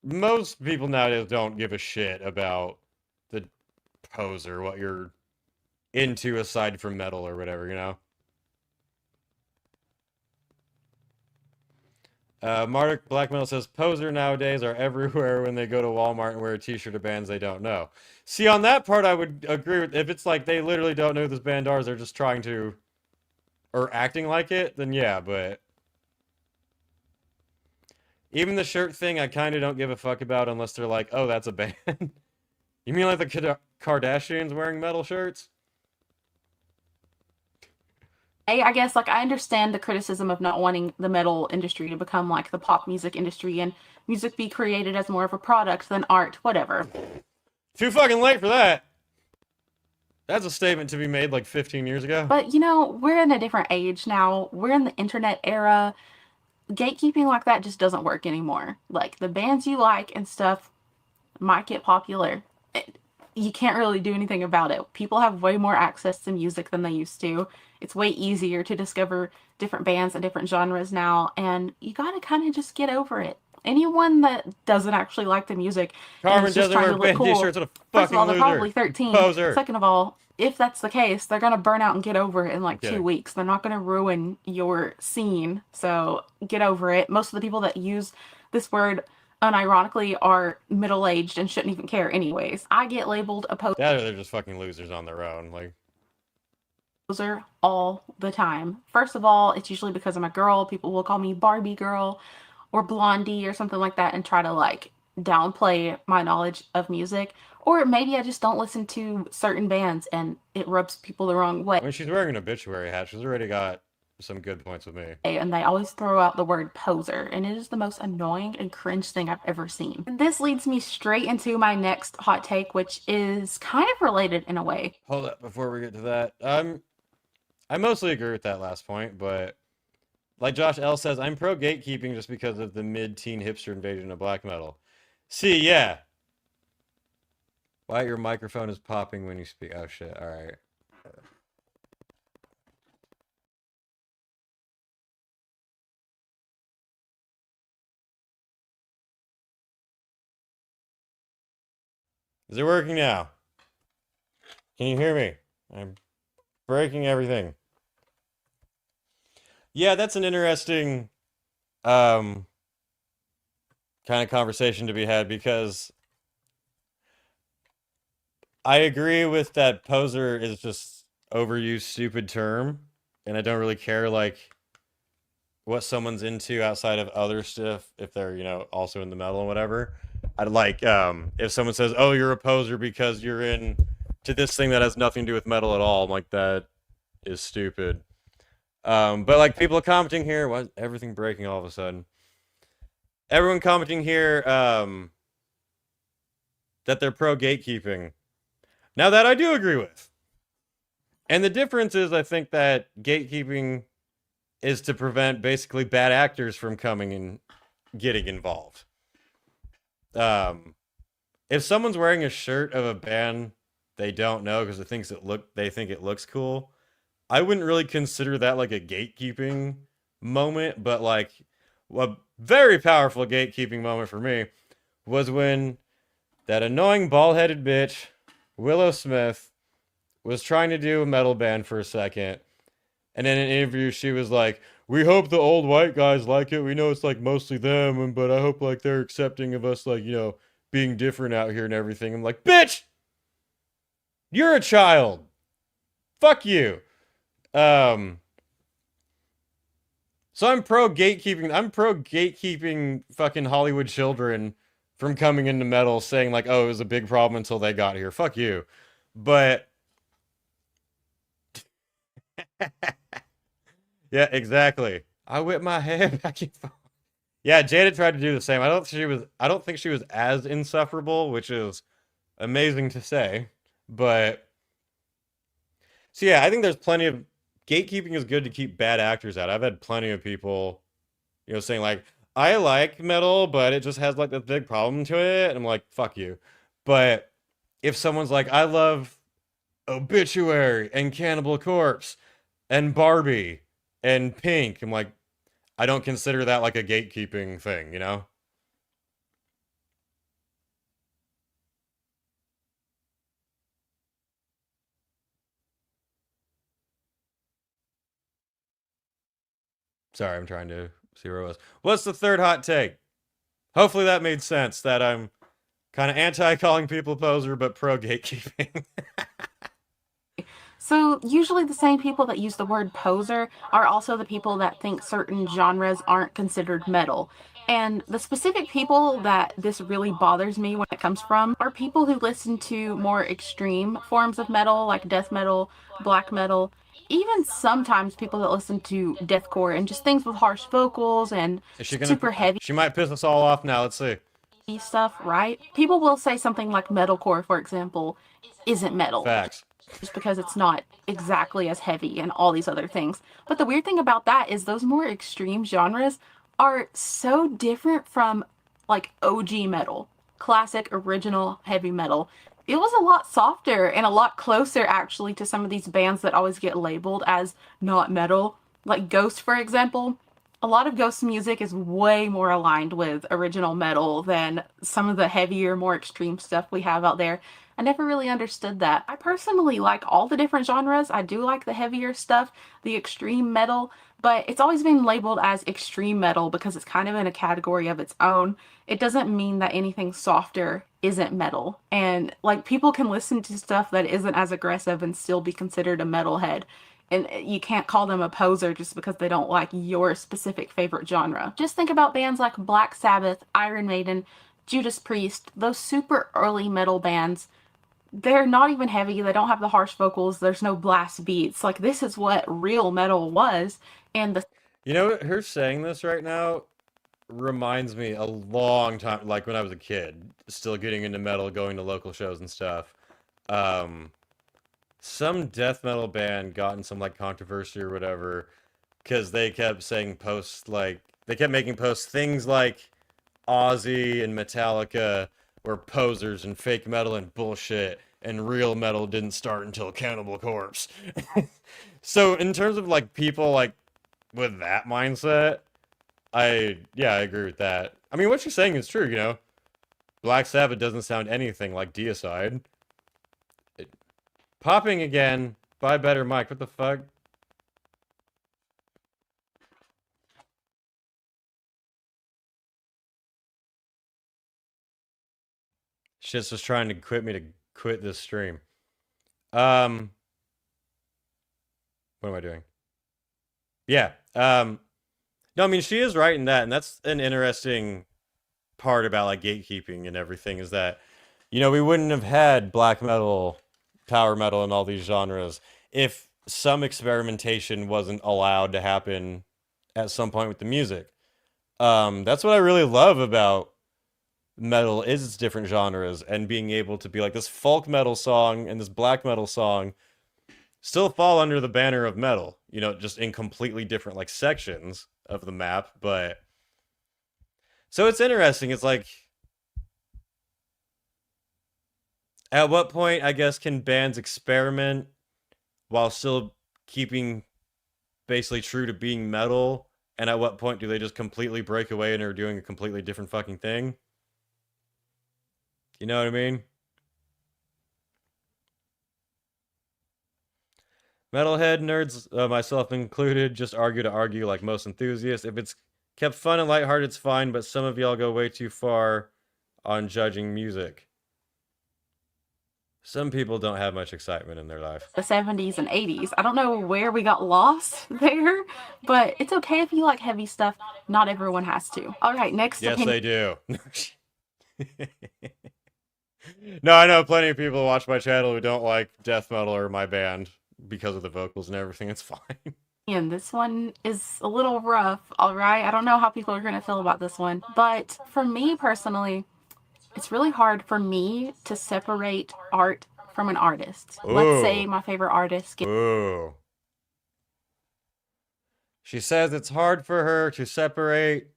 most people nowadays don't give a shit about the poser, what you're into aside from metal or whatever, you know? Mark Black Metal says, poser nowadays are everywhere when they go to Walmart and wear a t-shirt of bands they don't know. See, on that part, I would agree with, if it's like they literally don't know who this band are, they're just trying to, or acting like it, then yeah, but even the shirt thing, I kind of don't give a fuck about unless they're like, oh, that's a band. You mean like the Kardashians wearing metal shirts? I guess, like, I understand the criticism of not wanting the metal industry to become like the pop music industry and music be created as more of a product than art, whatever. Too fucking late for that. That's a statement to be made like 15 years ago. But, you know, we're in a different age now. We're in the internet era. Gatekeeping like that just doesn't work anymore. Like, the bands you like and stuff might get popular. You can't really do anything about it. People have way more access to music than they used to. It's way easier to discover different bands and different genres now, and you gotta kind of just get over it. Anyone that doesn't actually like the music and is just trying to look cool, first of all, they're probably 13. Poser. Second of all, if that's the case, they're gonna burn out and get over it in like 2 weeks. They're not gonna ruin your scene, so get over it. Most of the people that use this word unironically are middle-aged and shouldn't even care anyways. I get labeled a poser. Yeah, they're just fucking losers on their own. Like, Poser all the time. First of all, it's usually because I'm a girl. People will call me Barbie girl or Blondie or something like that and try to like downplay my knowledge of music. Or maybe I just don't listen to certain bands and it rubs people the wrong way. I mean, she's wearing an obituary hat. She's already got some good points with me. And they always throw out the word poser, and it is the most annoying and cringe thing I've ever seen. And this leads me straight into my next hot take, which is kind of related in a way. Hold up before we get to that. I mostly agree with that last point, but like Josh L says, I'm pro gatekeeping just because of the mid-teen hipster invasion of black metal. See, yeah. Why your microphone is popping when you speak? Oh shit, alright. Is it working now? Can you hear me? I'm breaking everything. Yeah, that's an interesting kind of conversation to be had, because I agree with that poser is just overused stupid term, and I don't really care like what someone's into outside of other stuff if they're, you know, also in the metal and whatever. I'd like if someone says, "Oh, you're a poser because you're in to this thing that has nothing to do with metal at all." I'm like, that is stupid. But like people are commenting here, what everything breaking all of a sudden. Everyone commenting here that they're pro gatekeeping. Now that I do agree with. And the difference is I think that gatekeeping is to prevent basically bad actors from coming and getting involved. If someone's wearing a shirt of a band they don't know because they think it looks cool, I wouldn't really consider that like a gatekeeping moment, but like a very powerful gatekeeping moment for me was when that annoying bald-headed bitch, Willow Smith, was trying to do a metal band for a second, and in an interview she was like, "We hope the old white guys like it. We know it's like mostly them, but I hope like they're accepting of us, like, you know, being different out here and everything." I'm like, bitch! You're a child! Fuck you! So I'm pro gatekeeping. I'm pro gatekeeping fucking Hollywood children from coming into metal, saying like, "Oh, it was a big problem until they got here." Fuck you. But yeah, exactly. I whip my hair back and forth. Yeah, Jada tried to do the same. I don't think she was as insufferable, which is amazing to say. But so yeah, I think there's plenty of gatekeeping is good to keep bad actors out. I've had plenty of people, you know, saying like, "I like metal, but it just has like this big problem to it." And I'm like, fuck you. But if someone's like, "I love Obituary and Cannibal Corpse and Barbie and Pink," I'm like, I don't consider that like a gatekeeping thing, you know? Sorry, I'm trying to see where it was. What's the third hot take? Hopefully that made sense, that I'm kind of anti-calling people poser, but pro-gatekeeping. So usually the same people that use the word poser are also the people that think certain genres aren't considered metal. And the specific people that this really bothers me when it comes from are people who listen to more extreme forms of metal, like death metal, black metal, even sometimes people that listen to deathcore and just things with harsh vocals and super heavy. She might piss us all off now. Let's see. Stuff, right? People will say something like metalcore, for example, isn't metal. Facts. Just because it's not exactly as heavy and all these other things. But the weird thing about that is those more extreme genres are so different from like OG metal, classic original heavy metal. It was a lot softer and a lot closer actually to some of these bands that always get labeled as not metal, like Ghost, for example. A lot of Ghost music is way more aligned with original metal than some of the heavier, more extreme stuff we have out there. I never really understood that. I personally like all the different genres. I do like the heavier stuff, the extreme metal, but it's always been labeled as extreme metal because it's kind of in a category of its own. It doesn't mean that anything softer isn't metal. And like people can listen to stuff that isn't as aggressive and still be considered a metalhead. And you can't call them a poser just because they don't like your specific favorite genre. Just think about bands like Black Sabbath, Iron Maiden, Judas Priest, those super early metal bands. They're not even heavy, they don't have the harsh vocals, there's no blast beats. Like, this is what real metal was. And the... You know, her saying this right now reminds me a long time, like when I was a kid, still getting into metal, going to local shows and stuff. Some death metal band got in some like controversy or whatever because they kept saying posts like, they kept making posts, things like Ozzy and Metallica were posers and fake metal and bullshit, and real metal didn't start until Cannibal Corpse. So in terms of like people like with that mindset, I agree with that. I mean, what you're saying is true, you know? Black Sabbath doesn't sound anything like Deicide. Popping again. Buy better mic. What the fuck? Shit's just trying to quit me to quit this stream. What am I doing? Yeah. No, I mean, she is right in that, and that's an interesting part about like gatekeeping and everything, is that, you know, we wouldn't have had black metal, power metal, and all these genres if some experimentation wasn't allowed to happen at some point with the music. That's what I really love about metal, is its different genres, and being able to be like, this folk metal song and this black metal song still fall under the banner of metal, you know, just in completely different like sections of the map. But so it's interesting. It's like, at what point, I guess, can bands experiment while still keeping basically true to being metal? And at what point do they just completely break away and are doing a completely different fucking thing? You know what I mean? Metalhead nerds, myself included, just argue to argue like most enthusiasts. If it's kept fun and lighthearted, it's fine, but some of y'all go way too far on judging music. Some people don't have much excitement in their life. The 70s and 80s. I don't know where we got lost there, but it's okay if you like heavy stuff. Not everyone has to. All right, next Yes, opinion. they do. No, I know plenty of people who watch my channel who don't like death metal or my band because of the vocals and everything. It's fine. And this one is a little rough, all right? I don't know how people are going to feel about this one, but for me personally, it's really hard for me to separate art from an artist. Ooh. Let's say my favorite artist. Ooh. She says it's hard for her to separate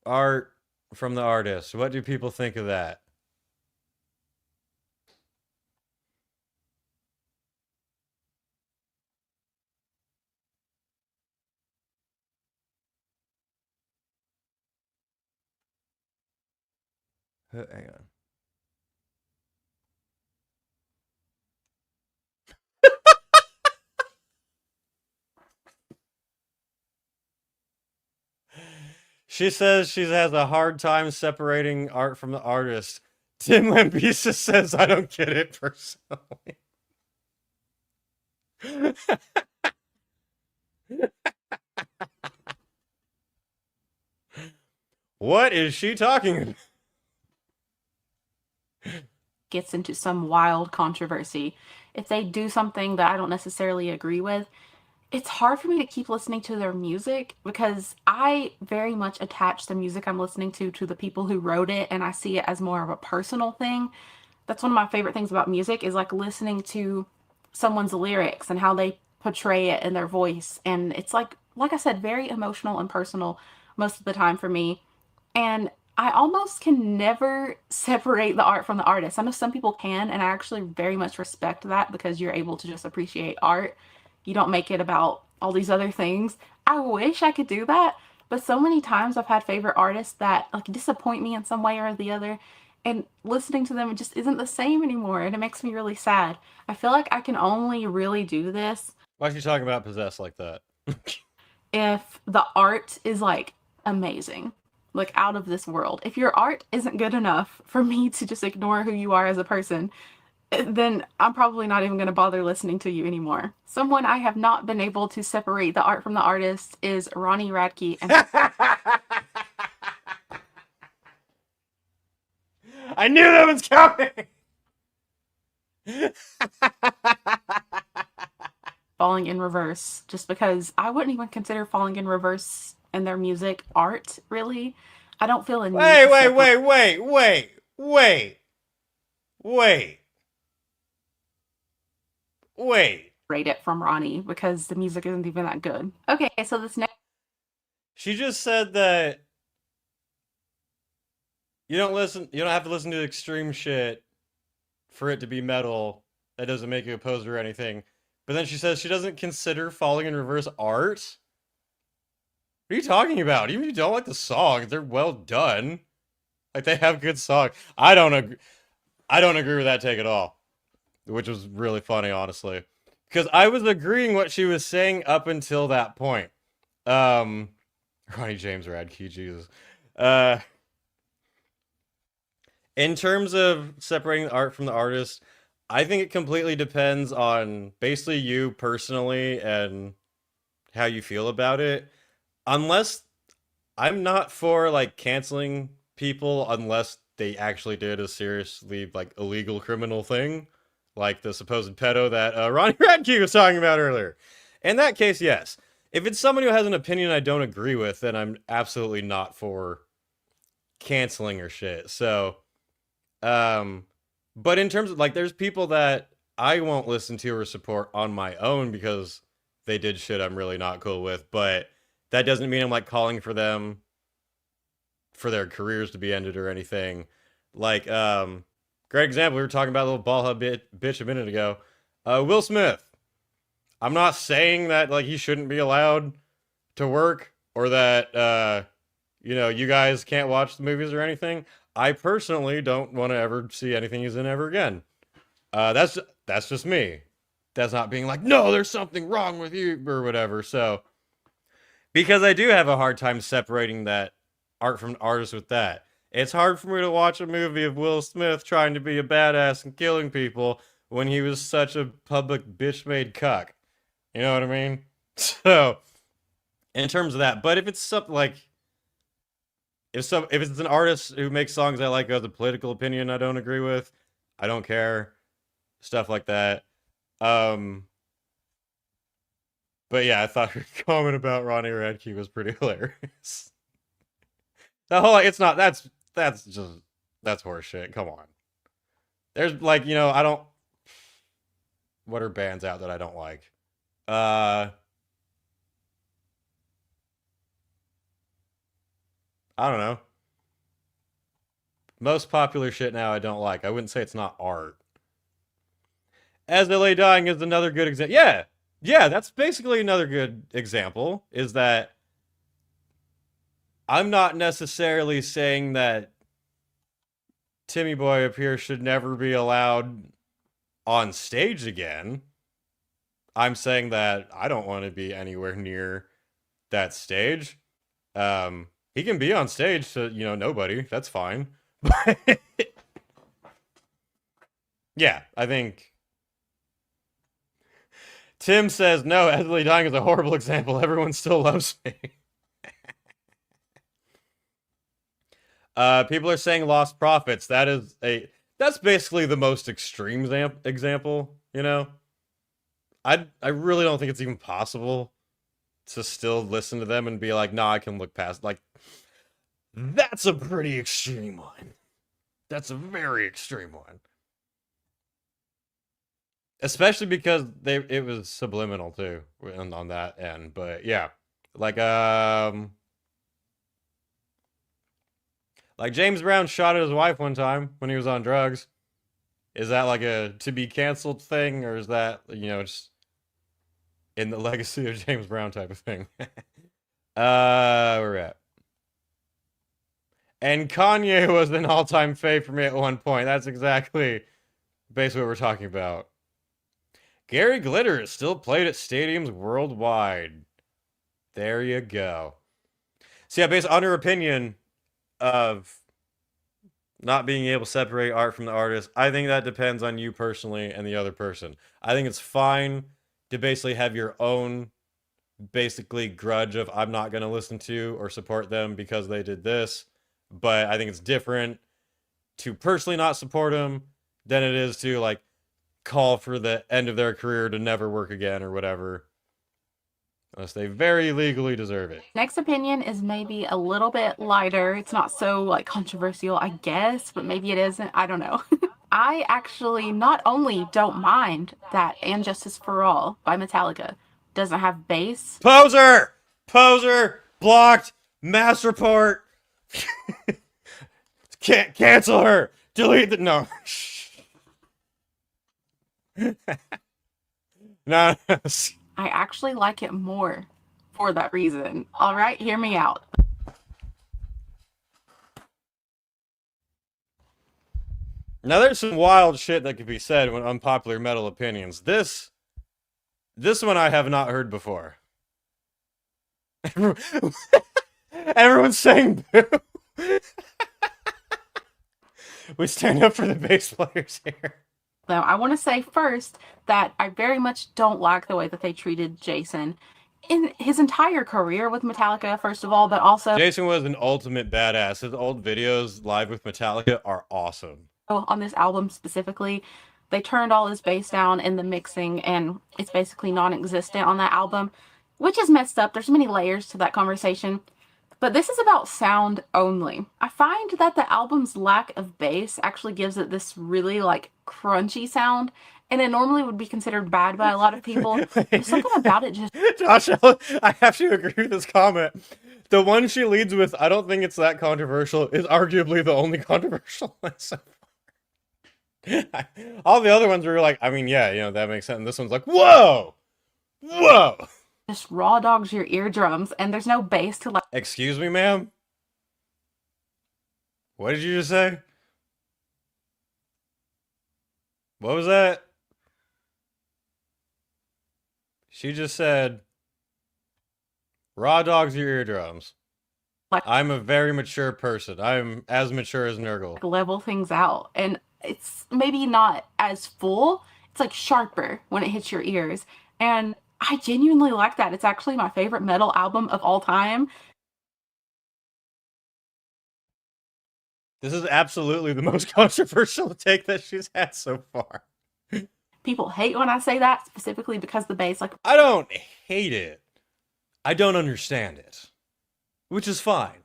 art from the artist. What do people think of that? Hang on. She says she has a hard time separating art from the artist. Tim Lampisa says, I don't get it personally. What is she talking about? Gets into some wild controversy. If they do something that I don't necessarily agree with, it's hard for me to keep listening to their music because I very much attach the music I'm listening to the people who wrote it, and I see it as more of a personal thing. That's one of my favorite things about music, is like listening to someone's lyrics and how they portray it in their voice. And it's like I said, very emotional and personal most of the time for me. And I almost can never separate the art from the artist. I know some people can, and I actually very much respect that because you're able to just appreciate art. You don't make it about all these other things. I wish I could do that, but so many times I've had favorite artists that like disappoint me in some way or the other, and listening to them, it just isn't the same anymore, and it makes me really sad. I feel like I can only really do this. Why is she talking about Possessed like that? If the art is like amazing, like out of this world. If your art isn't good enough for me to just ignore who you are as a person, then I'm probably not even going to bother listening to you anymore. Someone I have not been able to separate the art from the artist is Ronnie Radke. And I knew that was coming! Falling in Reverse, just because I wouldn't even consider Falling in Reverse and their music art, really. I don't feel a need Wait. Rate it from Ronnie because the music isn't even that good. Okay, so this next. She just said that you don't have to listen to extreme shit for it to be metal. That doesn't make you a poser or anything. But then she says she doesn't consider Falling in Reverse art? What are you talking about? Even if you don't like the songs, they're well done. Like, they have good songs. I don't agree with that take at all, which was really funny, honestly, because I was agreeing what she was saying up until that point. Ronnie James Radke, Jesus. In terms of separating the art from the artist, I think it completely depends on basically you personally and how you feel about it. Unless I'm not for like canceling people unless they actually did a seriously like illegal criminal thing, like the supposed pedo that Ronnie Radke was talking about earlier. In that case, yes. If it's someone who has an opinion I don't agree with, then I'm absolutely not for canceling or shit. So, but in terms of like, there's people that I won't listen to or support on my own because they did shit I'm really not cool with, but that doesn't mean I'm like calling for them for their careers to be ended or anything. Like, great example, we were talking about a little ballhead bitch a minute ago. Will Smith. I'm not saying that like he shouldn't be allowed to work or that you know, you guys can't watch the movies or anything. I personally don't want to ever see anything he's in ever again. That's just me. That's not being like, no, there's something wrong with you or whatever. So, because I do have a hard time separating that art from artist with that. It's hard for me to watch a movie of Will Smith trying to be a badass and killing people when he was such a public bitch-made cuck. You know what I mean? So, in terms of that, but if it's something like, if it's an artist who makes songs I like who has a political opinion I don't agree with, I don't care. Stuff like that. But yeah, I thought your comment about Ronnie Radke was pretty hilarious. The whole, it's not, that's horseshit. Come on. There's like, you know, what are bands out that I don't like? I don't know. Most popular shit now I don't like. I wouldn't say it's not art. As They Lay Dying is another good example. Yeah. Yeah, that's basically another good example, is that I'm not necessarily saying that Timmy Boy up here should never be allowed on stage again. I'm saying that I don't want to be anywhere near that stage. He can be on stage to, you know, nobody. That's fine. Yeah, I think Tim says, no, As They Lay Dying is a horrible example. Everyone still loves me. People are saying Lost Prophets. That's basically the most extreme example, you know? I really don't think it's even possible to still listen to them and be like, nah, I can look past, like, that's a pretty extreme one. That's a very extreme one. Especially because it was subliminal too on that end, but yeah. Like James Brown shot at his wife one time when he was on drugs. Is that like a to be canceled thing, or is that, you know, just in the legacy of James Brown type of thing? Where we're at. And Kanye was an all-time fave for me at one point. That's exactly basically what we're talking about. Gary Glitter is still played at stadiums worldwide. There you go. So yeah, based on your opinion of not being able to separate art from the artist, I think that depends on you personally and the other person. I think it's fine to basically have your own basically grudge of I'm not going to listen to or support them because they did this, but I think it's different to personally not support them than it is to like call for the end of their career to never work again or whatever, unless they very legally deserve it. Next opinion is maybe a little bit lighter. It's not so like controversial, I guess, but maybe it isn't. I don't know. I actually not only don't mind that And Justice for All by Metallica doesn't have bass. Poser! Poser! Blocked! Mass report! Can't cancel her! Delete the... No. No. I actually like it more for that reason. All right, hear me out. Now there's some wild shit that could be said when unpopular metal opinions. This one I have not heard before. Everyone's saying boo. We stand up for the bass players here. Now, I want to say first that I very much don't like the way that they treated Jason in his entire career with Metallica, first of all, but also Jason was an ultimate badass. His old videos live with Metallica are awesome. On this album specifically, they turned all his bass down in the mixing, and it's basically non-existent on that album, which is messed up. There's many layers to that conversation. But this is about sound only. I find that the album's lack of bass actually gives it this really like crunchy sound, and it normally would be considered bad by a lot of people. There's something about it just... Josh, I have to agree with this comment. The one she leads with, I don't think it's that controversial, is arguably the only controversial one so far. All the other ones were like, I mean, yeah, you know, that makes sense. And this one's like, whoa! Whoa! Just raw dogs your eardrums, and there's no bass to like... Excuse me, ma'am? What did you just say? What was that? She just said, raw dogs your eardrums. Like, I'm a very mature person. I'm as mature as Nurgle. Level things out, and it's maybe not as full. It's like sharper when it hits your ears, and I genuinely like that. It's actually my favorite metal album of all time. This is absolutely the most controversial take that she's had so far. People hate when I say that, specifically because the bass, like... I don't hate it. I don't understand it. Which is fine.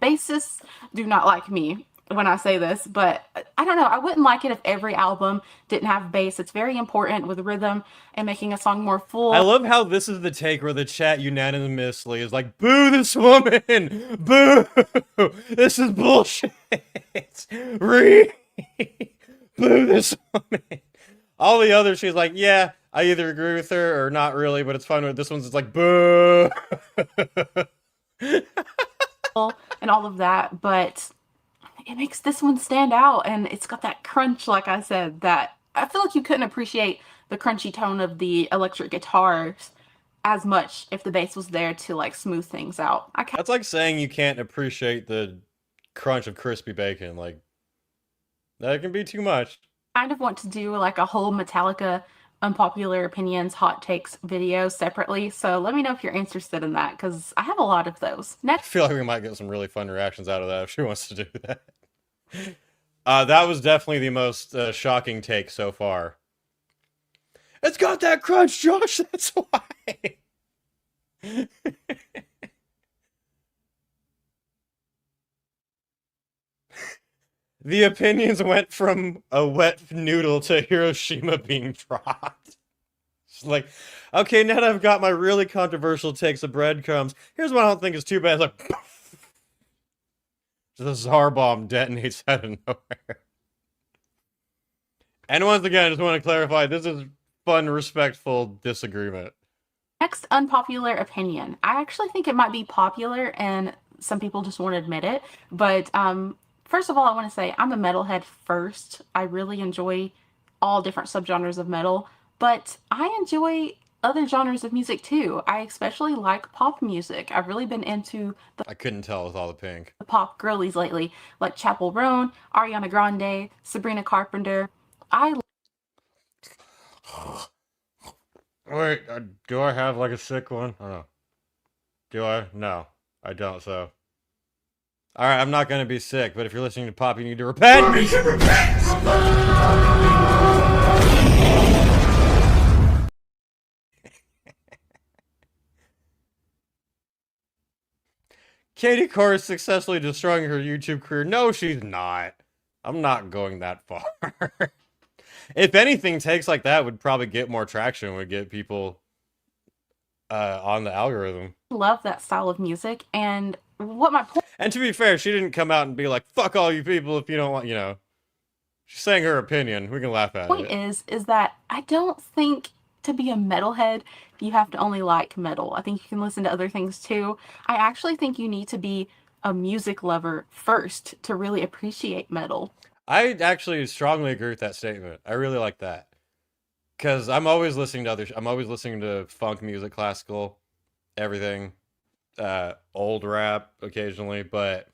Bassists do not like me when I say this, but I don't know. I wouldn't like it if every album didn't have bass. It's very important with rhythm and making a song more full. I love how this is the take where the chat unanimously is like, boo this woman! Boo! This is bullshit! Boo this woman! All the others, she's like, yeah, I either agree with her or not really, but it's fine with this one's it's like, boo! And all of that, but it makes this one stand out, and it's got that crunch, like I said, that I feel like you couldn't appreciate the crunchy tone of the electric guitars as much if the bass was there to like smooth things out. That's like saying you can't appreciate the crunch of crispy bacon. Like, that can be too much. I kind of want to do like a whole Metallica unpopular opinions, hot takes video separately, so let me know if you're interested in that, because I have a lot of those. I feel like we might get some really fun reactions out of that if she wants to do that. That was definitely the most shocking take so far. It's got that crunch, Josh, that's why! The opinions went from a wet noodle to Hiroshima being dropped. It's like, okay, now that I've got my really controversial takes of breadcrumbs, here's what I don't think is too bad. It's like, the Tsar bomb detonates out of nowhere. And once again, I just want to clarify, this is fun, respectful disagreement. Next unpopular opinion. I actually think it might be popular, and some people just won't admit it, but first of all, I want to say I'm a metalhead first. I really enjoy all different subgenres of metal, but I enjoy other genres of music too. I especially like pop music. I've really been into I couldn't tell with all the pink. The pop girlies lately, like Chapel Roan, Ariana Grande, Sabrina Carpenter. Wait, do I have like a sick one? I don't know. Do I? No, I don't, so. Alright, I'm not gonna be sick, but if you're listening to pop, you need to repent! You should repent! Katie Core is successfully destroying her YouTube career. No, she's not. I'm not going that far. If anything, takes like that would probably get more traction, would get people on the algorithm. Love that style of music, and what my point... And to be fair, she didn't come out and be like, fuck all you people if you don't want, you know. She's saying her opinion. We can laugh at it. Is that I don't think to be a metalhead, you have to only like metal. I think you can listen to other things too. I actually think you need to be a music lover first to really appreciate metal. I actually strongly agree with that statement. I really like that. Because I'm always listening to I'm always listening to funk music, classical, everything, old rap occasionally, but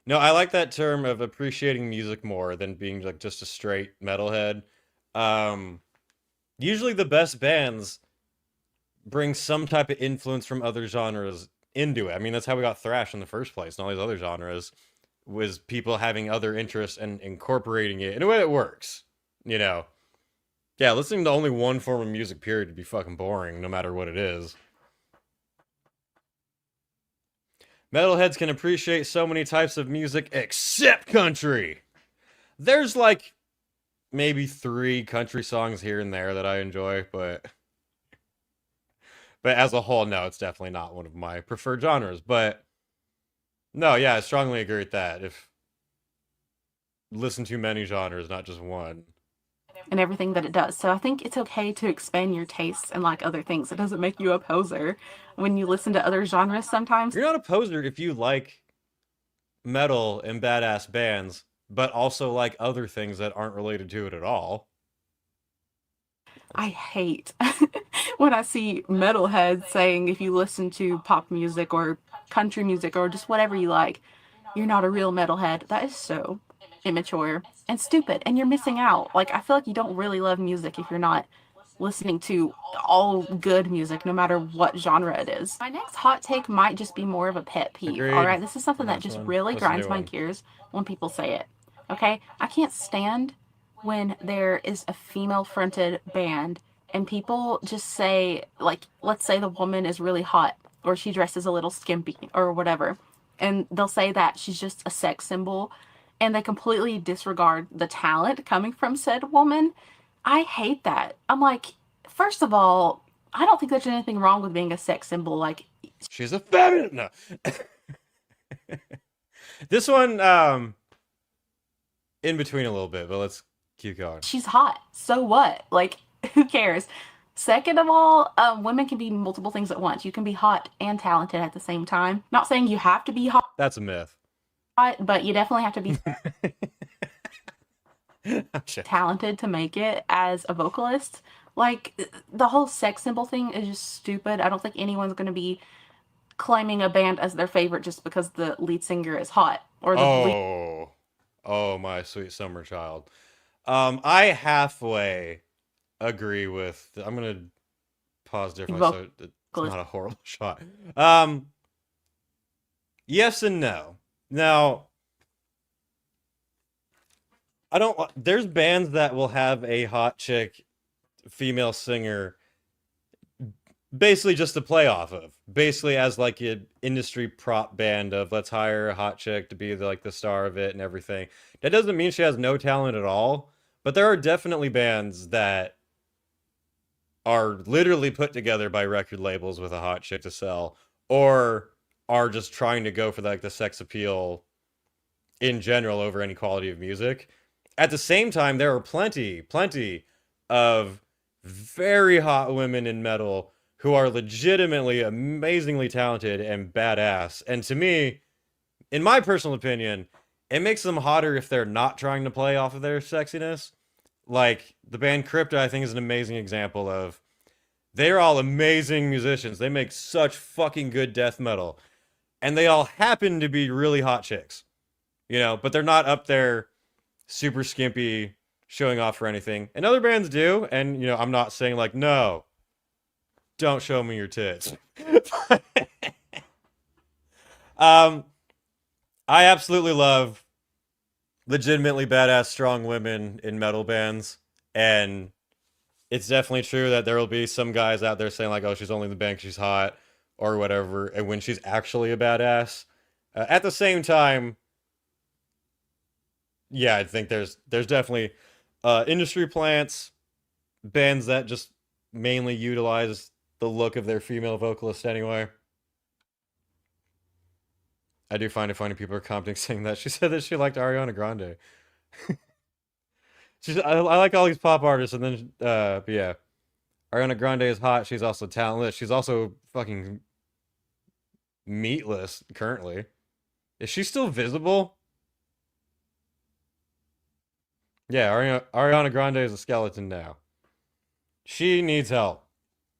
no, I like that term of appreciating music more than being like just a straight metalhead. Usually the best bands bring some type of influence from other genres into it. I mean, that's how we got thrash in the first place and all these other genres, was people having other interests and incorporating it in a way that works, you know? Yeah, listening to only one form of music, period, would be fucking boring, no matter what it is. Metalheads can appreciate so many types of music except country. There's like maybe 3 country songs here and there that I enjoy, but as a whole, no, it's definitely not one of my preferred genres. But no, yeah, I strongly agree with that. If listen to many genres, not just one. And everything that it does. So I think it's okay to expand your tastes and like other things. It doesn't make you a poser when you listen to other genres sometimes. You're not a poser if you like metal and badass bands, but also like other things that aren't related to it at all. I hate when I see metalheads saying if you listen to pop music or country music or just whatever you like, you're not a real metalhead. That is so immature and stupid, and you're missing out. Like, I feel like you don't really love music if you're not listening to all good music, no matter what genre it is. My next hot take might just be more of a pet peeve. Agreed. All right, this is something that just really What's the grinds new my one? gears when people say it. Okay, I can't stand when there is a female-fronted band and people just say, like, let's say the woman is really hot or she dresses a little skimpy or whatever, and they'll say that she's just a sex symbol, and they completely disregard the talent coming from said woman. I hate that. I'm like, first of all, I don't think there's anything wrong with being a sex symbol. Like, she's a feminine. No. This one, in between a little bit, but let's keep going. she's hot. So what? Like, who cares? Second of all, women can be multiple things at once. You can be hot and talented at the same time. Not saying you have to be hot, That's a myth. but you definitely have to be talented to make it as a vocalist. Like, the whole sex symbol thing is just stupid. I don't think anyone's going to be claiming a band as their favorite just because the lead singer is hot or the lead. Oh, my sweet summer child. I halfway agree with. I'm gonna pause differently so it's not a horrible shot. Yes and no. Now, I don't. There's bands that will have a hot chick, female singer, basically just to play off of, basically as like an industry prop band of let's hire a hot chick to be like the star of it and everything. That doesn't mean she has no talent at all, but there are definitely bands that are literally put together by record labels with a hot chick to sell, or are just trying to go for like the sex appeal in general over any quality of music. At the same time, there are plenty of very hot women in metal who are legitimately amazingly talented and badass. And to me, in my personal opinion, it makes them hotter if they're not trying to play off of their sexiness. Like, the band Crypta, I think, is an amazing example of, they're all amazing musicians. They make such fucking good death metal. And they all happen to be really hot chicks. You know, but they're not up there super skimpy, showing off for anything. And other bands do, and, you know, I'm not saying, like, no, don't show me your tits. I absolutely love legitimately badass, strong women in metal bands, and it's definitely true that there will be some guys out there saying, like, oh, she's only in the band 'cause she's hot, or whatever, and when she's actually a badass. At the same time, yeah, I think there's definitely industry plants, bands that just mainly utilize the look of their female vocalist anyway. I do find it funny people are commenting saying that. She said that she liked Ariana Grande. I like all these pop artists, and then, but yeah. Ariana Grande is hot. She's also talentless. She's also fucking meatless currently. Is she still visible? Yeah, Ariana Grande is a skeleton now. She needs help.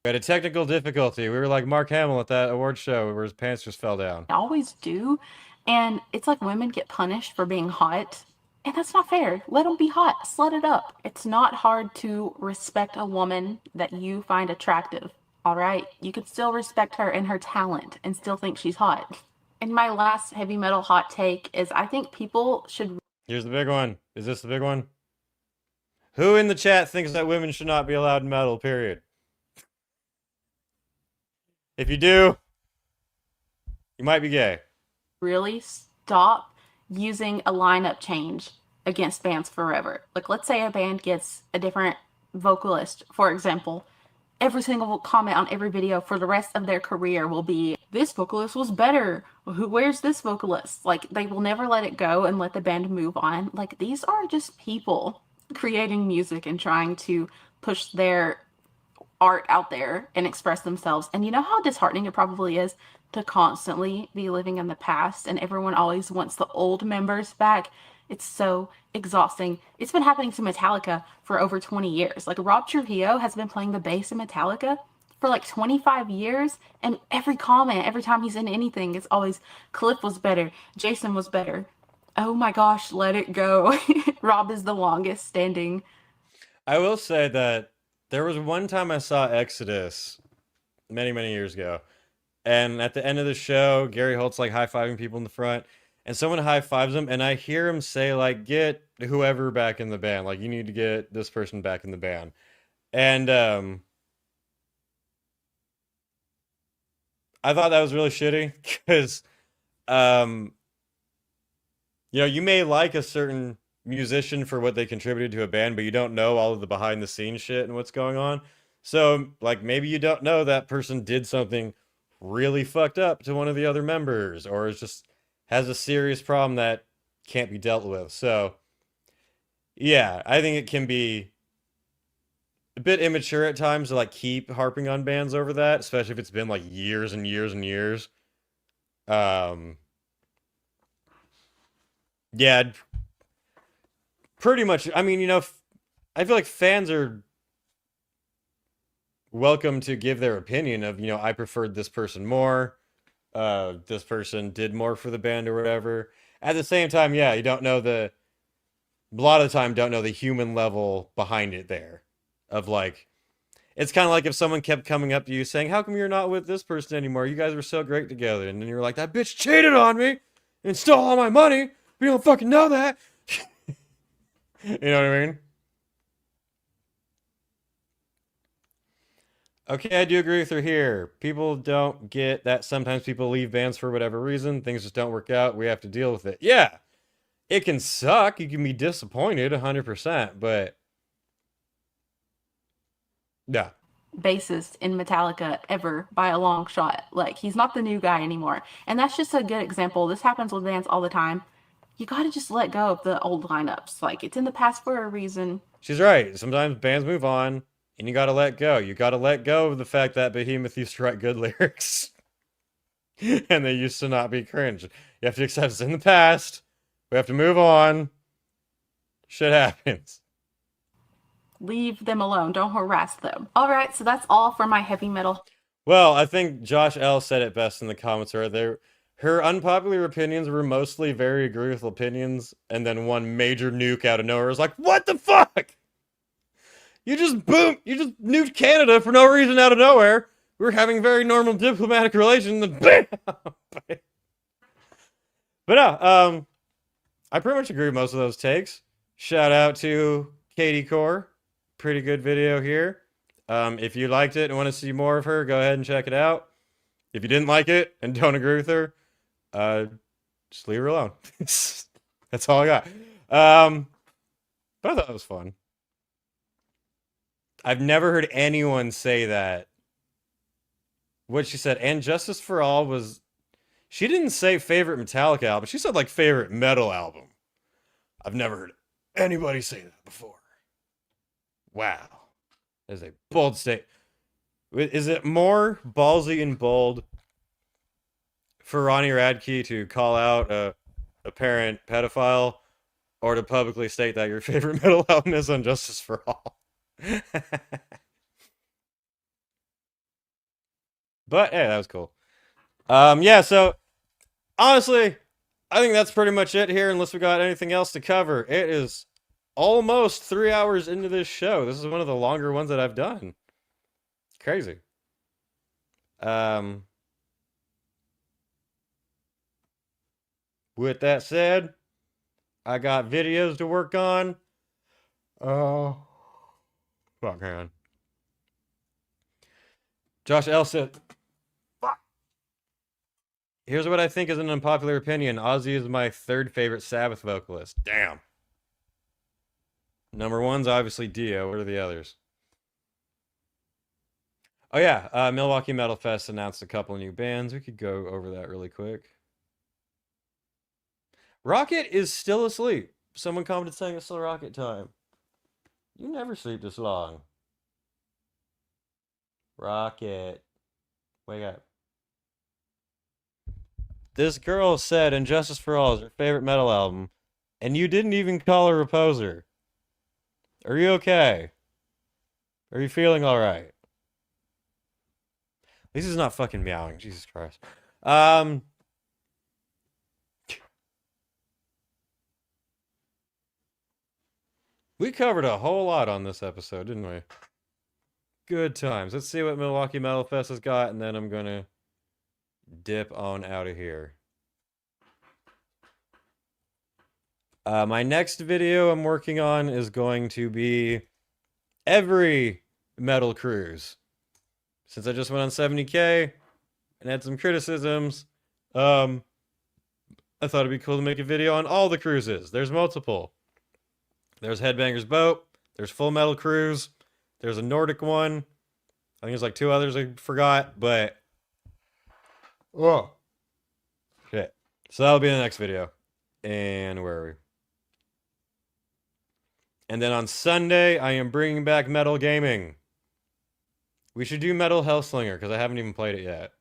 We had a technical difficulty. We were like Mark Hamill at that award show where his pants just fell down. Always do. And it's like women get punished for being hot. And that's not fair. Let them be hot. Slut it up. It's not hard to respect a woman that you find attractive. All right? You could still respect her and her talent and still think she's hot. And my last heavy metal hot take is I think people should... Here's the big one. Is this the big one? Who in the chat thinks that women should not be allowed in metal, period? If you do, you might be gay. Really stop using a lineup change against bands forever. Like, let's say a band gets a different vocalist, for example. Every single comment on every video for the rest of their career will be, this vocalist was better. Where's this vocalist? Like, they will never let it go and let the band move on. Like, these are just people creating music and trying to push their art out there and express themselves. And you know how disheartening it probably is to constantly be living in the past and everyone always wants the old members back. It's so exhausting. It's been happening to Metallica for over 20 years. Like, Rob Trujillo has been playing the bass in Metallica for like 25 years, and every comment, every time he's in anything, it's always Cliff was better, Jason was better. Oh my gosh, let it go. Rob is the longest standing. I will say that there was one time I saw Exodus many, many years ago, and at the end of the show, Gary Holt's like high-fiving people in the front, and someone high-fives him, and I hear him say, like, get whoever back in the band. Like, you need to get this person back in the band. And I thought that was really shitty, because, you know, you may like a certain musician for what they contributed to a band, but you don't know all of the behind-the-scenes shit and what's going on. So, like, maybe you don't know that person did something really fucked up to one of the other members, or is just has a serious problem that can't be dealt with. So, yeah, I think it can be a bit immature at times to, like, keep harping on bands over that, especially if it's been, like, years and years and years. Yeah, pretty much. I mean, you know, I feel like fans are welcome to give their opinion of, you know, I preferred this person more. This person did more for the band or whatever. At the same time, yeah, you don't know a lot of the time don't know the human level behind it there. Of like, it's kind of like if someone kept coming up to you saying, how come you're not with this person anymore? You guys were so great together. And then you're like, that bitch cheated on me and stole all my money. We don't fucking know that. You know what I mean? Okay, I do agree with her here. People don't get that sometimes people leave bands for whatever reason. Things just don't work out. We have to deal with it. Yeah, it can suck. You can be disappointed 100%, but yeah. Bassist in Metallica ever by a long shot. Like, he's not the new guy anymore. And that's just a good example. This happens with bands all the time. You gotta just let go of the old lineups. Like, it's in the past for a reason. She's right. Sometimes bands move on, and you gotta let go. You gotta let go of the fact that Behemoth used to write good lyrics. And they used to not be cringe. You have to accept it's in the past. We have to move on. Shit happens. Leave them alone. Don't harass them. All right, so that's all for my heavy metal. Well, I think Josh L. said it best in the comments right there. Her unpopular opinions were mostly very agreeable opinions, and then one major nuke out of nowhere was like, what the fuck? You just nuked Canada for no reason out of nowhere. We were having very normal diplomatic relations, and bam! But no, I pretty much agree with most of those takes. Shout out to Katie Core. Pretty good video here. If you liked it and want to see more of her, go ahead and check it out. If you didn't like it and don't agree with her, just leave her alone. That's all I got. But I thought it was fun. I've never heard anyone say that. What she said, and Justice for All was... She didn't say favorite Metallica album. She said, like, favorite metal album. I've never heard anybody say that before. Wow. That is a bold statement. Is it more ballsy and bold for Ronnie Radke to call out a apparent pedophile, or to publicly state that your favorite metal album is Unjustice for All. But hey, that was cool. Yeah, so honestly, I think that's pretty much it here, unless we got anything else to cover. It is almost 3 hours into this show. This is one of the longer ones that I've done. Crazy. With that said, I got videos to work on. Oh, fuck, man. Josh L said, fuck. Here's what I think is an unpopular opinion. Ozzy is my third favorite Sabbath vocalist. Damn. Number one's obviously Dio. What are the others? Oh yeah, Milwaukee Metal Fest announced a couple new bands. We could go over that really quick. Rocket is still asleep. Someone commented saying it's still Rocket time. You never sleep this long. Rocket. Wake up. This girl said Injustice for All is her favorite metal album, and you didn't even call her a poser. Are you okay? Are you feeling alright? At least he's not fucking meowing. Jesus Christ. We covered a whole lot on this episode, didn't we? Good times. Let's see what Milwaukee Metal Fest has got, and then I'm gonna dip on out of here. My next video I'm working on is going to be every metal cruise. Since I just went on 70K and had some criticisms, I thought it'd be cool to make a video on all the cruises. There's multiple. There's Headbanger's Boat. There's Full Metal Cruise. There's a Nordic one. I think there's like 2 others I forgot, but... Oh. Shit. So that'll be in the next video. And where are we? And then on Sunday, I am bringing back Metal Gaming. We should do Metal Hellslinger, because I haven't even played it yet.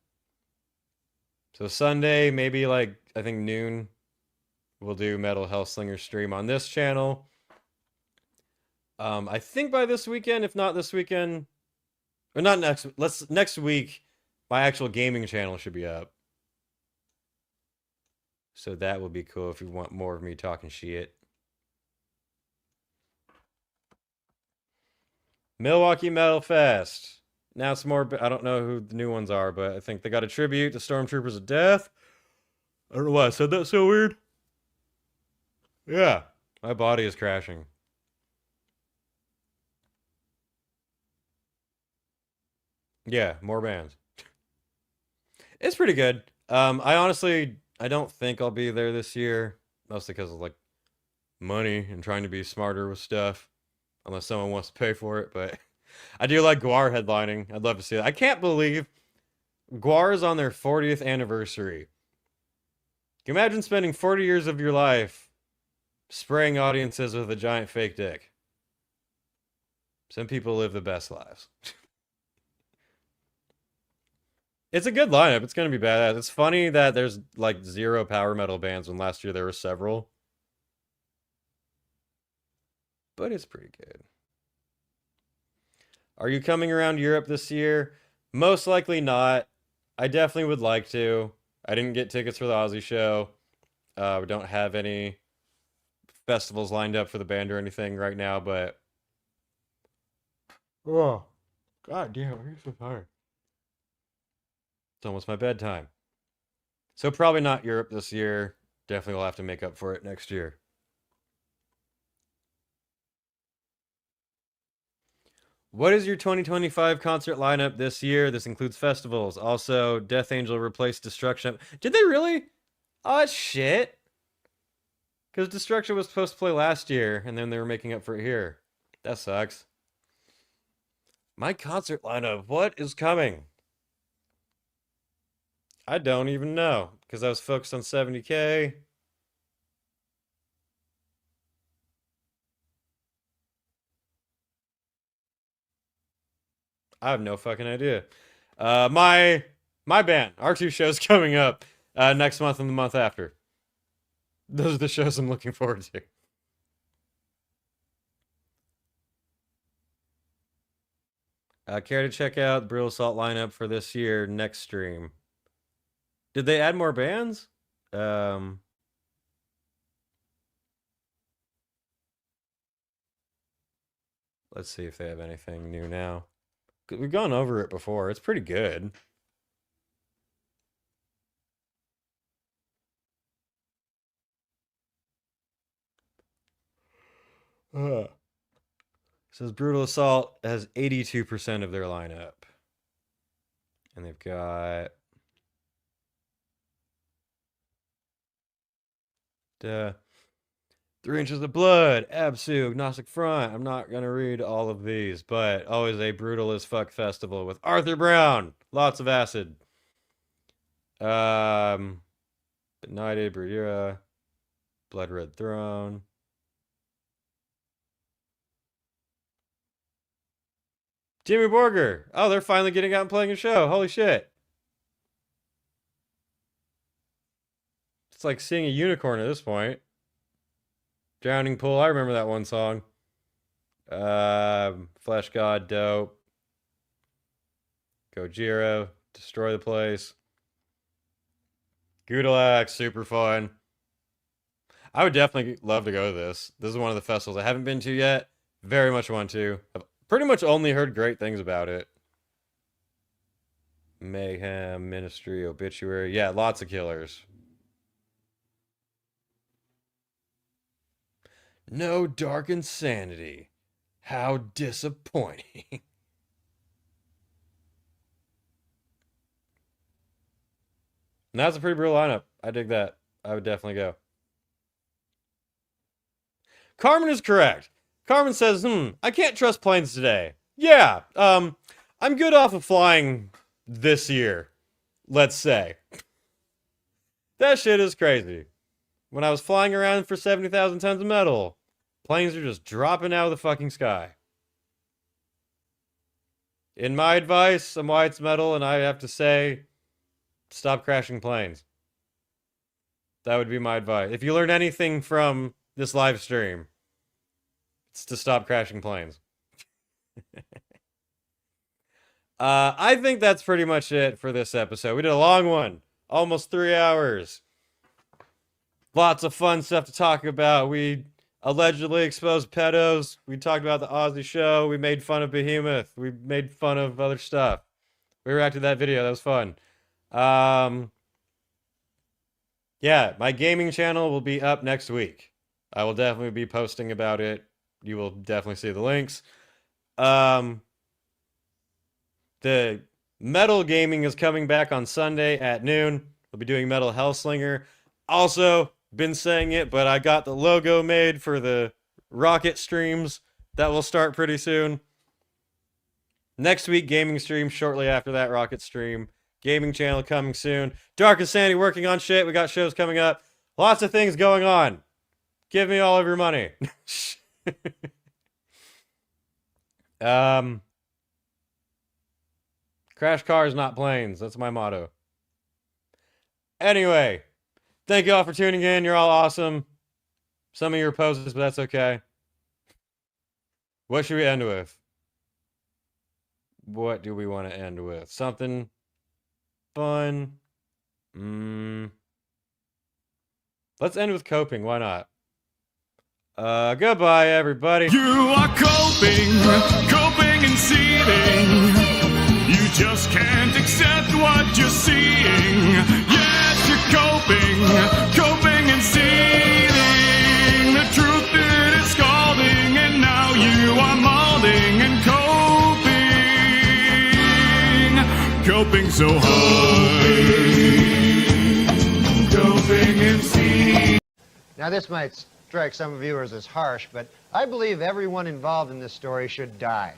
So Sunday, maybe like, I think noon, we'll do Metal Hellslinger stream on this channel. I think by this weekend, if not this weekend, or not next week, my actual gaming channel should be up. So that would be cool if you want more of me talking shit. Milwaukee Metal Fest. Now it's more, I don't know who the new ones are, but I think they got a tribute to Stormtroopers of Death. I don't know why I said that so weird. Yeah, my body is crashing. Yeah, more bands. It's pretty good. I don't think I'll be there this year. Mostly because of like money and trying to be smarter with stuff. Unless someone wants to pay for it, but I do like Guar headlining. I'd love to see that. I can't believe Guar is on their 40th anniversary. Can you imagine spending 40 years of your life spraying audiences with a giant fake dick? Some people live the best lives. It's a good lineup. It's going to be badass. It's funny that there's like 0 power metal bands when last year there were several. But it's pretty good. Are you coming around Europe this year? Most likely not. I definitely would like to. I didn't get tickets for the Ozzy show. We don't have any festivals lined up for the band or anything right now, but... Oh, god damn, I'm so tired. It's almost my bedtime. So probably not Europe this year. Definitely will have to make up for it next year. What is your 2025 concert lineup this year? This includes festivals. Also, Death Angel replaced Destruction. Did they really? Oh, shit. Because Destruction was supposed to play last year, and then they were making up for it here. That sucks. My concert lineup. What is coming? I don't even know, because I was focused on 70K. I have no fucking idea. My band, our 2 shows coming up next month and the month after. Those are the shows I'm looking forward to. Care to check out the Brutal Assault lineup for this year next stream? Did they add more bands? Let's see if they have anything new now. We've gone over it before. It's pretty good. Says Brutal Assault has 82% of their lineup. And they've got 3 Inches of Blood, Absu, Agnostic Front. I'm not going to read all of these, but always a brutal as fuck festival with Arthur Brown. Lots of acid. Benighted, Bradira, Blood Red Throne. Jimmy Borger. Oh, they're finally getting out and playing a show. Holy shit. It's like seeing a unicorn at this point. Drowning Pool. I remember that one song. Flesh God, dope. Gojira, Destroy the Place. Gudalax, super fun. I would definitely love to go to this. This is one of the festivals I haven't been to yet. Very much want to. I've pretty much only heard great things about it. Mayhem, Ministry, Obituary. Yeah, lots of killers. No Dark Insanity. How disappointing. And that's a pretty brutal lineup. I dig that. I would definitely go. Carmen is correct. Carmen says, I can't trust planes today. Yeah, I'm good off of flying this year, let's say. That shit is crazy. When I was flying around for 70,000 tons of metal, planes are just dropping out of the fucking sky. In my advice, I'm Wyatt's Metal, and I have to say, stop crashing planes. That would be my advice. If you learn anything from this live stream, it's to stop crashing planes. I think that's pretty much it for this episode. We did a long one. Almost 3 hours. Lots of fun stuff to talk about. We allegedly exposed pedos. We talked about the Ozzy show. We made fun of Behemoth. We made fun of other stuff. We reacted to that video. That was fun. Yeah, my gaming channel will be up next week. I will definitely be posting about it. You will definitely see the links. The metal gaming is coming back on Sunday at noon. We'll be doing Metal Hellslinger. Also, been saying it, but I got the logo made for the Rocket streams. That will start pretty soon. Next week, gaming stream. Shortly after that, Rocket stream. Gaming channel coming soon. Dark Insanity working on shit. We got shows coming up. Lots of things going on. Give me all of your money. Crash cars, not planes. That's my motto. Anyway, thank you all for tuning in. You're all awesome. Some of your poses, but that's okay. What should we end with? What do we want to end with? Something fun. Let's end with coping. Why not? Goodbye, everybody. You are coping and seething. You just can't accept what you're seeing. Yes, you're coping and seething. The truth it is scalding, and now you are molding and coping so hard. Coping and seething. Now this might strike some viewers as harsh, but I believe everyone involved in this story should die.